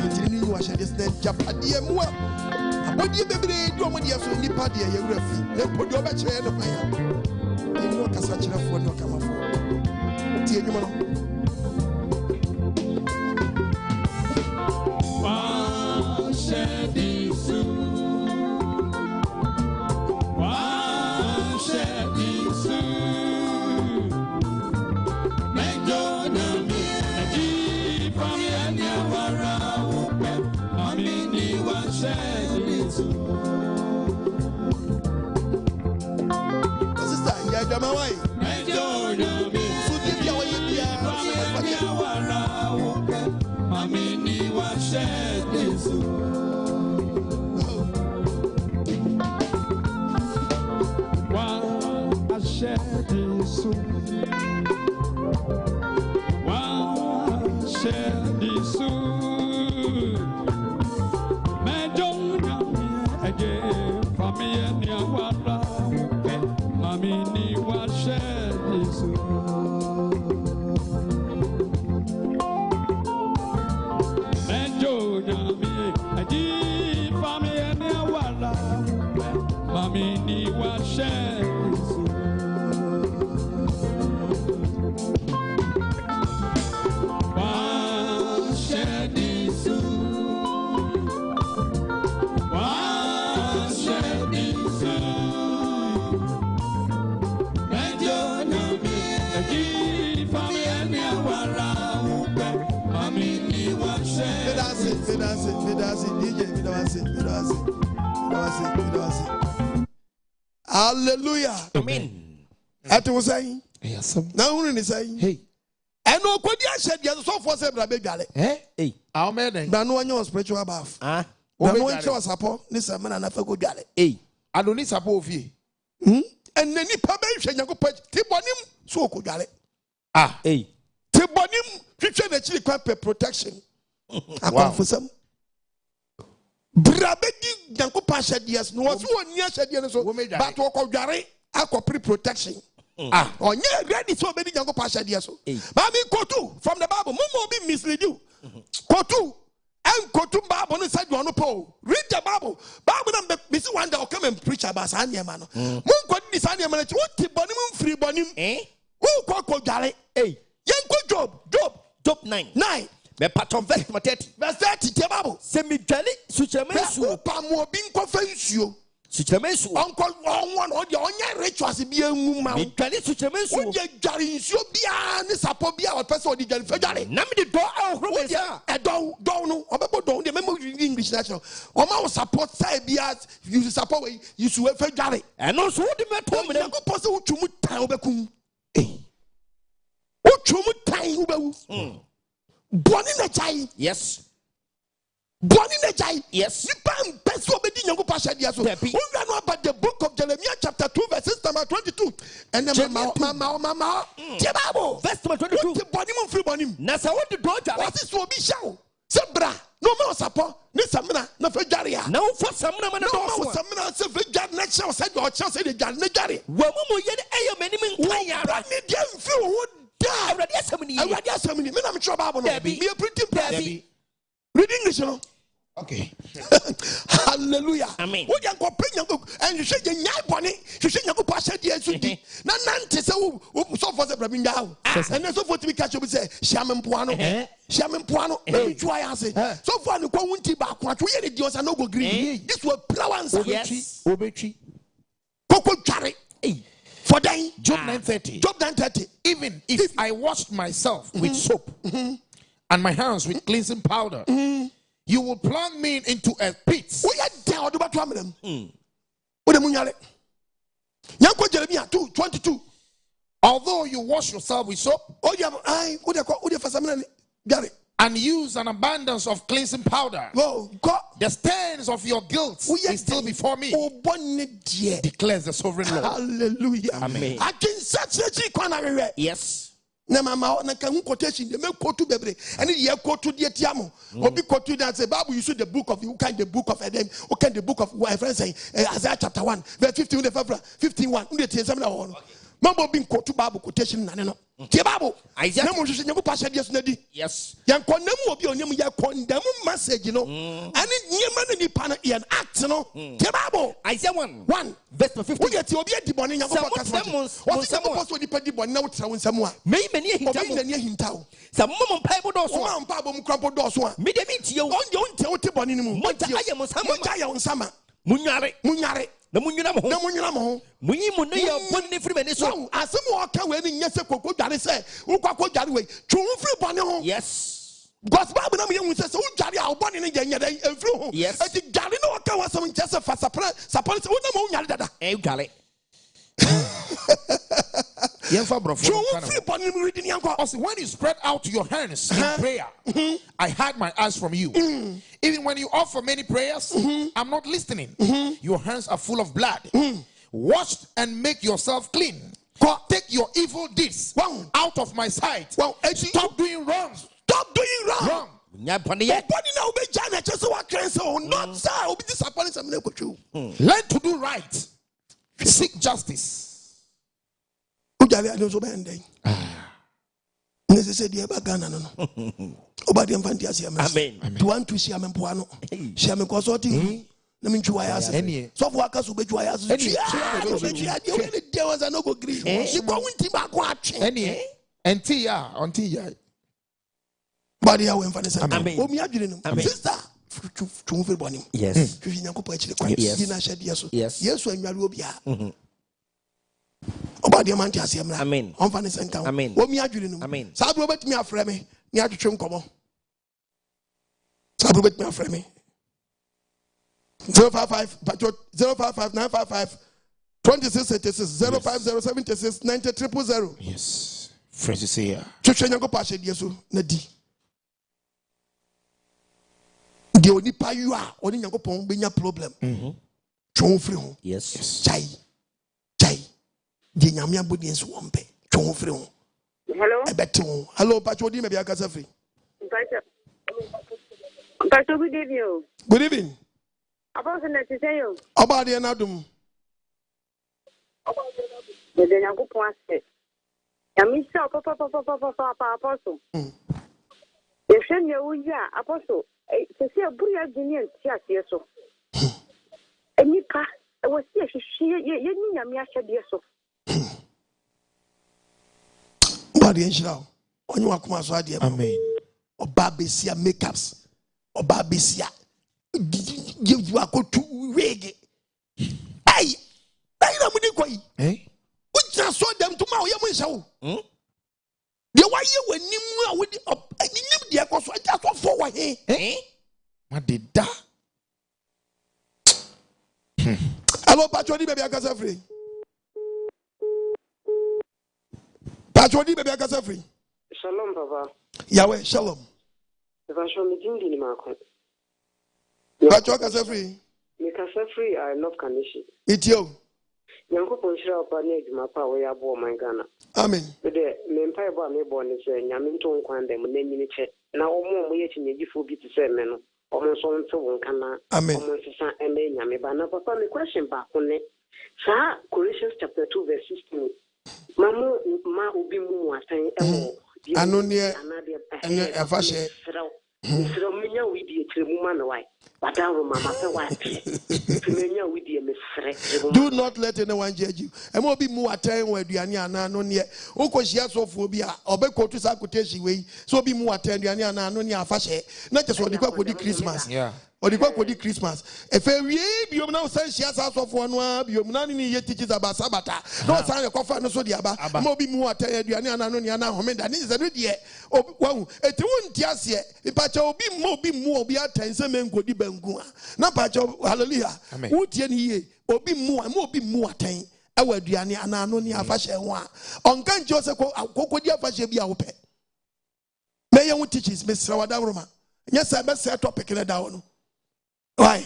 amtini ni wa shede snap japade mu abodi bebre di omo de so nipa de ye wura fi na podi oba kire no paya ni no kasa kire fo no kama fo tie nyumo no wa shede su Hallelujah. Amen. Ati was saying, yes, now only is saying, hey, and no could you said yes, so for several big galley, hey, our man, but no one knows spiritual bath. Ah, no one shows support, this man and I forgot galley. Hey, I don't need support of you. And then he published and you go put Tibonim, so could galley. Ah, hey, Tibonim, Christian actually quite protection. I want for some. Brabedi Yanko Pasha Dias, no one near Shadian, so but walk Gary, aqua pre protection. Ah, or yeah, ready so many Yanko Pasha Dias. Mami Kotu from the Bible, Momo be mislead you. Kotu and Kotu Bible on the side one pole. Read the Bible. Bible number Miss Wanda will come and preach about Sanya man. Moon got this Sanya man, what Tibonim free bonim, eh? Who called Gary? Eh? Yanko Job 9. Me patron verse 30. Verse 30, the Bible. Se mi dali suchemensu. Pamo binko fensio. Suchemensu. Uncle one or the onya rituals be a woman. Mi dali suchemensu. When you jarinsio bia ni sapobia or person di jari fejari. Na me the door out ya. E don't know. Obebo don't the memo English national. Oma support say bia you support you su fejari. And also the meto me go person who chumu tan obekum. Eh. Who chumu tan obewu. Born in a child. Yes. Born in a child. Yes. You best obedi nyango pasha dia so. We know about the book of Jeremiah chapter 2 verses number 22. And then mama. Bible. Verse number 22. What born him free born him. Na sa what the door jale. What is so be show? Sebra, no more support, no samina, no fejaria. No for samina man. No more samina, so fejar next show said your chance in the Janegari. Well, yet a many I'm sure Bible be a pretty baby. Read English, okay. Hallelujah. Amen. What you go bring and you say you bonny, you say you go pass it yes. Na nante so for the bring down. And then so for to be catch up say Shaman Puano. Shaman Puano. Let try and say so far no go wunti back what we the Dios and no go green. This was plowans Obechi. Coco Jari. For then Job 9:30. Job 9:30. Even if I washed myself with soap and my hands with cleansing powder, you will plunge me into a pit. We are down to them. What the Munyale? Yanko Jeremiah 2:22. Although you wash yourself with soap, and use an abundance of cleansing powder, the stains of your guilt is still before me, declares the sovereign Lord. Hallelujah. Amen. Yes. Na mama na kan quotation they make quote to bebre and the quote to the tiamo obi quote to that say Bible you see the book of the book of Adam the book of my friend saying Isaiah chapter 1 verse 15 51 Mambo being quote to Bible quotation na no the Bible Isaiah mo hwehwe nyako pasha dia so na di yes yan konnam obi onyam ya condemn message no and nyema na nipa na yan act no the Bible Isaiah 1 verse 15 we get obi adi bone nyako pakasa what say ko so nipa di bone na wo tra wo nsam a me mani hinta wo sa mom pai bo do so mom pa bo mu krampo do so a me de mi tie wo onde wo te bone ni mu mo aye mo nsama munyare na munyuna mo munyi mu no ya boni ne firi bani so asem wo ka we ni nyese kokko dware se wo kwakko dware we twu firi bone ho yes because Bible na me hu se wo dware a wo bone ne nya dai afiri ho eti dware no wo ka wasem nyese fa sapra se wo na mo nyare dada dware when you spread out your hands in prayer, I hide my eyes from you. Even when you offer many prayers, I'm not listening. Your hands are full of blood. Wash and make yourself clean. Take your evil deeds out of my sight. Stop doing wrong. Stop doing wrong. Learn to do right. Seek justice. Amen. To want to see Amen Puano. She am consulting. Let me try as so for us to be try as there was a no go green. She go win back watch. Until Body I went for the same. Amen. Sister. Yes. Yes, when you are Lobia. About the man, Amen. On Fanny Sanka. Amen. What me are doing? Amen. Sabrobet me a frame. Near to Chum Como. Sabrobet me a frame. 055 055 955 2686 05076 90 yes. Francis here. Chuchenyango Pasha Yesu Nadi. The only pa you are only Yango Pong being a problem. Chon free. Yes. Chai. The Yamia Buddhist Wampe. Chon free. Hello. I bet you. Hello, Patrodi, maybe I can say free. Pastor, good evening. Good evening. About the next day. About the Anadum. The Yango Point. Yamisa, Papa, Apostle. If you are Apostle, to see a brilliant genius, yes, so. And you pass, I was here, she, you knew me, I said, yes, so. Body and shall. On your commas, amen. Or Babisia makeups. Or Babisia. Give you a go to reggae. Hey, I don't know. Eh? We just saw them tomorrow. The way you were new with the cost, I just want forward. Eh? What did that? Hello, Patroni, baby, I can say free. Patroni, baby, I can say free. Shalom, Papa. Yahweh, shalom. If I show me Jindy in my court. Patroni, can say free. Me can say free, I love Kanishi. It's you. Yanko Ponchira Pane, my power, my Ghana. Amen. But the Mempai Bar may born is a Yaminton Quandem, name in a check. na omo ye chinyegifo bi to say me no omo so nte won kana omo sesa eme nyame ba na papa me question ba ko ne sa Colossians chapter 2 verse 16 mamu ma obi mu atan ewo anu ne ene afashe Sira munya widi etremu ma me wai wadawo mama pe wa munya widi me sere do not let anyone judge you e mo bi mu atan wo aduane ana no ne ukohia sofo bi a obekotu sa koteshi we so bi mu atan aduane ana no ne afashe na cheso odikwa kodi Christmas odikwa kodi Christmas efe wie biom na san hia sa sofo no a biom na ni ye teaches about sabata no san ye kofa no so di aba mo bi mu atan aduane ana no ne ana homeda ni ze no de wahu eti wonti ase ipacha obi mu atan se menkodi bangu a na pacha hallelujah wotie ni ye obi mu atan ewa aduane ana no ne afahye ho a onka nje ose kokodi afahye bi a wo pe me ye wo teaches me sra wada roma nya sa be set topic na da no why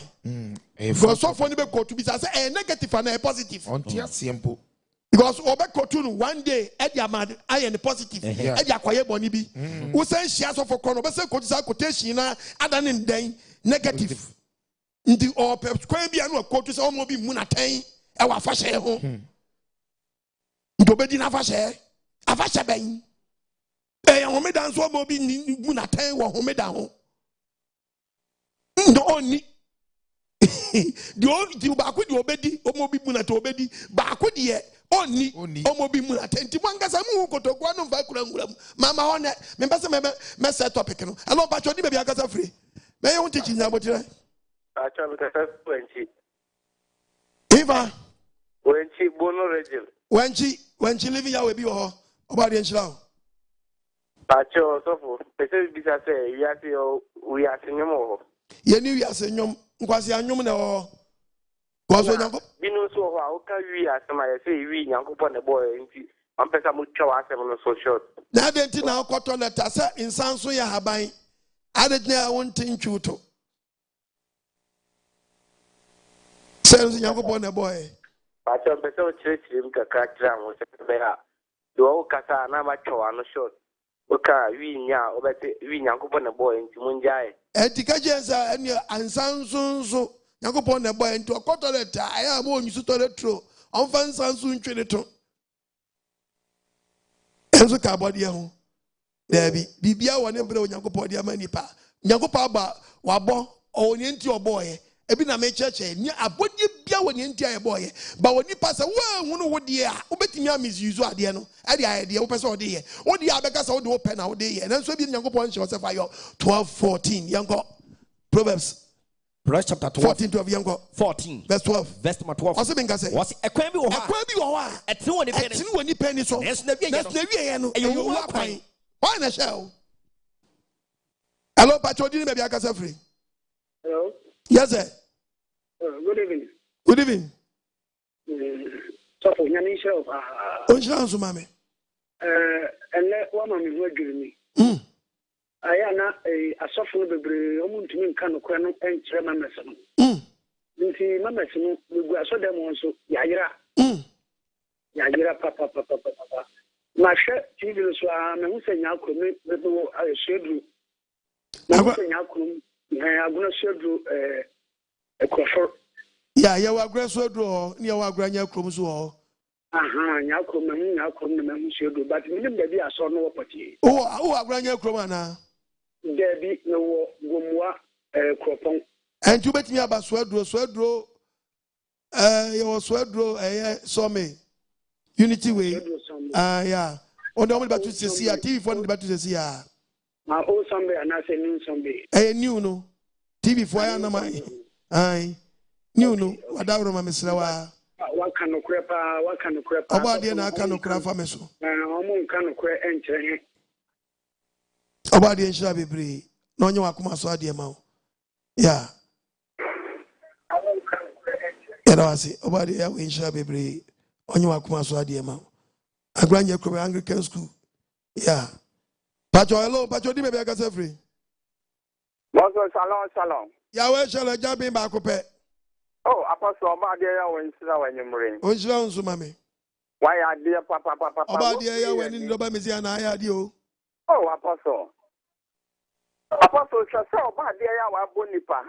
because so for ni be kotu bi say a negative and a positive on tia simple because obekotu no one day e dia mad I am positive e dia kwaye boni bi wo say hia so for kono be say kotu sa quotation na adane den negative ndi o pe kwan bia no kotu say omo bi mu na tan e wa afahye ho ndo be di na afahye ben e ya homeda nso omo bi mu na tan wo homeda ho ndo oni di ba ko di obedi omo bi mu na to obedi ba ko di oni omo bi mu na tenti mwangasa mu kotokwa no mfa kura ngura mama one me pese me set topic no allo ba chodi be bi akasa free me ye wonti chinya botire acha me kasa wenchi Eva wenchi bono region wenchi living ya we bi ho oba de nchira o acha sofo pese bi sa say we are nyom ye ni wi ase nyom nkwasi anyom na o kwaso nyanko binu so ho a oka wi asema ye say wi nyanko ne boy nti am pesa mu twa asem no so short na de nti na okoto letter say insan so ya haban ade na wonti ntwuto say nyanko ne boy acha pesa o chire m kakra kra mo se be ha do o kasa na ma twa no short oka wi nya obete wi nyanko ne boy nti mu njae etika jensa ene ansan so Yakopon the boy into a quarter letter. I am on you to the true. On fans and soon trade to Enzo Cabodia. There be Bibia one embryo Yakopodia manipa. Yakopa wabo or into your boy. Ebina me church near Abode Bia when you enter a boy. But when you pass a well, what dear, Obetia is usual adiano. At the idea of person dear. What the Abagas would open our day. And then so be Yakopon shows a fire 12-14. Yanko Proverbs. Proverbs chapter 14 12 yango 14 verse 12 verse number 12 what's it say what's a kwan bi wo ha etinu woni penny so yes na wie no e wo akwan why na shell hello patrol me be akasa free hello yes sir good evening so for nyame shell o shell so mame ele wa mame ho adwiri ayana asofo no bebre omuntumi nka no kora no enkyere mamese no nti mamese no begu asodem wonso yayira papa ma hwe tv so a me hu senya akro me bebo ahwedru me hu senya akro aguna hwedru ekofo ya wa agreso adru ne ya wa agranya akro so ho nya akro me hu nya akro me hu hwedru but me nim da bi aso no wopati o agranya akro ana Debbie no gomwa kropon and you bet me about swedro your swedro some unity way yeah on the only about to see a TV phone about to see my old Sunday and I say new Sunday new no TV for ya na mai new no wada ro ma mesra wa waka no krepa obade na aka no krefa me so omo nka no kre enkyere Obadi enshira bebre na onye wakoma so ade ma o ya era wasi obadi ya enshira bebre onye wakoma so ade ma o agranye krobe Anglican school ya pacho hello pacho di me be akasa free Mozo shalom ya we shele jabi ba ko pe oh apostle obadi ya we nsira wanyumre o nsira nso mame why ade papa obadi ya we ni ndo ba mezi na ya ade o oh apostle Apostle Chasa Oba Dia wa Bonipa.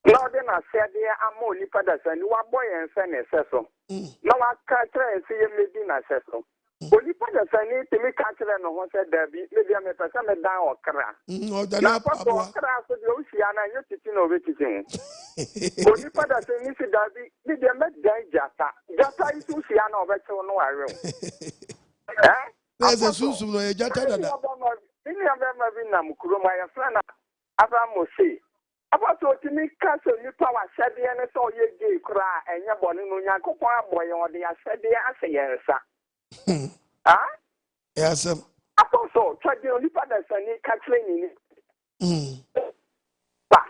Now then I said there are more nipadas and you are boy and son so. Now I can't try and see him Medina so. Bonipadas I need to make catcher and no one said there be maybe I'm a person down or cra. No, the Apostle Cra so the Oceana you teaching or teaching. Bonipadas I need to be maybe I met Jata. Jata is Oceana or better no I will. There's a susu no Jata. Ini abema bina mukuru my friend Abraham say about to me cancel you power said the NS or ye gay cry and your bonny no Yakopa boy or the said the answer yes. Ah? Yes, Apostle, try the only father and he catching Bah,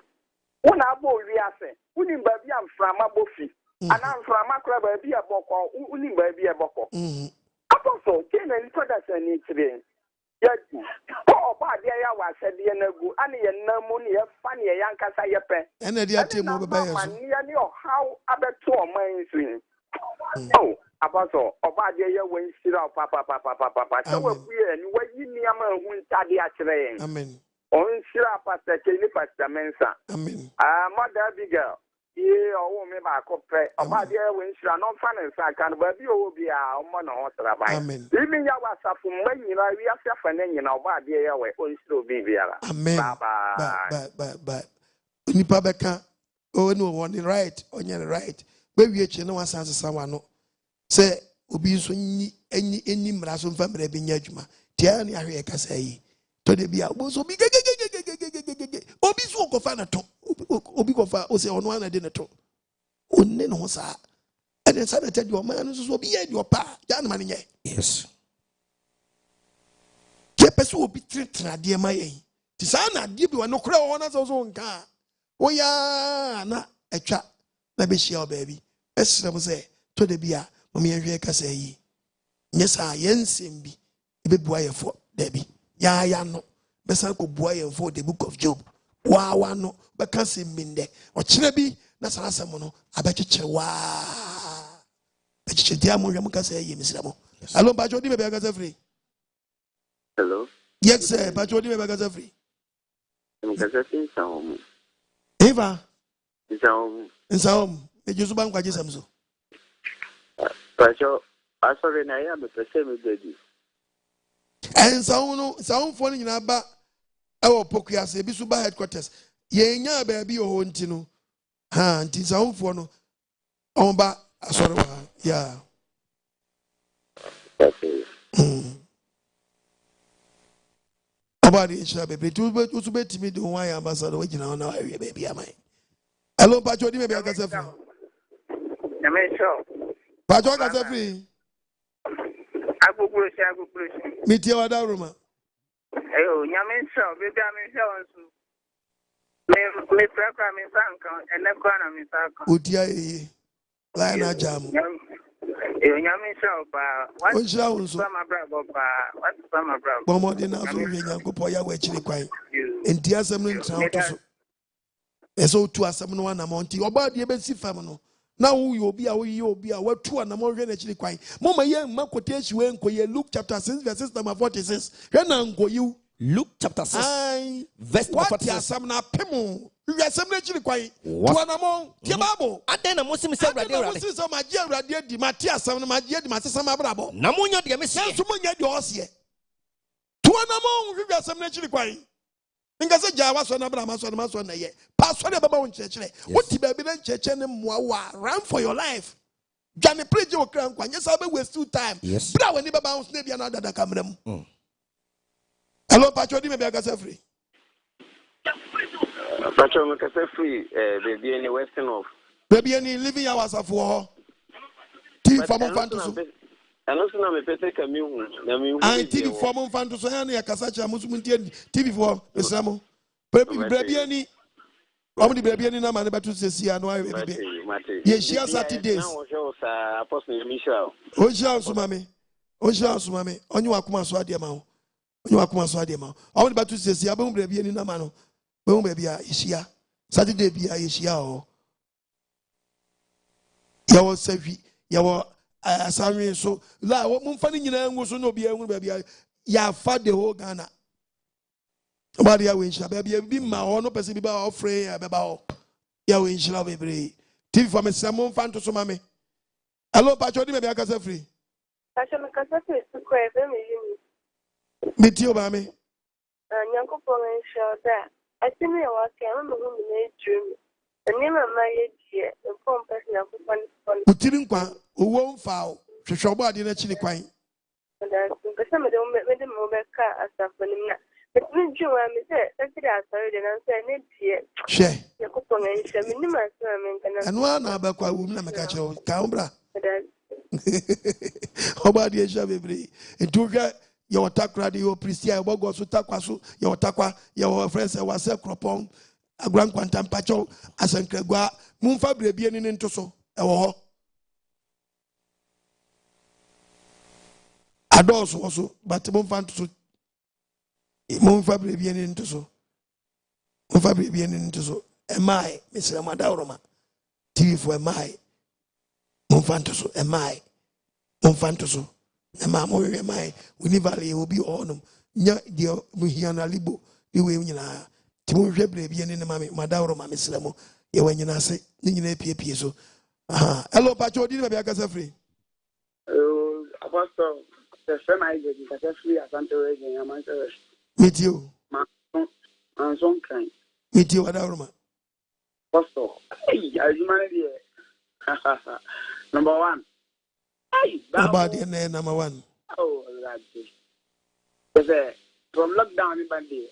when I boy reason, wouldn't baby am from a buffy, and I'm from a crab baby a boko, wouldn't baby a boko. Apostle, can any father and need today? Yes, oh, but there was said the Nagu, and the Namuni, funny a young Casayape, and the Atimu how about 2 minds. Oh, Apostle, about the year when she out, Papa, so we and what you near who study at train. Amen. On Shira Pastor Kelly Pastor Mensa. Amen. Mother big girl. Yeah, oh, me back up. About the year when she are not funny, so I can be be a woman or Amen. Even you was from when you know we are suffering, you know, about the year where on still be Biara. Amen. But Nipa Beka, oh, no, on the right, on your right. Baby, you know, one sense someone say, Obi so any mrasun family being Yajma. Tiani Ariaka say, to the Bia was Obi so Kofana, Obi Kofa, or say on one I didn't talk. Unenosa. And then Sana tell your man will be your pa, Jan Mania. Yes. Kepesu will be treated, dear my Tisana, give you no crow on us own car. Oh, ya, na a chat, maybe she or baby. As some say, to the Bia, Mammy Rieka say, yes, I yen simbi, a bit boy for Debbie. Ya no, Bessanco boy and for the book of Job. Wow, no, but can't see Minde or Chinebi, that's an asamono, I bet you wow. Hello, Bajodi Bagasa free. Hello. Yes, sir. Bajodi Bagasa free. Eva. In Saum. Did you bank AGYESEM so? Pacho, I saw the Naya, but the same baby. And Saum falling in Abba. Our Pokias, Bisuba headquarters. Ye nya baby or Hontino. Ha, and Saum for no. Omba. Sorry, yeah. About the issue, baby. To bet me, do why ambassador, which you know, now, baby, am I? Hello, Pacho, maybe I got a free. Pacho, I got a free. I go push. Meet you at that room. Oh, Yamin show, baby, I'm in show. Me program in Sanka, and the corner in Sanka. Utia. Lion jam. Yamin show, what's my brother? What's my brother? One more than also, Yankopoya, which is quite. And dear Samuel, so to us, someone among you about the Ebesi family. Now you'll be what 2 and more actually quite. Mama, young Makotesh, when Luke chapter 6, verses number 46. You Luke chapter 6, verse number 46. Some Pimo. You are some actually quite. One among Tiababo. And then a Muslim said, my dear Radio, the Matthias, some of my dear Massama Bravo. Namunya, the Messiah, someone yet yours here. 2 among you are some actually quite. Because a Java son of Mason, ye. Pastor about church. What the baby church and run for your life. Johnny preach your crown, yes, I'll be waste 2 time. Yes. But I will never bounce maybe another that come them. Hello, Pacho, maybe I got free. Pacho, make us free, baby, any Western of. Baby, any living hours of war. Team from Fantasy. And also, I'm a better community. I TV for Fantasy, and Yakasacha, Muslim TV for the Samo. Baby, any. How many baby any number about to say, I know I will be. Yes, she has Saturdays. Apostle Michel. Oja, Mammy. Oja, Mammy. On you are Kumaswadi. You are Kumaswadi. I want about to say, I won't be any number. Boom, baby, is here. Saturday be a Ishia. You will say, you will. Sorry, so la what mun fani nyina ngo so no bia hu bia ya fa the whole Ghana About ya winch, baby, be my own person be about free about ya winch love every TV for me, some fan to some mammy. Hello, Patrick, maybe I can say free. Meet you, mammy. And Uncle Paul and show that. I think I was a woman dream. The name of my age, the form person of one. Utirinqua, who won't foul, to show body in a chili quine. And some of them made the mobile car as a funny. But when you are Miss, that's it. I saw it and I said, "Here, share your coupon and share minimum." and one about a woman, I catch your cambra. About the Shabby, and to get your attack radio, Pristia, Bogo, Sutaquasu, your Takwa, your friends, I was a cropon, a grand quantum pacho, as an Kregua, Moonfabre being in Toso, a dose also, but Moonfant Moonfabre being in Toso. Moonfabre being in Toso. Am I, Miss Ramadauroma? TV for my Monfantoso, am I? Monfantoso, am I? Am I? We never will be on them. Dear Muhiana Libo, you will Timu Rebre be in the mammy, Madauro, Mammy Slamo, you when you say, Nina P. So. Hello, Pacho, did I be a free? Oh, Apostle, the same idea is a free as Antoine, I'm answering. Meet you. And some kind. Meet you, Adauroma. Apostle, hey, as you manage. Number one. Hey, about your name, number one. Oh, that's it. From lockdown in Bandi.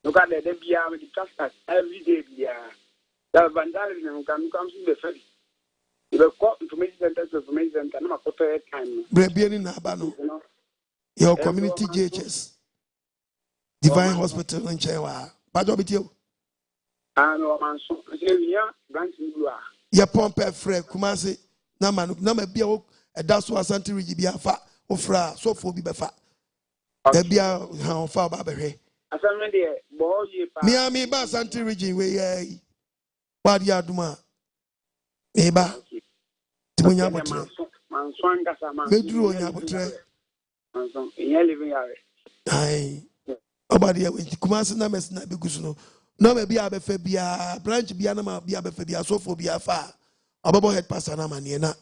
Look at the Biara with the trust every day. The vandalism can come to the face. The court information center, no matter time. Brebian in Abano. Your community JHS. Divine Hospital in Chewa. Bad with you. And Roman, so, branch in Blue. Ya pompe frère Kumasi na bia a daso asante rigi bia fa ofra so fo bi befa da bia ha fa ba behwe asame de bo ye pa mi ba asante rigi we ye ba dia aduma me ba timunya botre manson kasa man medru onya botre manson enya living yare ai obadia we Kumasi na mesna begusu no no me bia be fa bia branch bia na ma bia be fa bia so fo bia fa ababo head pastor na ma ne na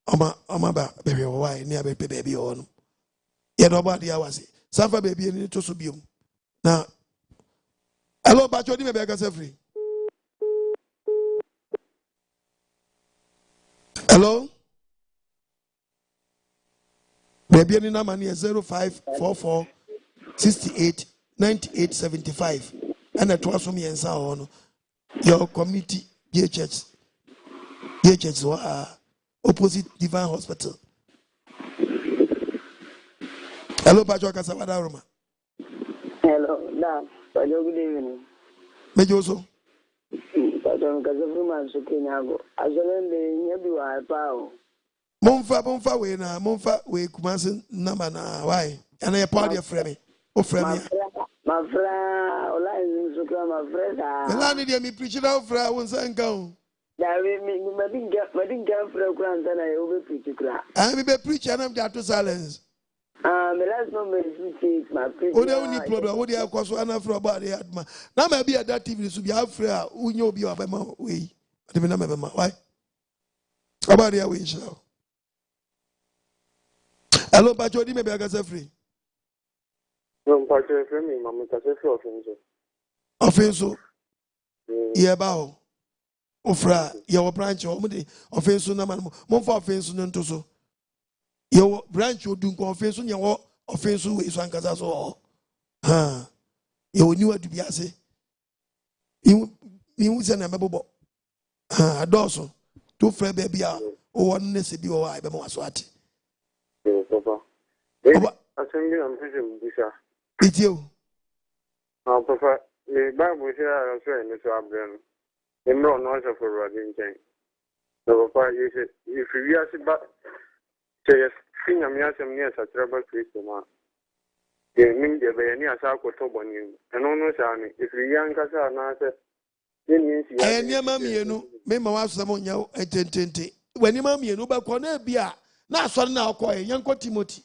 oma ba be hwe why ne abe pe baby on ye do ba dia wase sanfa baby ni to so biom na hello bacho di me be ka free hello baby ni na ma ne 0544 68 98 75 and at was from Yensa on your committee, DHS, opposite Divine Hospital. Hello, Patrick Casavada Roma. Hello, now, good evening. Mejoso. Patrick Casavuma, so Kenyago. As a you are power. Monfa, we na, Monfa, we Kumasi Namana, why? And I party of Fremi. Oh, Fremi. My friend, Ola is my friend. The land did me preach it out for our son go. That we didn't get for a grant and I over preach a crap. I will be preaching and I'm got to silence. The last moment is my preach. Oh, the only problem, what they have cost one for about the adma. Now, maybe at that TV to be afraid, who know be about my way. I don't remember my why. About the way, shall. Hello, Patrick, maybe I got free. No, Patrick, Mamma, offenso. Yeah, bow. Ofra, your branch or offenso, no man, more for offenso than to so. Your branch will do confession, your offenso is one cause all. Ha, you knew what to be assay. You send a mebble. Ha, Dawson, two Fred baby are, or one necessity or I be more swat. Papa, I send you a vision, Bisha. It's you. Oh, Papa, the Bible here as well, Mr. Abden. The more noise of a riding chain. So, Papa, you said, if you are about say, sing a miasm near a trouble Christmas. The mean the Bayania Sako Tobon, and almost if you young Casa answer, then you and your mammy, you know, Mamma was someone you at 10. When your mammy, you know, but Cornell Bia, now son now, young Timothy.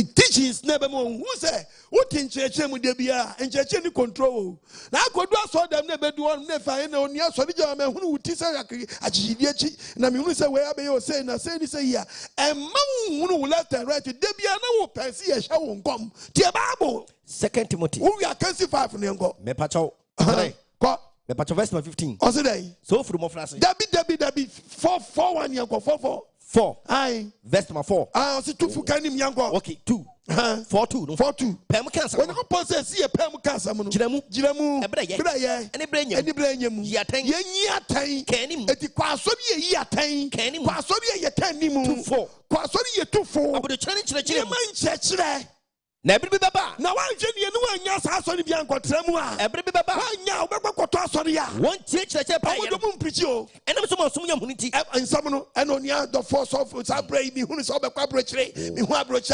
teachings never more. Who say what in church with the Biara and church any control? Now I could do so them never do on never and on your solid man who teach a Ahyede. And I mean, say where I say, and I say this here. And man who left and right to Debiana will pass here shall come. Dear Bible. 2 Timothy. We are 5 from Yango. Me pacho. Me pacho verse 15. So from of last. Debbie 4 Yango 4. Aye. Verse number 4. Ah, see 2 Fukanim Yango. Okay, 2. 4 2. 4 2. Pem cancer. When you possess see a pem cancer. Jiramu. Any brain. Yaten. Kenim. Eti kwasobi yaten. Kenim. Kwasobi yatanimu. 2 4. Kwasobi ye 2 4. Abu the challenge. Man chechre. Never be baba. Now one jenny and one yas has on the Bianco Tremua. Every baba. Now, one church that I want the moon preach you. And I'm some community. And someone and on the force of Sabre, me who is all the quabrate, me who abroach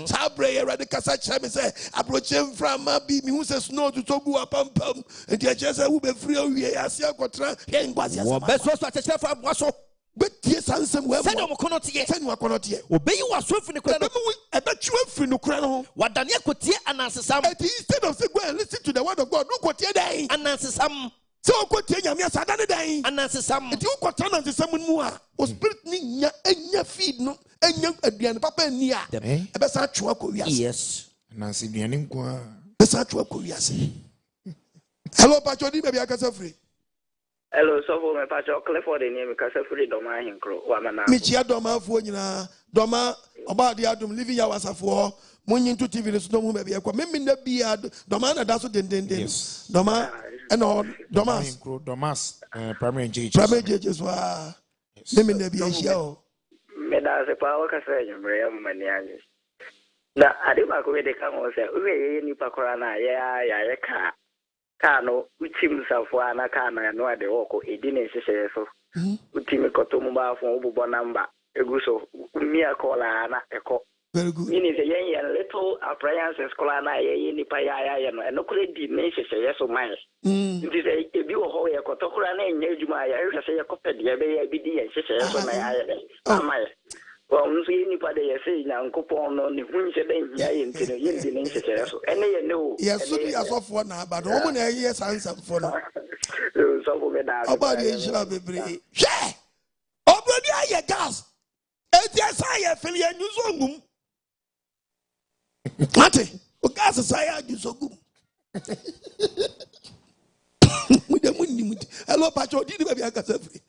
Sabre, radical such as say, approach him from me who says snow to Togu upon pum, and the just who be free, I see a quatra, and was best was such a chef of Wasso. But yes, and some way, send you cannot yet. Obey you are swift in the crown. I bet you are free no crown. What Daniel could hear and answer some. Instead of saying, well, listen to the word of God, look what you're dying and answer some. So, what you're doing, Saturday dying and answer some. If you got on to someone more, was spirit in your feed, no, and young again, Papa near the best actual Koreas. Yes, Nancy Bianinqua. The Satra Koreas. Hello, Patroni, maybe I can say free. Hello, so for my patch, Clifford, the name because of freedom, I can grow. Michia Doma for you, Doma, about the Adam living hours of war, Munyin to TV, is no maybe a commitment that be a Domana, that's what Doma and all Domas, primary judges. Primary judges were women that be a show. Medas a power cassette, Brian Manianis. Now, I didn't go with the camel, say, we any Pacorana, yeah, car. Kano, which himself one a can and no the OKOH, it didn't say so. Utimi Kotomba from Ubo number, a guso, Mia Colana, echo. Very good. Meaning the young little appliances, Colana, any paya, and no credit nation say yes or mine. It is a view of Hoya Cotocrana and Yajumaya, I say a copy, the BD and she says on my well, anybody say now, coupon on the winter into the nation. And they know. Yes, so we are off one now, but woman, yes, answer for now. About the shall be brave. Yeah! Already I gas. And yes, I feel you so good. Mate, o gas I you so good. With the money. Hello, Pacho, did you maybe I got free?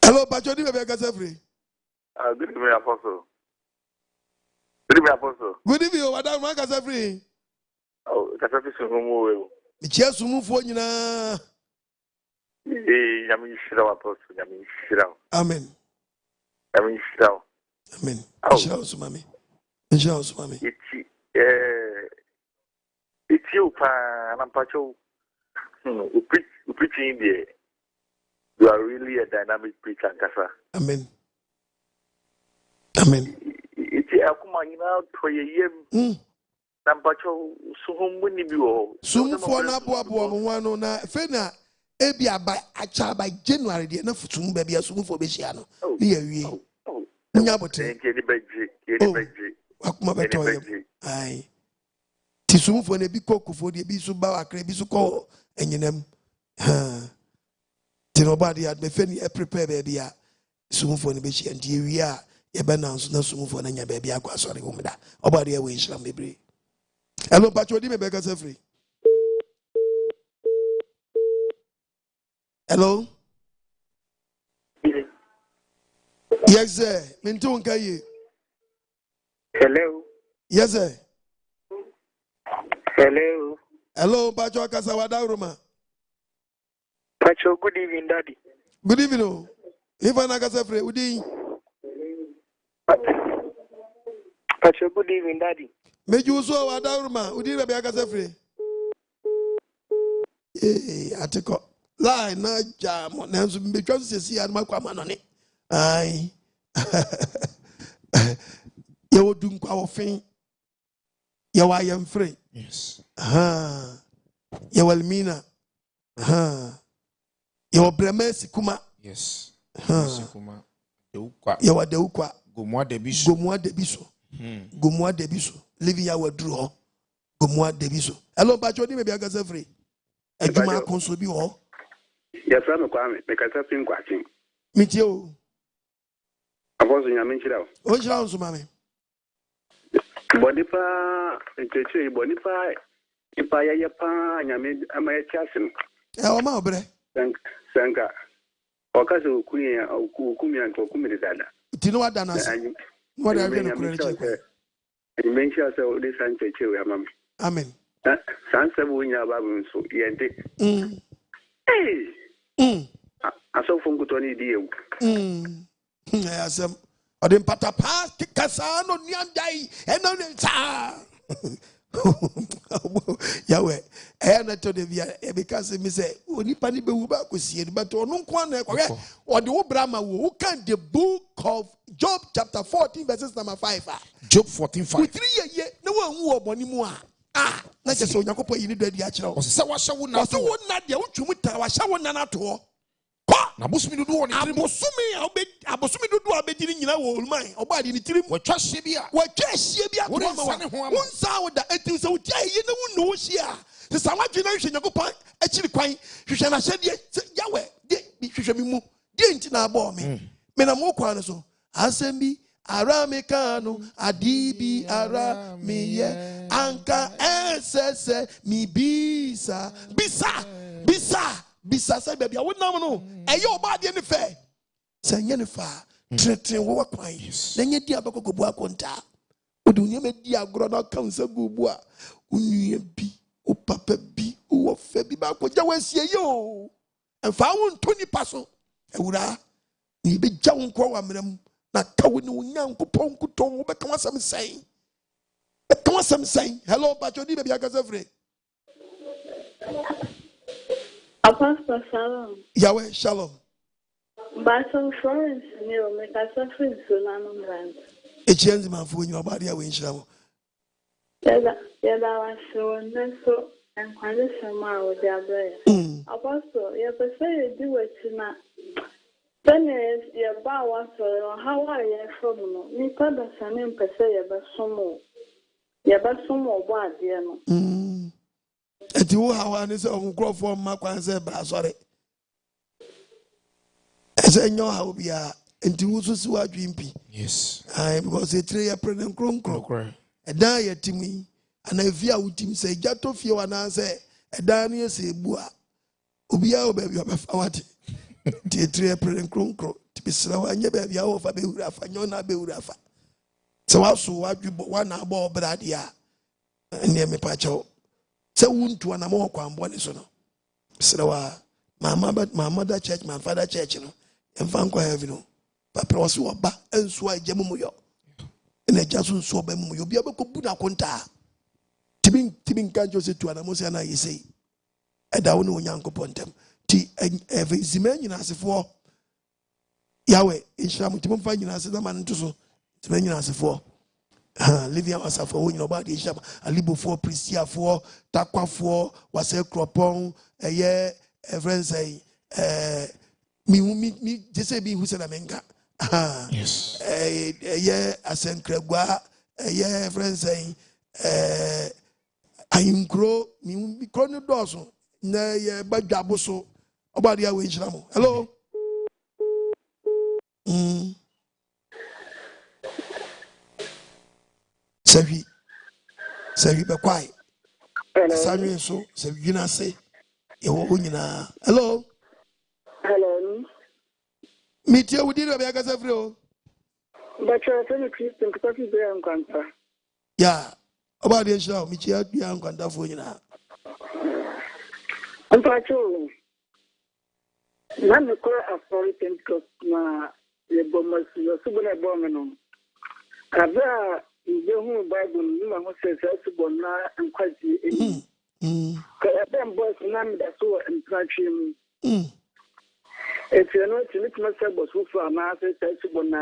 Hello, Pacho, did you maybe I got free? Good evening, Apostle. Good evening, Apostle. Good evening, Madam Macasafree. Oh, Casafi Sumu. Just move for you now. Yamin Shira, Apostle, Yamin Shira. Amen. Yamin Shira. Amen. Shows, Mammy. Shows, Mammy. It's you, Pa, and Pacho. Preaching there. You are really a dynamic preacher, Casa. Amen. Amen. It's a Kumanina for a year. Nampacho, Sum winning you. Sum for Nabuabu, one on a Fena, Ebia by Acha by January, enough for Sum baby, a Sum for Bessiano. Here, Nabote, aye. Tisum for the Biko for the Bisuba, Bisuko, and you know. Nobody had me prepare baby. Soon for the baby, and here we are. You better now, so soon for the baby. I got sorry, woman. About the way, Islam baby. Hello, Pacho, me beg us free. Hello. Yes, sir. Mintu Nkaye. Hello. Yes, sir. Hello. Hello, Pacho Kasawada Roma. Pacho, good evening, Daddy. Good evening. If I naga sefre, udi. Pacho, good evening, Daddy. Meju so wada Roma, udi be aga sefre. Atiko. Lie na jam, na nso me twa so sesi an makwa manone. Ai. Ye wodu nkwa wo fen. Ye wa yam free. Yes. Ye walmina. Your Bremes Kuma. Yes. Sikuma. You are the Ukwa. Gomwa debiso. Gomwa debiso. Gomwa debiso. Living your draw. Gomwa debiso. Hello, Bajodi, maybe I got free. A Juma consobi or. Yes, I'm a Kwame. Make a tapping watching. Meet you. I was in your mention. Oh, Jones, mammy. Bonifa, Bonifa, if I yapa, and I made a my chasm. Oh, my bre. Sanka. Okazu Queen or Kumi and Kokumi. Do you know what Dana? What I mean, you mentioned this Sanchez, Mammy. Amen. Sansa Winya Babu, so yente. Hey! I saw from Gutoni deal. Yes, or then Patapa, Casano, Niandai, and on Yahweh, and I told you because me say, only Pani Buba could see it, but on one or the Brahma who can the book of Job chapter 14, verses number 5. Job 14:5. With 3 years, no one who Bonimua. Not just so Yakopo, you need the actual. So what shall we not do? Not the Uchumuta, was showing an at all. Nabusumi do one. Abosumi do abedini nyina wo olman obadi ni tirim we twa shebia won sa da etim se wutia yi na wonu wo hia se sa wadwe na hwe nyakopan akiri kwan hwehwe na hyede yawe de hwehwe mi mu de nti na abo me na mo kwan so asembi ara me kanu adibi ara me ye anka ss mi bisa say baby I would not know ayo body any fair say any fa tretre wo kwan na nya dia bakoko bu akonta odu nya me dia gro na kan sa gubu a unue bi o papa bi o fa bi ba ko ja wasie yo emfa won toni paso ewura ni be ja won ko wa mram na ka wo ni unyankopon kuton wo be kan asem sai hello bachodi baby akasa free Apostle Shalom. Yahweh Shalom. Battle Florence, you make a suffering so long land. A chance man for your body away in Shalom. Yada was so and quite some hour with their brother. Apostle, you have say do it tonight. Then is your bow was or how are you from no? Nika the sun in per se, but some more. You have some more bad, you know. And you how I say on crop for Makwan say, sorry. As I know how we are, and you also see what dreampi. Yes, I because a tree a pregnant cronk. A die to me, and I fear with him say, Jato few and I say, a Daniel say, Bua, Ubia, baby, of a fawat. The tree a pregnant cronk to be slow and your baby over Beurafa, Yona Beurafa. So also what you one above Bradia and near me pacho. So wuntu ana mo kwa mbone so no serewa my mother church my father church no emfa nkwa heaven no papa wo so oba enso agye mu yo ena gya so nso oba mu yo bia bekobu na konta tibin kanjo se tu ana mo se na yesi eda wo no onyankopon tem ti every zima nyina asefo yawe insham ti mo fa nyina ase na man nto so zima nyina asefo Living was a for nobody shop, a libo for Priscia for Takwa for was a cropon, a year, a friend say, me, just say be who said Amenga. Yes, a year, a Saint Cregua, a year, friend saying, I am grow, me, Colonel Dawson, nay, but Jaboso, about the away. Hello. Say be quiet. Samuel so you not say hello. Hello. Meet you with you, Biara free. But you're a Christian because you are Quanta. Yeah, about the show, meet you at young Quanta for you now. I'm patrolling. None of the authority because the bombers, your super abominable. The whole Bible, you must say, Bona and quite them boys, none that so and touch him. If you're not to look myself, was who for a master, Bona.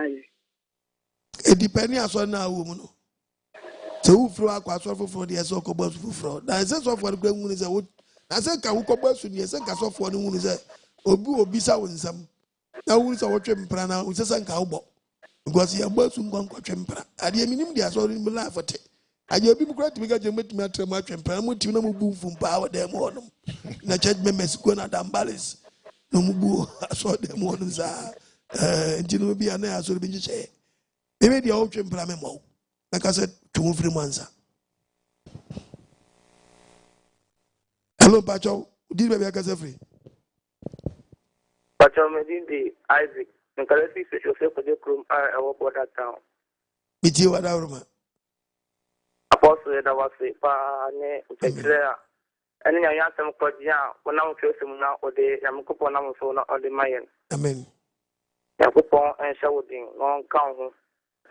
It depends on now, woman. So who throw a quattro for the Asoko bus for fraud. Now, I said, so for the great moon is a wood. I said, Kawuko bus with the second of one moon is a Obisa winsam. Now who's our trim prana, who's a sanka because you are both soon gone to Chimpra. I didn't mean they are sorry in life for it. I will be glad to make a matter much and Pramu to no move from power them on them. Na church members go na dambalis. No mubu, I saw them on and you know be an air so be say. They made the old Chimpramemo. Like I said, 2 3 months. Hello, Pacho. Did baby I can free? Pacho Medindi Isaac. And can I see yourself for the room? I work for that town. It's you at our room. Apostle, that was a pane, Uchekrea. And then I asked them, when I'm facing now, or the Yamakupon or the Mayan. Amen. Yakupon and shouting, long count.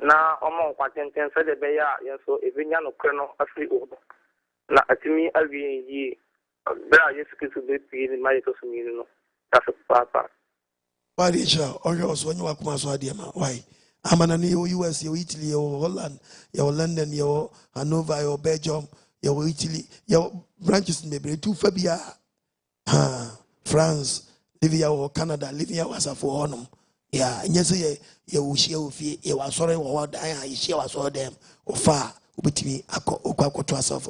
Now, among what ten said the Baya, so if we know Colonel, a free order. Now, to me, I'll be ye. There are just to be in my little. That's a papa. Why did you also when you are Kumaswadiama? Why? I'm an US, you Italy, you Holland, you London, you Hanover, you Belgium, you Italy, your branches maybe 2 Fabia, France, Livia or Canada, Livia was a for honum. Yeah, and yes, you will share with you was sorry what I share was all them or far with me. I got to us of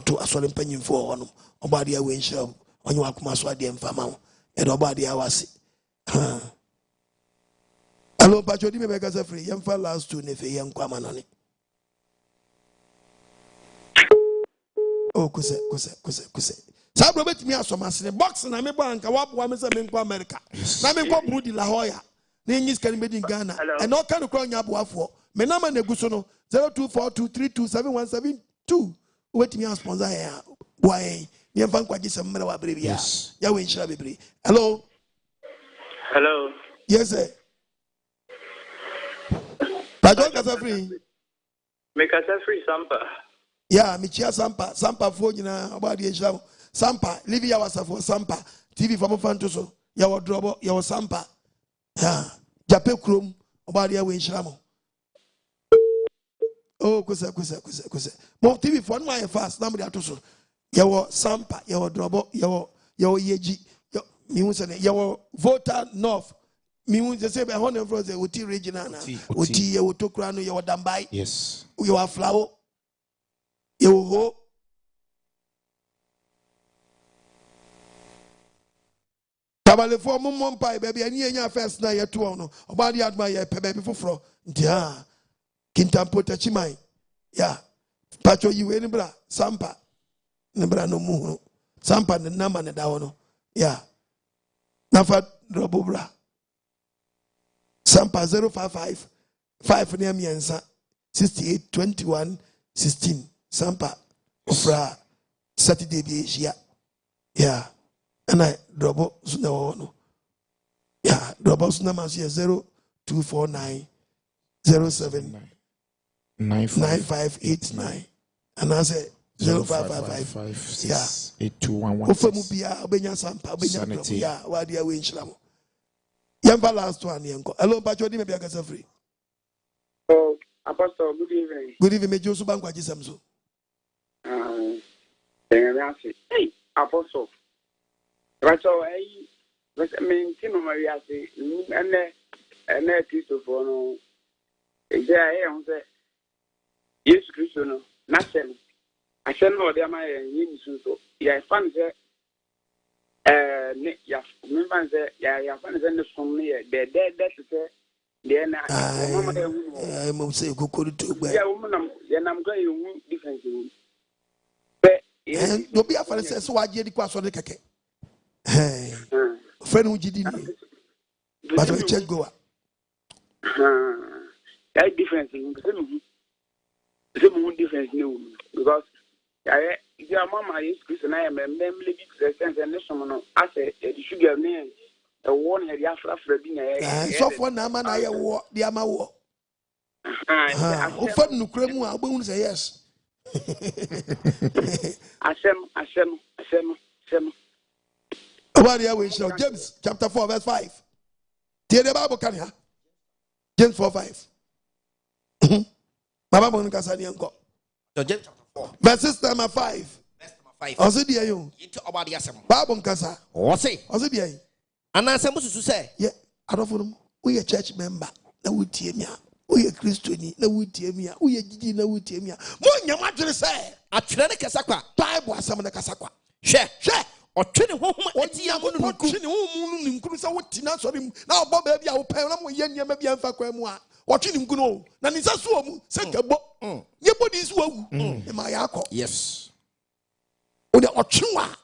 to a solemn penny for honum. Obadi away show on your Kumaswadiam family, and Obadi I was. Hello, Pacho, do you make us a free? Young for last 2 nefe young Kwamanoni. Oh, Kuse. Sabro bet me as so much in a box and I'm a bank. I want one is in America. Namiko Budi La Hoya. Names can be in Ghana. And all kind of crying up for Menama Negusono 0242327172. Wait me a sponsor here. Why? Young NKWAGYESEM Mera Brivia. Yawin Shabibri. Hello. Hello. Yes, sir. Pajo kasa free. Me kasa free Sampa. Yeah, me chia Sampa. Sampa phone na abadi Islam. Sampa, live ya wasa for Sampa. TV for fanto so. Ya wo drobo, ya wo Sampa. Yeah. Jape krom abadi ya we Islam. Oh, kusa. Mo TV for no my fast na me ato so. Ya wo Sampa, ya wo drobo, ya wo yeji. Ya wo voter north. Me want to say by honor from the Uti regional, Uti, you took Rano, you were Dambai. Yes. You are flower. You ho. Tabale for Mum Pie, baby, and your first night at 2 or body at my baby for fro. Dia Kintampo Tachimai. Yeah. Pacho you any bra, Sampa. Nebra no mu. Sampa the Naman and Dawono. Yeah. Nafat Robobra. Sampa 055 5 near me answer 68 21 16 Sampa Ofra Saturday be yeah and I double no yeah double numbers here 0249 07 9589 and I say 0555 yeah 8211 Ofamubia Obenya Sampa Obenya yeah why they are in Shlamo. Yamba last one, Yanko. Hello, Pacho, maybe I get free. Oh, Apostle, good evening. Good evening, Major NKWAGYESEM. Hey, Apostle. Racho, I mean, Timo Maria say, and Christopher, no, there, yes, Christian, nothing. I said, no, they are my yin, so, yeah, fun, yeah, remember that, yeah, fun is in the from me, they're dead, that's it. Then I must say, go to yeah, woman, then I'm going to different. And don't be afraid, so I get the question on the cake. Hey, friend, who did it? But I check go up. That difference in the moon difference, because your mamma is Christian. I am a member of the sense and national. I said, you should get me a warning at the Afra being a so for Naman, I war the Amawo. Often, no cremu, I won't say yes. Asem. About the way, so James chapter 4, verse 5. Dear the Bible, can you? James 4:5. My Bible can say, James chapter 4, verse number 5. Also, dear you. Bible can say, What's it? Also, dear. And I said, say, yeah, I don't know. We a church member. Na wutie mi a. We a Christian. Na wutie mi a. We a Gigi. Na wutie mi a. Mo nyama dwere say. Atwene ne kasa kwa. Bible asam ne kasa kwa. Hwe. Otwene honhom ati ya mo twene honhom nim kunu sa woti na sori mu. Na obo ba bia wo pen na mo ye niam bia mfa kwa mu a. Otwene nim kunu. Na ni sa so mu se kabo. Ye body is wawu. E ma ya akọ. Yes. O de otwenwa.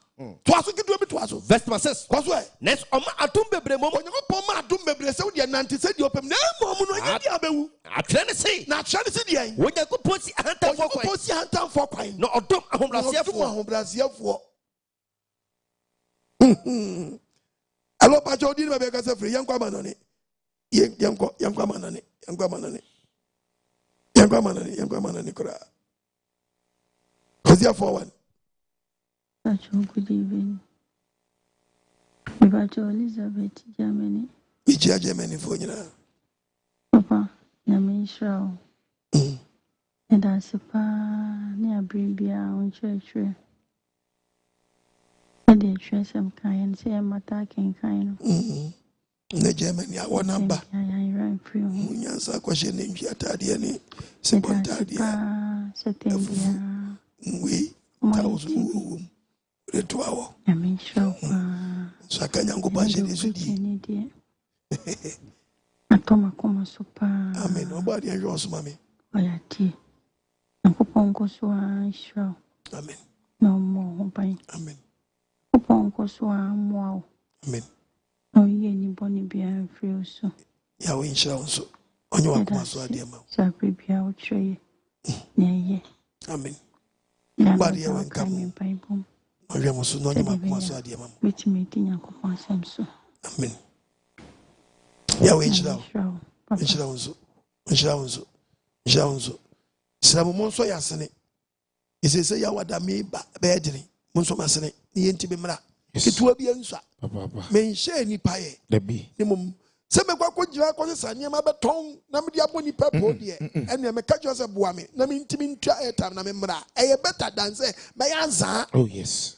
Twaso kidu bi twaso. Verse 6. Kwaso e. Next oma adum bebre mom. Onyankopon ma adum bebre se wo de nante se de opem na mom no anya dia bewu. Atwene se. Na atwene se de yan. Onyankopon si ahantan fo kwan. Onyankopon si ahantan fo kwan. No odom ahobrasiafo. Alo pa jodi na be ka se free yankwa manone. Yankwa manone kura. Cause you forward. Good evening. About Elizabeth, Germany. Which Germany for you? Papa, Yamin Shrow. And I suppose near Biara on church. And they try some kind, say I'm attacking kind. The Germany, our number. I ran free. Answer question in Giatadi, simple Tadia. We 1,000 retwawo. Yamin Shrow. Sakanyango Bashi is Atoma koma sopa. Amen. Nobody enjoys mommy. Oyati. Nakupongo swa show. Amen. No more by. Amen. Kupongo swa mwao. Amen. No ye ni boni bia free so. Yawe inshallah so. Onyo akoma so adiema. Sa bibia utreye. Nye. Amen. Nobody ever come Bible. Onyo mo so no onyo akoma so adiema. Which me tinya kupon sem so. Amen. Yawe inshallah. Inshallah. Siramu monso yasene. Isese ya wada me ba bedini. Monso masene. Ni yenti be mra. Ketuwa bi answa. Papa. Me nhye ni paye. Debi. Ni mum. Se me kwa gira kwa se niam beton na me dia boni pepo de. Ene me ka jo se boa me. Na me ntimi ntwa airtime na me mra. Eye better than say me yanza. Oh yes.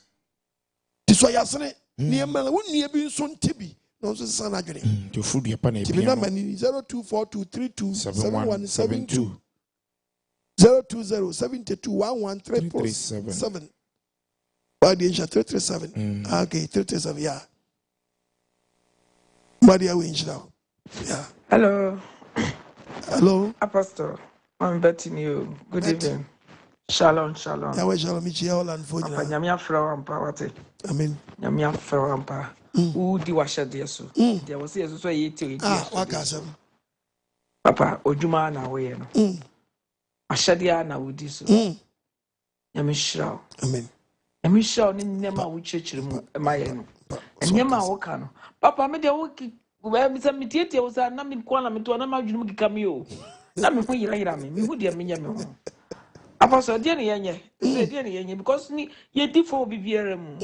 Tiso yasene. Ni emela wonni bi nso ntibi. No so sana adwene. To food your pan e bi. Number 0242327172. 02072113337. Body insha 337. Okay, 337 yeah. Body away insha. Yeah. Hello. Hello. Apostle. I'm betting you. Good evening. Shalom. Yawe shalom ichi ya Holland for you. Papa nyamia fra ampa wate. Amen. Nyamia fra ampa. Udi washade yesu. There was yesu so yeti. Wakasem. Papa odwuma na we no. Ashade na udi so. Nyame shira. Amen. Nyame shira ni nyama wo chechire mu maye no. Nyama wo ka no. Papa me de wo ki we se mitietie wo sa na mi kwa na mi to na ma dwunu mu kika mi o. Na me ho yira me. Me hu de me nyame ho. Apostle dear yenye. Dear yenye because ni ye differ bibiere mu.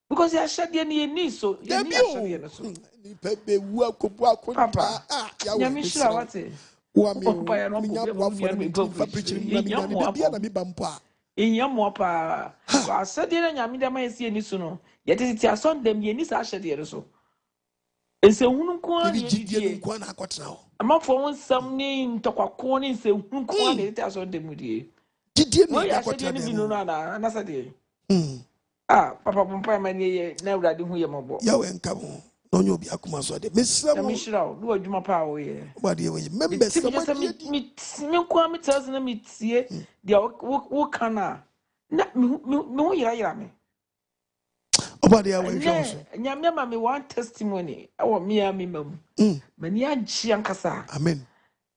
Because ya shade ni ni so. Ye ni ashade no so. Ni pebe wu akobu akon. Papa. Nyame shira wate. Wa mi nya bwa for me fa preaching na mi nya bia na mi bampa. Inyamo pa. Ashade na nyame de ma yesi ni so no. Ye titi ason dem ye ni sa ashade so. Ese hunu kwa ni jidie nkwa na akotena ho. Amafo won sam ni ntokwako ni ese hunu kwa na titi ason dem die. Jidie ni akotena ni binu na na sade. Papa pompa ma ni ye na urade hu ye mobo. Yawe nka mo. No nyo bi akoma so de. Mesra mo. Mishira, do adwuma pa wo ye. What dey we members somebody me kwa me tell na me tie de wo kana. Na me ho yira me. Obade ya we show so. Nyame ma me one testimony. Awo me ya me mam. Mani agye ankasa. Amen.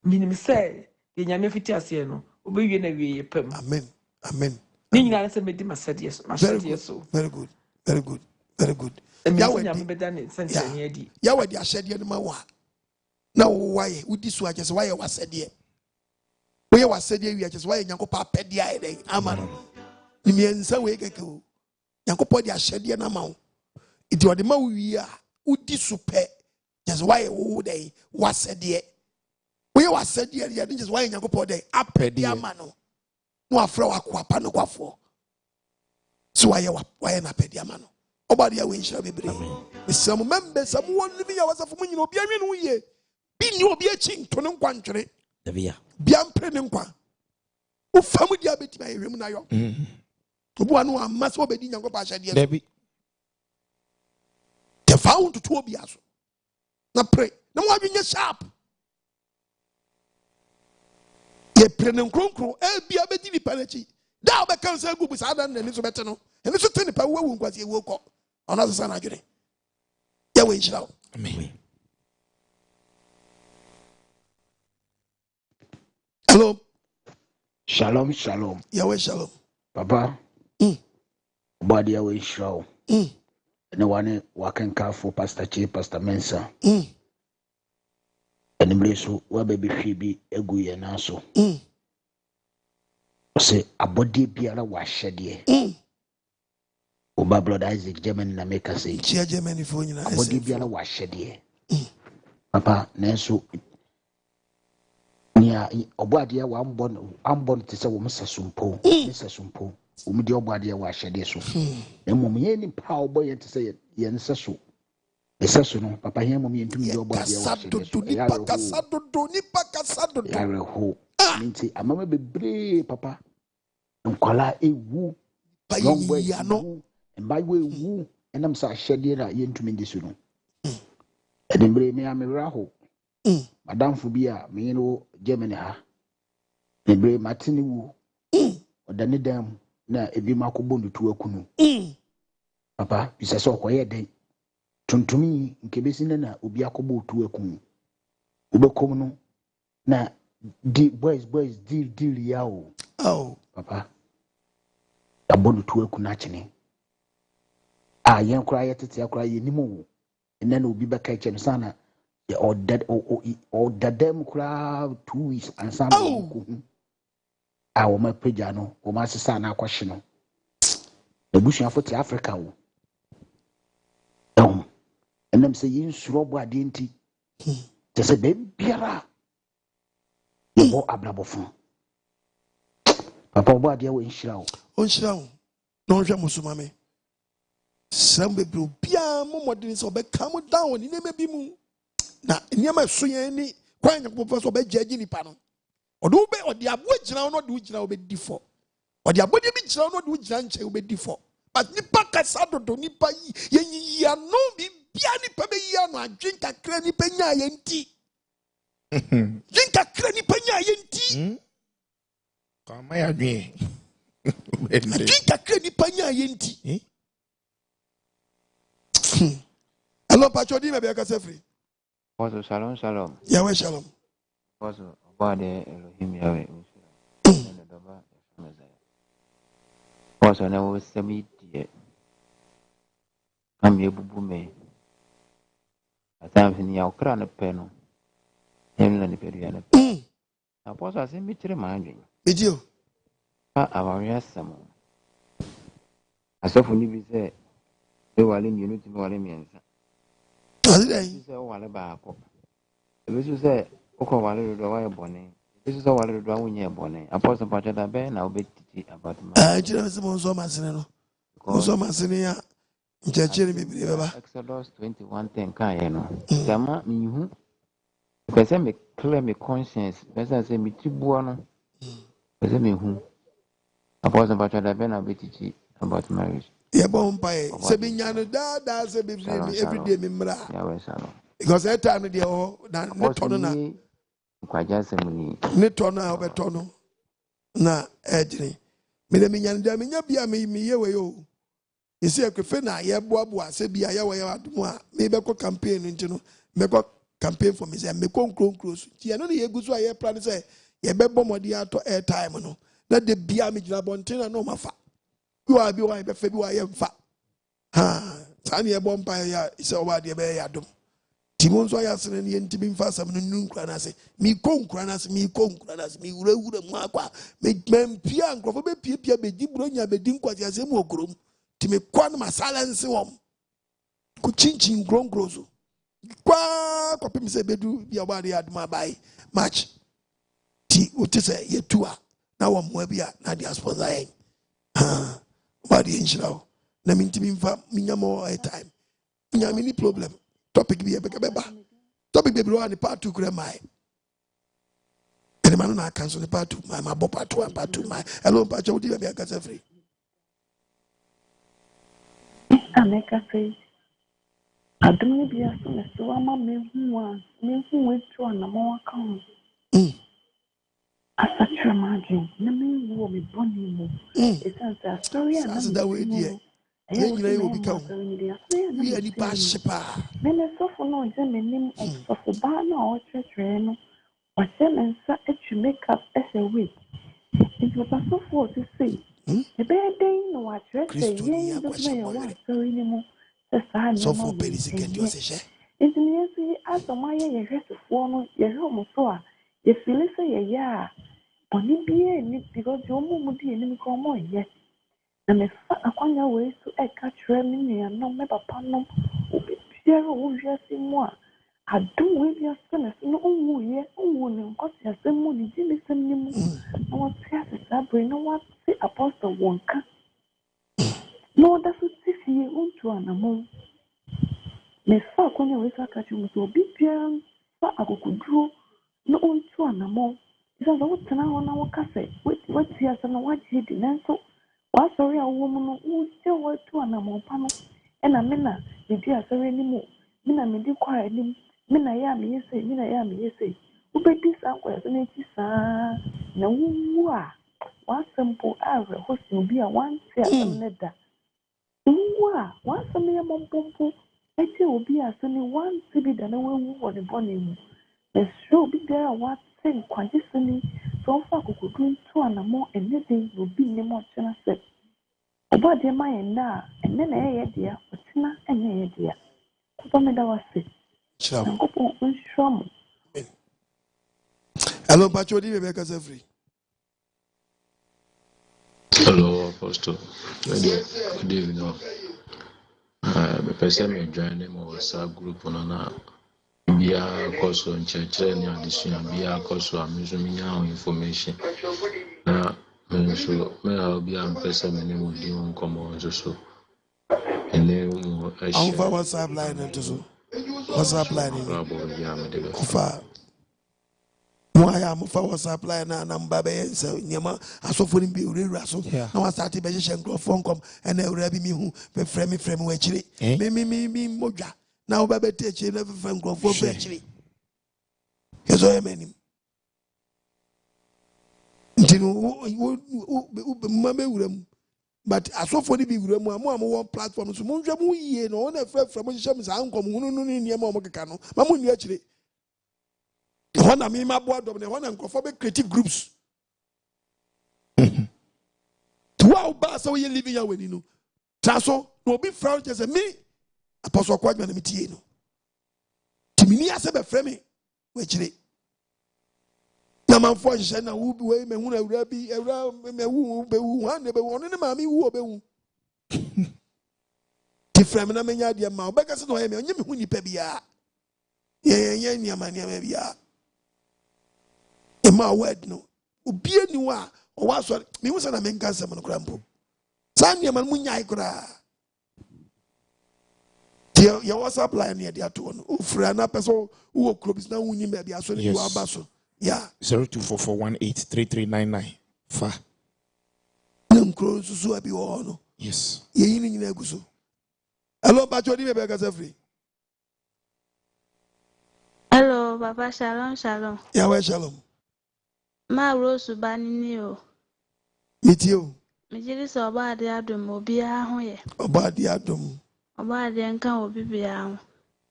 Minim say de nyame fiti ase no. Obewie na wie pam. Amen. Ni nyina se me di masade so. Very good. Yawe bedane sentence edi. Yawe di ashede no ma wa. Na wo waye, udi so agese waye wasede. Waye wasede wi agese waye nyakopa apede aye den. Amen. Ni miensa we keke o. Nyakopa di ashede na ma wo. Iti ode ma wi a udi so pe. Just waye wo den wasede. Waye wasede ya den just waye nyakopa den apede ama no. No afra wa kwapa no kwafo. So waye na apede ama no. Obadi ya wenshira bebre. Some members, someone living was of when you be a new year. Be new be a ching to no country. Biam Prenenkwa. O family diabetes by Remunayo. Ubuano, must obey Yango Pasha. Debbie. The found to Tobias. Now pray. No one being sharp. Ye Prenenkro, be a bit in penalty. Thou becomes a good with other than this better. And this is 20 power was he woke up. Another son again. Yahweh shall. Amen. Hello. Shalom, shalom. Yahweh shalom. Papa. Body Yahweh shalom. And one working car for Pastor Chief, Pastor Mensa. And the Blesu, where baby Phoebe, Eguye Naso. Say, Abode Biara was shed. Oba brother Isaac German na make us say Germany for you na Abode Biara was shed. Papa, Nenso. Nia Obadia wa ambon te se wo mesasumpo mesasumpo umudi Obadia wa hyede so emom ye ni pa oboye te se ye nseso eseso no papa he emom ye ntumi Obadia wa hyede so nipa kasado ya reho nti amama bebre papa nkwala ewu ya no mbawe ewu enam sa hyede na ye ntumi ndi so no edembre me ameraho Madam Fubia, me no Germany ha. Nebre Martini wu. Odane dam na ebi makobo ndutu akunu. Papa, bisa so koye den. Tuntumi nkebesi na obi akobo otu akunu. Ubekom no na di boys deal ya o. Oh, papa. Abonu tu akunu achene. Ah, yen kura yetete akura yenimu. Ena na obi beka eche sana. Or dead or them crowd 2 weeks and some our my pejano or my sister na question. The bush of Africa. And them say you slow identity. They say Biara. You bought a blabofon. Papa Badia in Shroud. On Shroud. No Jamusumame. Some people Pia Momodins or come down in a baby. Na nyama soye ni kwa nyakopo so be judge ni pa no odo be odi abo gina no do gina obedi for odi abo de bi gina no do gina nche obedi for but nipa kasa dodo nipa yi ya no bi bia nipa be yi no adwen kakra nipa nya ye nti dwen kakra nipa nya ye nti ka ma ya dwen dwen kakra nipa nya ye nti hello pachodi me be ka free. Wazo shalom shalom. Yahweh shalom. Wazo Abode Elohim Yahweh. Wazo na wo semi die. Am yebubu me. Ata fini ya okra na pe no. Emla ni pedu ya na pe. Na poso ase mi tire ma adwen. Edio. Awaria samo. Asofo ni bi se e wale mi ti wale mi ensa. This wale baako. Ebisu say okọ wale do wa ebone. Ebisu say wale do wa unye ebone. Apostle Pacha da be na obetiti about ma. Jira se mo so masene no. Mo so masene ya nchechere bibiri baba. Exodus 21:10 kan ye no. Jama mi hu. Pese me clear me conscience. Pese say mi tribuo no. Pese me hu. Apostle Pacha da be na obetiti about marriage. Yeah, bombay. Sebinyano da se every day mimra. Because that time they are not tono NKWAGYESEM ni. Ne tono a obetono na edri. Me de minyan da menya bia me yewe yo. Isi ekwefe na ye boaboa se bia ye we adum a me be ko campaign ntino me ko campaign for me say me ko nkronkro so. Ti eno na ye guso a ye plan say ye be bomodi ato airtime no. Na de bia me gina bonten na no mafa. You are be one be fe bi wa ye mfa. Ha, tani e bompa ya ise oba de be ya dum. Timon so ya sene ne ntimi mfa sam no nunkura na se. Mi ko nkura na se, mi ko nkura na se, mi wura mu akwa. Me mempia nkrofo be pia be di bronya be di nkwati ase mu okrom. Timi kwa na masala nse wom. Ku chinchin gronkro so. Kwa kopim se bedu bia oba de aduma bai match. Ti otise yetua na wo mo bia na dia sponsor yen. Ha. Body in show. Na mintimi mfa minya more time. Minya mini problem. Topic bi ebeka. Topic be bro and part 2 kure mai. And man na cancel the part 2 my part 2 and part 2 my. Hello part 2 be akasa free. Ameka say adum bi aso me so ama me hu wetu na mo aka ho. Asatra margin na me wo me boni mo. Esansa story and as that way there. You know will become. We are the pashipa. Me so for no je me nim of so for ba na o chechre no. O se me nsa etu makeup as a week. It was so for to say. The bad day no wa chechre ye do me wa story ni mo. So for penny second you say. It means as o my ye hwese fo no ye hwe mo so a ye feel say ye ya. Oni bie ni because you mu di ni ko mo ye. Na me fa akwanya we so e ka kire me nua no me papa no obi biara wo hwese mu a adum we bia so na so no owu ye owu ni nkwasi asem mu ni di me sem ni mu. Na what tia se sabre no what see apostle wonka. No da so tifie untu anamo. Me fa akwanya we so ka kire mu so obi biara fa akokuduro no untu anamo. Isa zo tena ona wakase what tia se no what hidi nanso wa sorry a wo mu no wo je wo tu anamo pa no e na me na me di asori ni mu me na me di kwa ni me na ya me yese wo be di san kwa so na ti sa na wu a wa sample avre hosi obi a wan tia am ne da wu a wa sam ye mompompo e ti obi a so ni wan ti bi da na wu wo de boni mu e show bi there what thing kwajesini so fa kokodu ntu anamo enede obi ne mo tena se obade maye na enne na ye dia otena enne ye dia ko me da wase cham ko nshom. Hello pacho di be akasa free. Hello Apostle. Good evening. The person me join them WhatsApp group na Biara koso nkyerɛkyerɛ ne adesua Biara koso a me nso menya information na me nso me a obi a mpɛ sɛ me ne mu di ho nkɔmmɔ nso so ɛne mu ahyia. Alpha WhatsApp line nto so WhatsApp line ni kofa mo aya mo fa WhatsApp line na namba be yense nyama asofo ni bi urewura so na wa start be hye nkrofo nkom na ewura bi mi hu be frame wa chire me modwa na wo ba beti echi na fe nkrofo be chire yeso emenim ntinu wo mama ewuram but asofo ni bi ewuram amo won platform so mo nhwa mo yie no na frɛ mo hye mo sa nkom hunu no ni niam mo keka no ma mo nua chire. When I'm in my board, when I'm conforming creative groups. Wow, bass, so you're living here when you know. Traso, no be found just a me. Apostle Quadman, Mitiano. Timini as a frame, which they. Naman for Shana, who be way, men who will be around me, who be one, never one in the mammy who be. Different, I mean, idea, my beggars no, I mean, you mean, Pebia. Yeah, maybe. My word no obi aniwa o wa so me hu say na menka sem no krampo san ye man munya ikura ye WhatsApp line ye dia to no ofura na person wo krobis na wunyi me bia so ni wa ba so yeah 0244183399 fa na mkro susu abi wo no yes ye yin nyina aguso hello ba chodi me be ka free. Hello Papa, shalom yeah we shalom ma Rose banini o mitio mejiri so Obade adom obi ahụ ye Obade adom Obade nka obi bia ahụ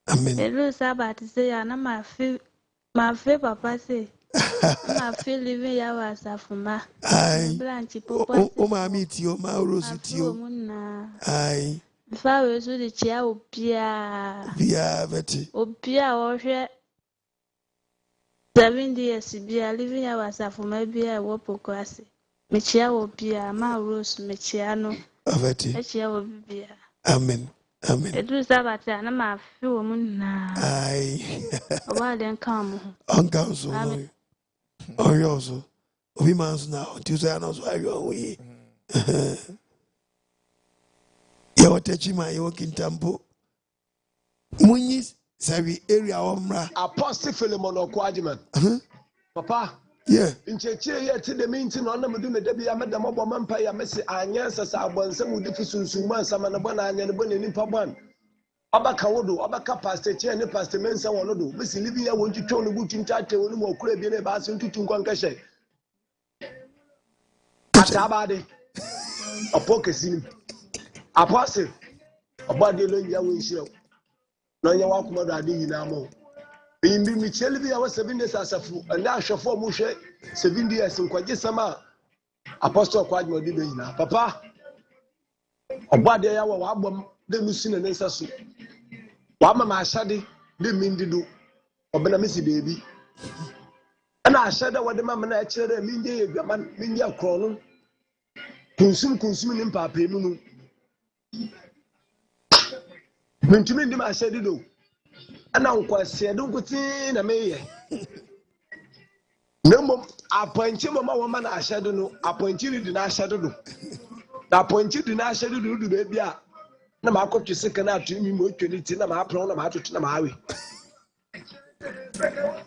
amen elu sabat say ya na ma fe papa say ma fe living ya wasafuma ai branch popo o ma mitio ma Rose tio ai fa we so de chia obia veti obia o hwe 7 years bia living ya wasafuma bia wo pokwase mechia wo bia ma Rose mechia no aveti mechia wo bia amen edu sabata na ma fi wo mun na ai Obade nka mo onka so no oyo so obi man so na o ti so ya no so ayo we Yo Techima, yo Kintampo. Munis, Savi area omra. Apostle Philemon OKOH. Papa. Yeah. In Chechia, yet the meeting on them do me debi amad the mobile mampire messi anyas as I want some would different suman some and a banana and a bunny in Paban. Abaka wodo, Abaka pastor chair and pastor men some one do. Miss Livia want to turn the boot in chat to no more crab in a basin to Tunquankashe. Atabade. A poker scene. Apostle. A body alone, Yahweh show. No, you walk more than you now. In the Michelle, I was 7 days as a fool, and now for Mushe 7 years in NKWAGYESEM. Apostle OKOH did now. Papa, a body hour album, the Musin and Sasu. Wama Mashadi, the Mindidu, or Benamisi baby. And I said what the mamma actually Mindia Cronon consuming in Papi Munu. Mintumin, I said, do. And now, I don't go in a mayor. No more, I point you, Mamma, woman, I shadow no, I point you did not shadow. I point you did not shadow do the baby. No, my coach is second out to me, more to it in a map on a matter to the Maui.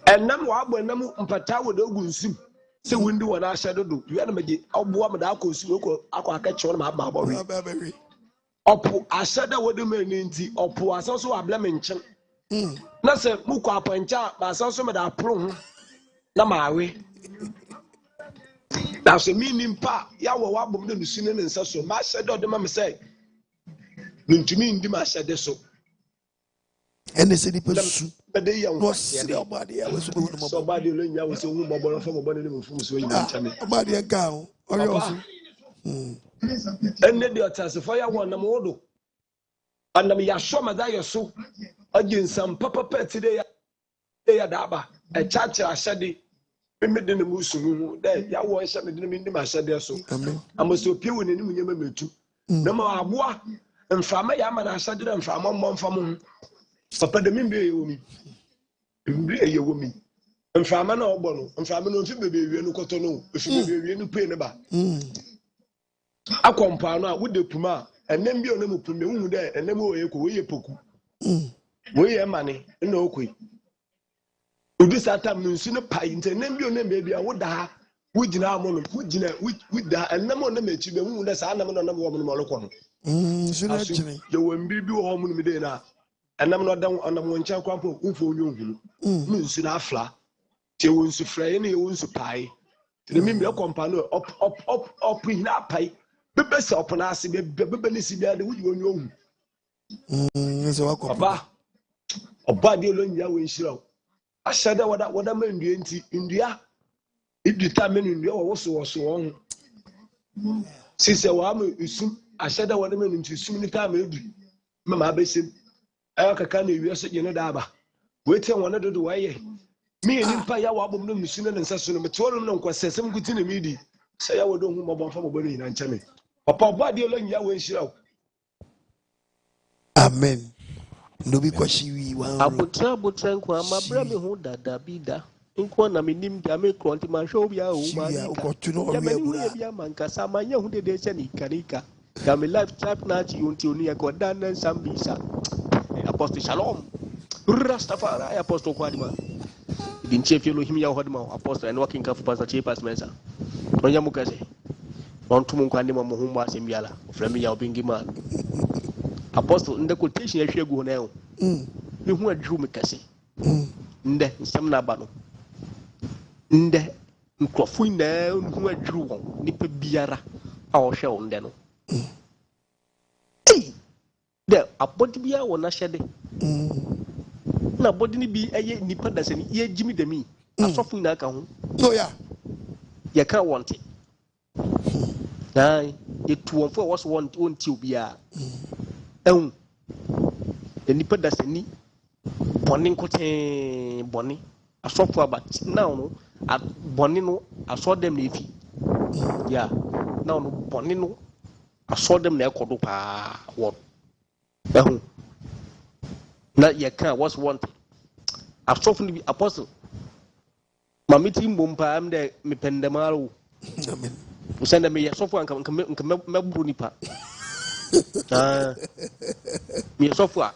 And now, when I'm Pata with Ogunsim, so window and I shadow do. You had to make it up woman, I'll catch on my baby. Opo, I said that what the men in tea, Opo, as also a blaming. Nasa muko apancha ba sanso me da pro na mawe na so minim pa ya wo wabom de nusine ne nsa so ma hyede de ma me say ntumi ndi ma hyede so ene se di pesu bede ya no se obade ya weso be no so obade lo nya wo se hu moboro fa mobone ne mfu so yin nchame obade ga o oyo so ene de otasefo ya won na modo anam ya shoma da yeso aginsam papa today ya daba a church ashade me de ne musu de ya wo hye me de me ndim ashade so amoso piewu ne nim nyema metu na ma aboa mfama ya ma na ashade na mfama mmomfam papa de me be yewo mi mbi yewo mi mfama na ogbo no mfama no mfi bebe wie no koto no mfi bebe wie no pe ne ba akompa no a wo de puma enem bi onam puma hu de enem o ye ko wo ye poku we ye mane na okwe udi satam nsu no pai nte nem bi onem be bia wo da wo gina amono wo gina wo da enam onam echi be hu de sa anam no nam wo mo moloko no nsu na gine ye wo mbi bi wo mo no mi de na enam no dan onam wo ncha kwampo ufo onyo hunu nsu na afla te wo nsu fraye na ye wo nsu pai te mi me kompa no op hina pai bebe se opona ase bebe ni si bia de wo onyo hu nso wa papa Obade alone ya we nshira ashada wada ma ndua nti ndua iduta me ndua wo so ho sise wa ma isum ashada wada ma nti isum ni ta ma edu mama abesem ayo kaka na ewi so je no da aba wetin wona dodo wa ye me ni pa ya wa bom no musu ne nsa so no mete wonu no nkwasesem guti na midi se ya wodo hu mobon fa mobon ni na nchame papa obade alone ya we nshira amen. No be kwashiwi wa abutra nkwa mabra me hu dada bida nkwa na menim dia me kronti ma hwe obi a o ma ni ya me hu ye bia mankasa ma nya hu de che ni kanika ya me life trap na chi unti oni ya godan na sambisa apostle shalom rastafari apostle kwadima din che felo him ya hodima apostle and working ka pastor che pas mensa onya mukase on tumun kwande mo hu ma sembiala frami ya obingi man apostle nda quotation ya hwegu na yo me hu adru me kase nda nsam na ba no nda nkrofu na hu adru won nipa biara a wo hwe won de no de abodi bia wo na hyede na abodi ni bi eye nipa da se ni ye jimi de mi asofu na aka ho no ya ye ka wonte dai ye tuwonfo was wonti obia nipa da se ni boni nkote boni asofo about now no boni no aso dem na efi ya now no boni no aso dem na ekodo pa wo na ye kan was want asofo ni apostle mamiti mbompa am de mependemaro amen usenda me asofo anka meburu nipa Me software.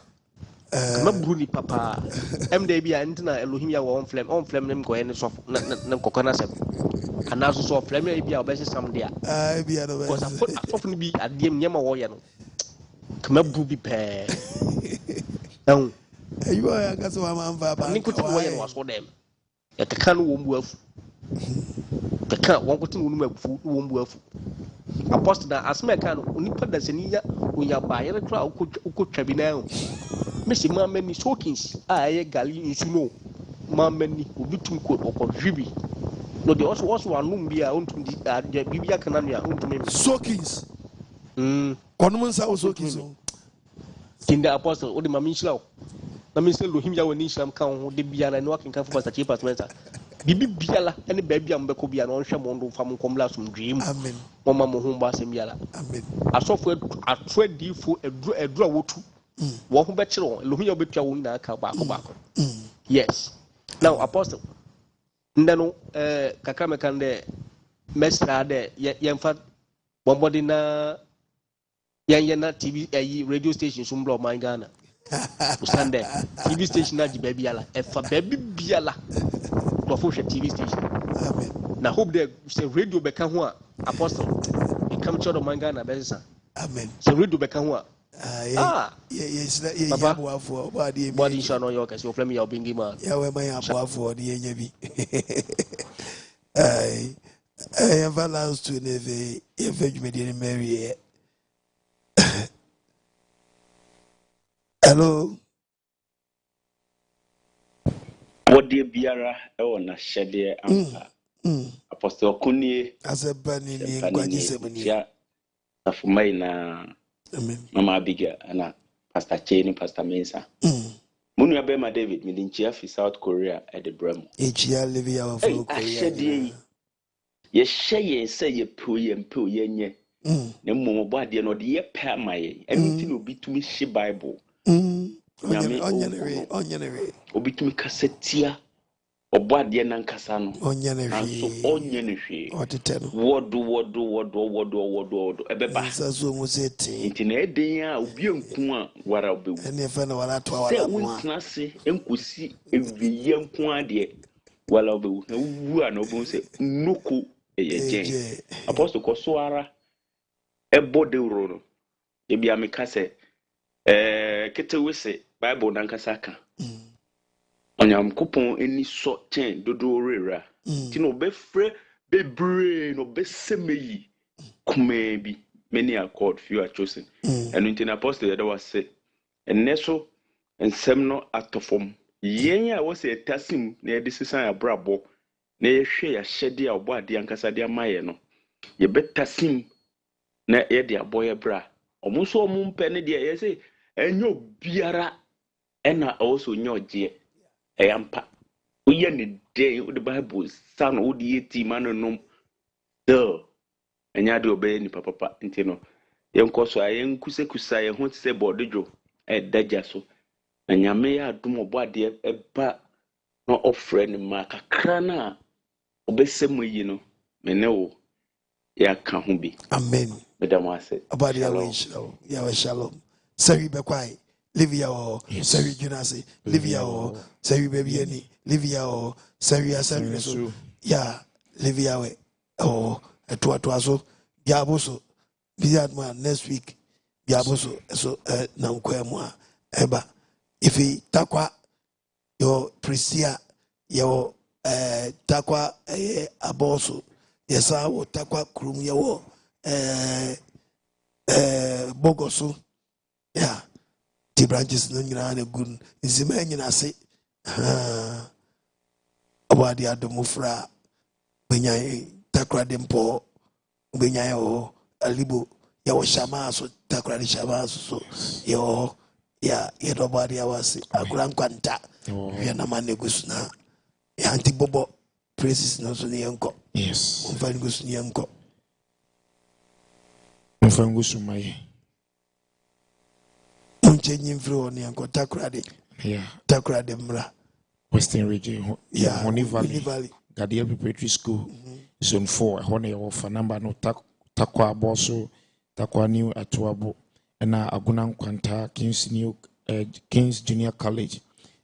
Kama bruni papa. MDB and Elohim ya on flame them go any soft na kokona sem. And now so flame be our best some there. Because I put a soft be at the Yama warrior. Kama brubi pair. No. You are a Gasaman Vaba. Nicotin was for them. At the can womb wealth. The cat won't womb wealth. Apostle that as me can only put the senior when you buy a crowd could tribunal. Missy Mammy Sawkins, I galley is no. Mammy will be too good or contribute. No, they also one room be owned to the Bibia Canania owned to me. Sawkins. Conmans house Sawkins. In the apostle, or the Mammy I mean, still him ya when Isham count the Biara and walking come for the cheapest matter. Bibi Biala and the baby and Becobi and on Shamondo from Comla some dream. Amen. Mama Mohumba Semiala. Amen. I saw for a trade deal for a draw or two. Walk back to Lumia Betawuna Kabako. Yes. Now, Apostle. Ndano Kakamakande Mestra de Yamfat Bombodina Yana TV radio station Sumblo Mangana. Stand there. TV station na baby ala. Efa baby biala. Before TV station. Amen. Na hope there say radio beka ho Apostle. E come to Mangana Besa. Amen. So radio beka ho yes aboafo body shall know your case you flame your bingi man. Yeah, we my aboafo the enyebi. I have last to neve evejumedi Mary. Hello. What dear Biara on a shady Apostle Kunie as a bunny NKWAGYESEM for my Mama Bigger and Pastor Cheney, Pastor Mensa. Munya Bema David, Milinchia for South Korea at the Bremo. H.R. Livia of Korea. Yes, say ye poo and poo ye. No more body and the pair my everything will be to me she Bible. Onyanere. Obi to me cassetia or body and Cassano. Onyanere. What to tell? What do a beba. Was it? Internet day, Obion Kuma, what I'll be. And if I know what I say, and could see every young quadie. Well, I'll be no say no cool. Apostle Kosuara Abode Rono. Ebi amikase kete wese Bible nankasaka. Onyam kupon eni so chen dodo rera. Ti no be frɛ bebre no be semeyi kuma bi many are called few are chosen. And in apostle that was say eneso ensem no atofom. Yen ya was a tasim na de sesan abrabo na ye hwe ya hyede a obo ade ankasa de amaye no. Ye betasim na ye de aboye bra. Omo so omo mpe ne de ye say enyo biara ena also nyoje eyampa. Oye ne dey the Bible san wo de yeti manonom do enya de obey ni papa ntino yenkoso ayen kusekusa ye ho tse bodejo daja so anyame ya adom obo ade eba no ofre ni ma kakra na obesem yi no mene wo ya ka ho bi amen madam ase abadi ya shalom sari bekwai Livia or Sari Junasi, Livia or Sari Babiani, Livia or Sari Asari, ya Livia or a Tuatuaso, Yaboso, Biadma next week, Yaboso, so Nanquemua, Eba. If he takwa your Prisia, your takwa aboso, yes, I will takwa krum yawo, Bogoso, yeah. The branches no nyina good nzima nyina se abadi adomufra benyan takra dempo benyan o alibo ya wo shama so takra di shama so yo ya do body awase akura nkwanta ya na manegus na ya antibobo praises no so ne yanko yes mfangus ne yanko mfangus mai changing through on yanko takrade mra Western region Honey Valley Gadiel Preparatory School Zone 4 Honey of number no takwa boso takwa new atuabo na Aguna Nkwanta Kings Junior College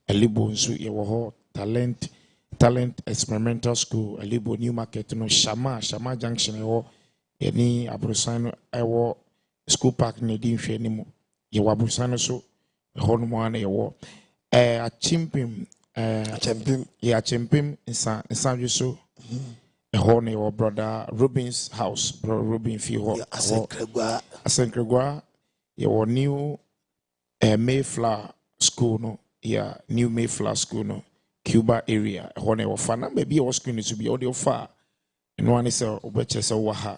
Alibo nso yewo ho talent experimental school Alibo New Market no Shama Junction yewo yeni Abrosan ewo school park ne di nhwe ni mu yewo Abrosan so ho no mo ana yewo achimpim nsa so ho ne yewo brother Robin's house brother Robin fi ho Asenkregwa yewo new Mayflower school no new Mayflower school no Cuba area hone wo fa na maybe wo screen to be audio fa no one say obeche say wo ha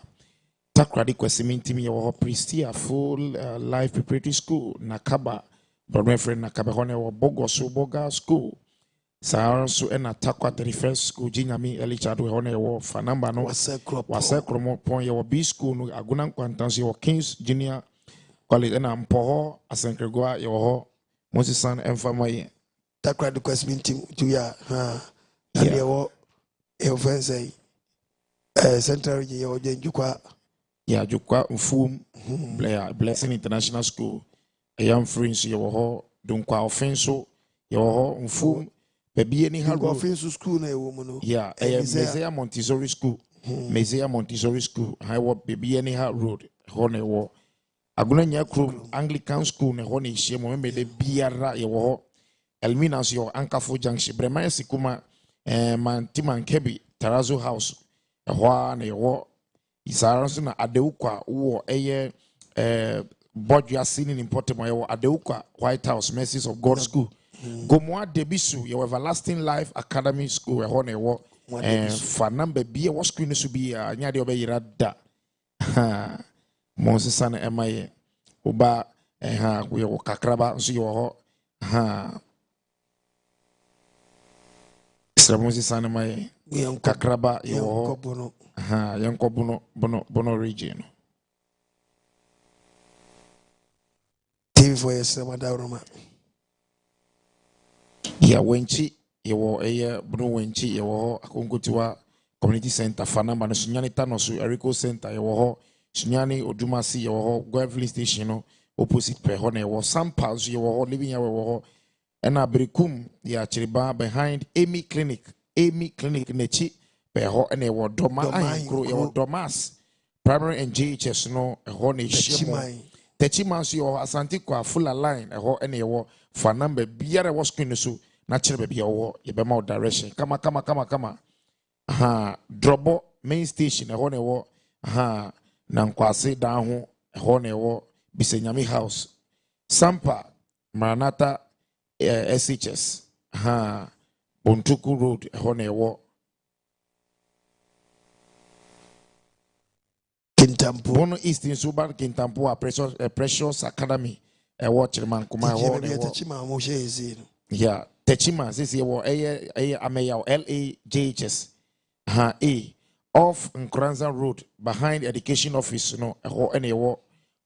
takradi kwasimintim ye wo Prestia full life preparatory school Nakaba but my friend Nakaba hone wo Boga school Sahara so na Takwa 31st school Jinyami early childhood hone wo fa number no wase kromo pon ye wo B school no Aguna Nkwantansi wo Kings Junior College na Mpoho Asenkregwa ye wo Moses San Enfama ye Takra the question to ya and your friends say Central region or Jukwa Jukwa Mfum Blessing International School a young friends you ho Dunkwa offenso your Mfum baby any offenso school na woman Mezea Montessori school Mezea Montessori school I walk baby any road hone wo Aguna Nyakrum Anglican school ne hone shemo me de Biara ye wo Elmina's your Ankafo Junction, Bremaya Sikuma, Mantiman Kebi, Tarazo House, a Juan, a war, Isarasuna, Adeuka, or a Bodja seen in Portemo, Adeuka, White House, Messages of God School, Gomoa Debisu, your everlasting life academy school, a honey war, and for number be a was screen to be a Nyadio Beirada. Moses Sana Emaye, Uba, and we were Kakraba, so you are. Sramusi sana mai Kakraba yo yanko bono region TV for yesema daroma ya wenchi yo bono wenchi yo akonkotiwa community center fanamba no sunyani tanosu Erico center yo sunyani odumasi yo Gwevlin station no opposite pe ho na yo Sampa yo living ya yo and Abrikum ya chiriba behind Amy Clinic nechi beho and a word doma and domas primary and JHS no a honey shimo Techimas your Asantiqua full line a ho and a war for number Biara was screen natural baby or yebemo direction kama drobo main station a honey war nankwase down a honey war Bisenyami house Sampa Maranatha SHS Bontuku Road Honewo Kintampo Bono East in Suban Kintampo Precious Academy a watchman Kuma yeah Techima says you were a mayor LAJHS off Nkranza Road behind education office no a ho anywhere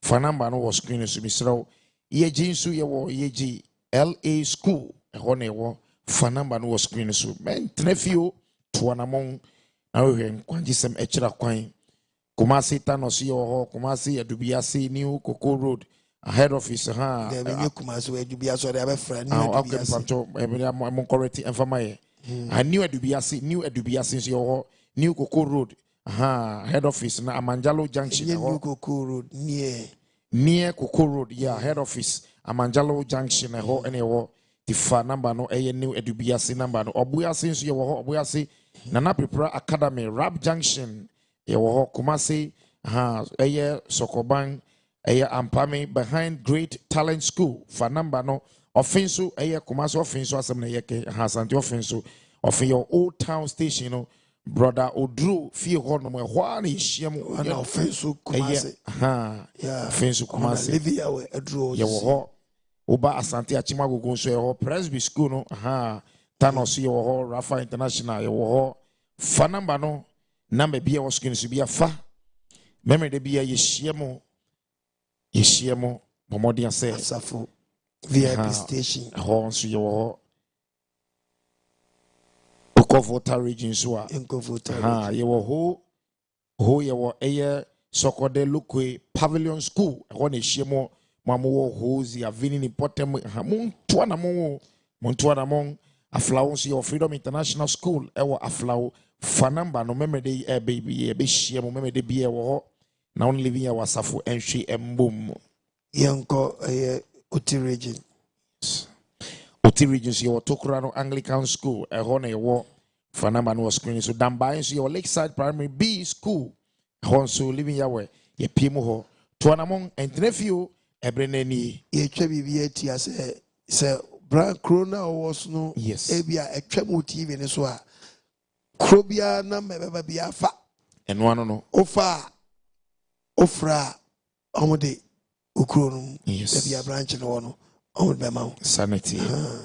Fanamba no was screen to be slow ye jinsu ye wo ye ji LA school a honewo fanamba no was screen so men trefio to anamon na we nkwagisem echira kwan Kumasi Tanosi ho Kumasi Adubiasi New Coco Road ahead of his Kumasi Adubiasi they have a friend I'm correct information I knew Adubiasi your New Coco Road head office na Amanjalo Junction New Coco Road near Coco Road head office Amanjalo Junction ho anywhere the phone number no new Adubiasi number no Obuasi so your Obuasi Nana Prepara Academy Rap Junction Yewo Kumasi Sokoban Ampami behind Great Talent School for number no offenso Kumasi offenso asem yeke Hasanti offenso of your old town station no brother Odru fi ho no hwani hyiam na offenso Kumasi offenso Kumasi live yawe Odru yewo ho Oba Asante Achimagogo so yewo Presby School no Thanos yewo ho Rafa International yewo ho fa number no number bia was going to be a fa memory de bia yeshiemo bomodian say Asafo VIP station ho so yo OKOH region so OKOH yewo ho yewo sokode lukwe pavilion school ho na yeshiemo Mamu Hosi, a Vini Potem, Hamun, Tuanamon, Montuanamon, a flower, your Freedom International School, a flower, Fanamba, no memory day, a baby, a bishia, memory de beer, now living our Safu, and she and boom. Yanko, Oti region. Oti regions, your Tokurano Anglican School, a honor war, Fanamba no screen, so down by your Lakeside Primary B School, Honsu living your way, ye Pimo, Tuanamon, and nephew. Ebreneni ye chebi bieti ase se brand krona was no yes ebia etwemu TV ne so a krobia na mebeba bia fa eno ano no ofa ofra omode ukronum yes ebia branch no no omode be ma sanity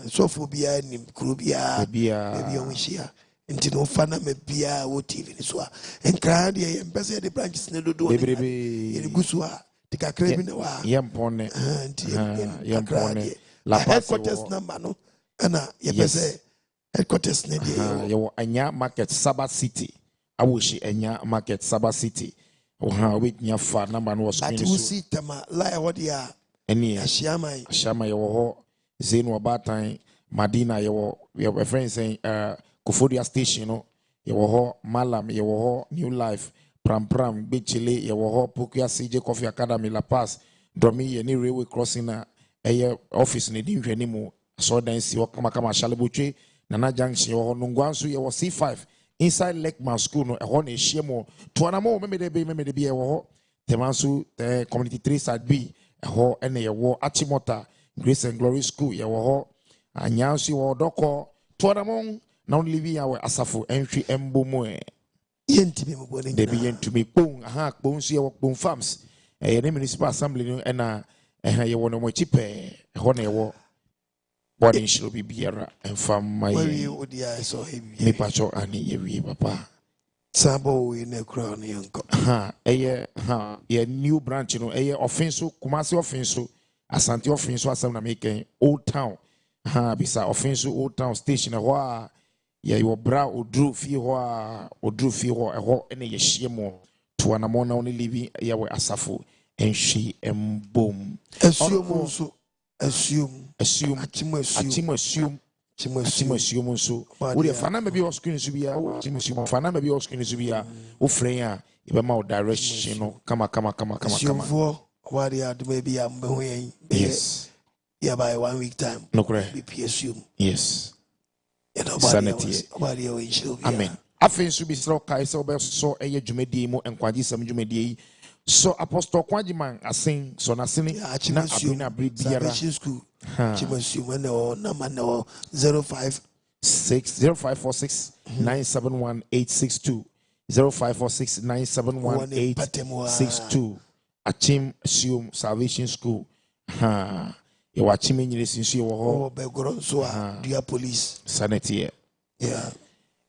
so for bia nim krobia bia onhia nti no fa na mebia wo TV ne so a enkra de ye mpese de branches ne dodo bebrebe ye gusu a tika krebi na wa yempone yempone la headquarters number no ana yepese headquarters ne de yo anya market Sabbath City awoshi anya market Sabbath City with nya fa number no screen so but we see tema lie what ya eni ashama yo ho zenu obatan Madina yo friend saying Kofodia station no yo ho Malam yo ho New Life Pram Bichile, Yawaho, Pukia CJ Coffee Academy, La Paz, Domi, any railway crossing a office in the Dinjanimu, so then see Okamakama Shalabuche, Nana Junction, or Nungwansu, you was C5, inside Lekman School, a honey Shemo, Tuanamo, maybe the be a war, Temansu, the Community 3 Side B, a ho, and a war, Achimota, Grace and Glory School, Yawaho, and Yansi or Doko, Tuanamon, now living our Asafu entry Mbomoe. They begin to be boom, boom, see our boom farms. A municipal assembly and you want to more cheap, honey war. Body shall be Biara and from my me pacho and ye papa. Sabo in a crown, uncle. A new branch, offensive, Kumasi offensive, Asante offensive, assembly making old town. Beside offensive old town station, a while. Ya your bra odru fi ho eho ene ye hiemo to anamo na only living ya we asafo enhwi embom assume so we fana me bi o screen so bia fana me bi o screen so bia o frame a e be ma o direction no kama what ya do maybe am be ho yen yes yeah by 1 week time no correct be assume yes sanity. Amen. Afin so be so kai so be so eye dwumadi mu enkwagyesem dwumadi so Apostle Kwagyemang asen so na sene na abina Biara school chimasium and number 0546 971 0546 971 Achim Assume Salvation School you watch me in since you were dear police sanity. Yeah.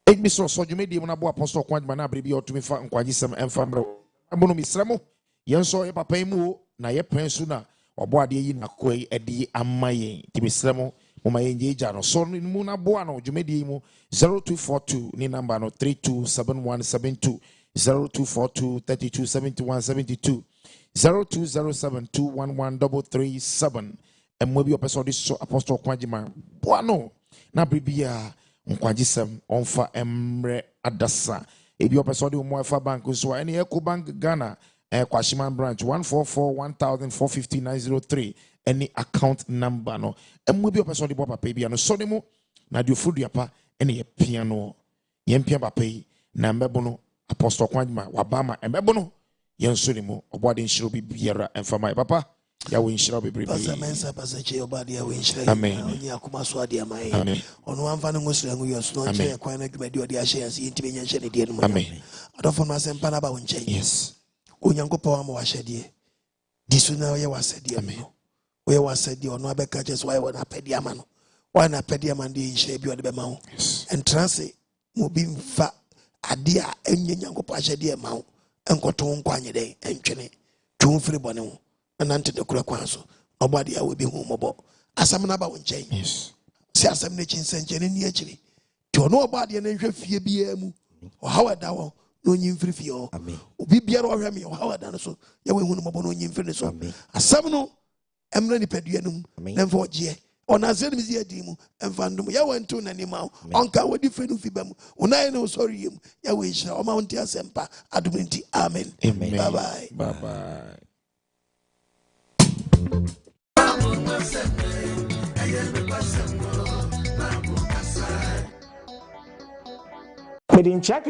It be so you made him Apostle Kwagyemang na bribi to me fa nkwagyesem emfamro. Abono misramo yenso e papa mu na ye pensu na obo ade yi na koi edi amaye ti misramo mo ma yenje ja no so mu na bo na dwumedi mu 0242 ni number no 327172 0242 327172 0207211337 and maybe your person this so Apostle Kwagyemang boano na bibia nkwagyesem onfa emre adasa ebi your person the mo fa bank so any Eco Bank Ghana Kwashiman branch 1441450 any account number no and maybe your person the papa bibia no so demo na the food yapa any piano yempia papa na mbebono Apostle Kwagyemang wabama mbebono yenso ni mo obade nshiro bibiara emfama papa ya we nshiro bebrebe pasa mensa pasa che obade ya we nshiro amen ya kuma so ade amai ono amfa no ngosira ngu yoso no che kwan na dwumadi ode ahye yase yintime nya nhye ne de no amen adofo no asempa na ba wo nche yes onyankopɔ wa ma wahyɛdeɛ disu na ɔyɛ wahyɛdeɛ no ɔyɛ wahyɛdeɛ ɔno abɛka kyɛ so ɔyɛ na apɛdeɛ ama no ɔyɛ na apɛdeɛ ama de nhyɛ bi ɔde bɛma ho entrance mo bi mfa ade a enye nyankopɔ ahyɛdeɛ ma ho enkoto nkwanye den entwene twon firi bɔne ho anante de kura kwan so ɔbɔde a we bi hu mɔbɔ asɛm na ba wo nkyɛn yes si asɛm na kyinsenkyene ni akyiri ti ɔno ɔbɔde na nhwɛ fie bia mu ɔhawa da wo no nyim firi fie ho obi biara ɔhwɛ me ɔhawa da no so ya we hu mɔbɔ no nyim firi so asɛm no emre ni peduanum na mfa ogye ona zeni mizi adimu emfandum ya wantu na nima onka wodi fenu fibam unaye no sorry yim ya we hira o ma wonti asempa adumenti amen bye bye Check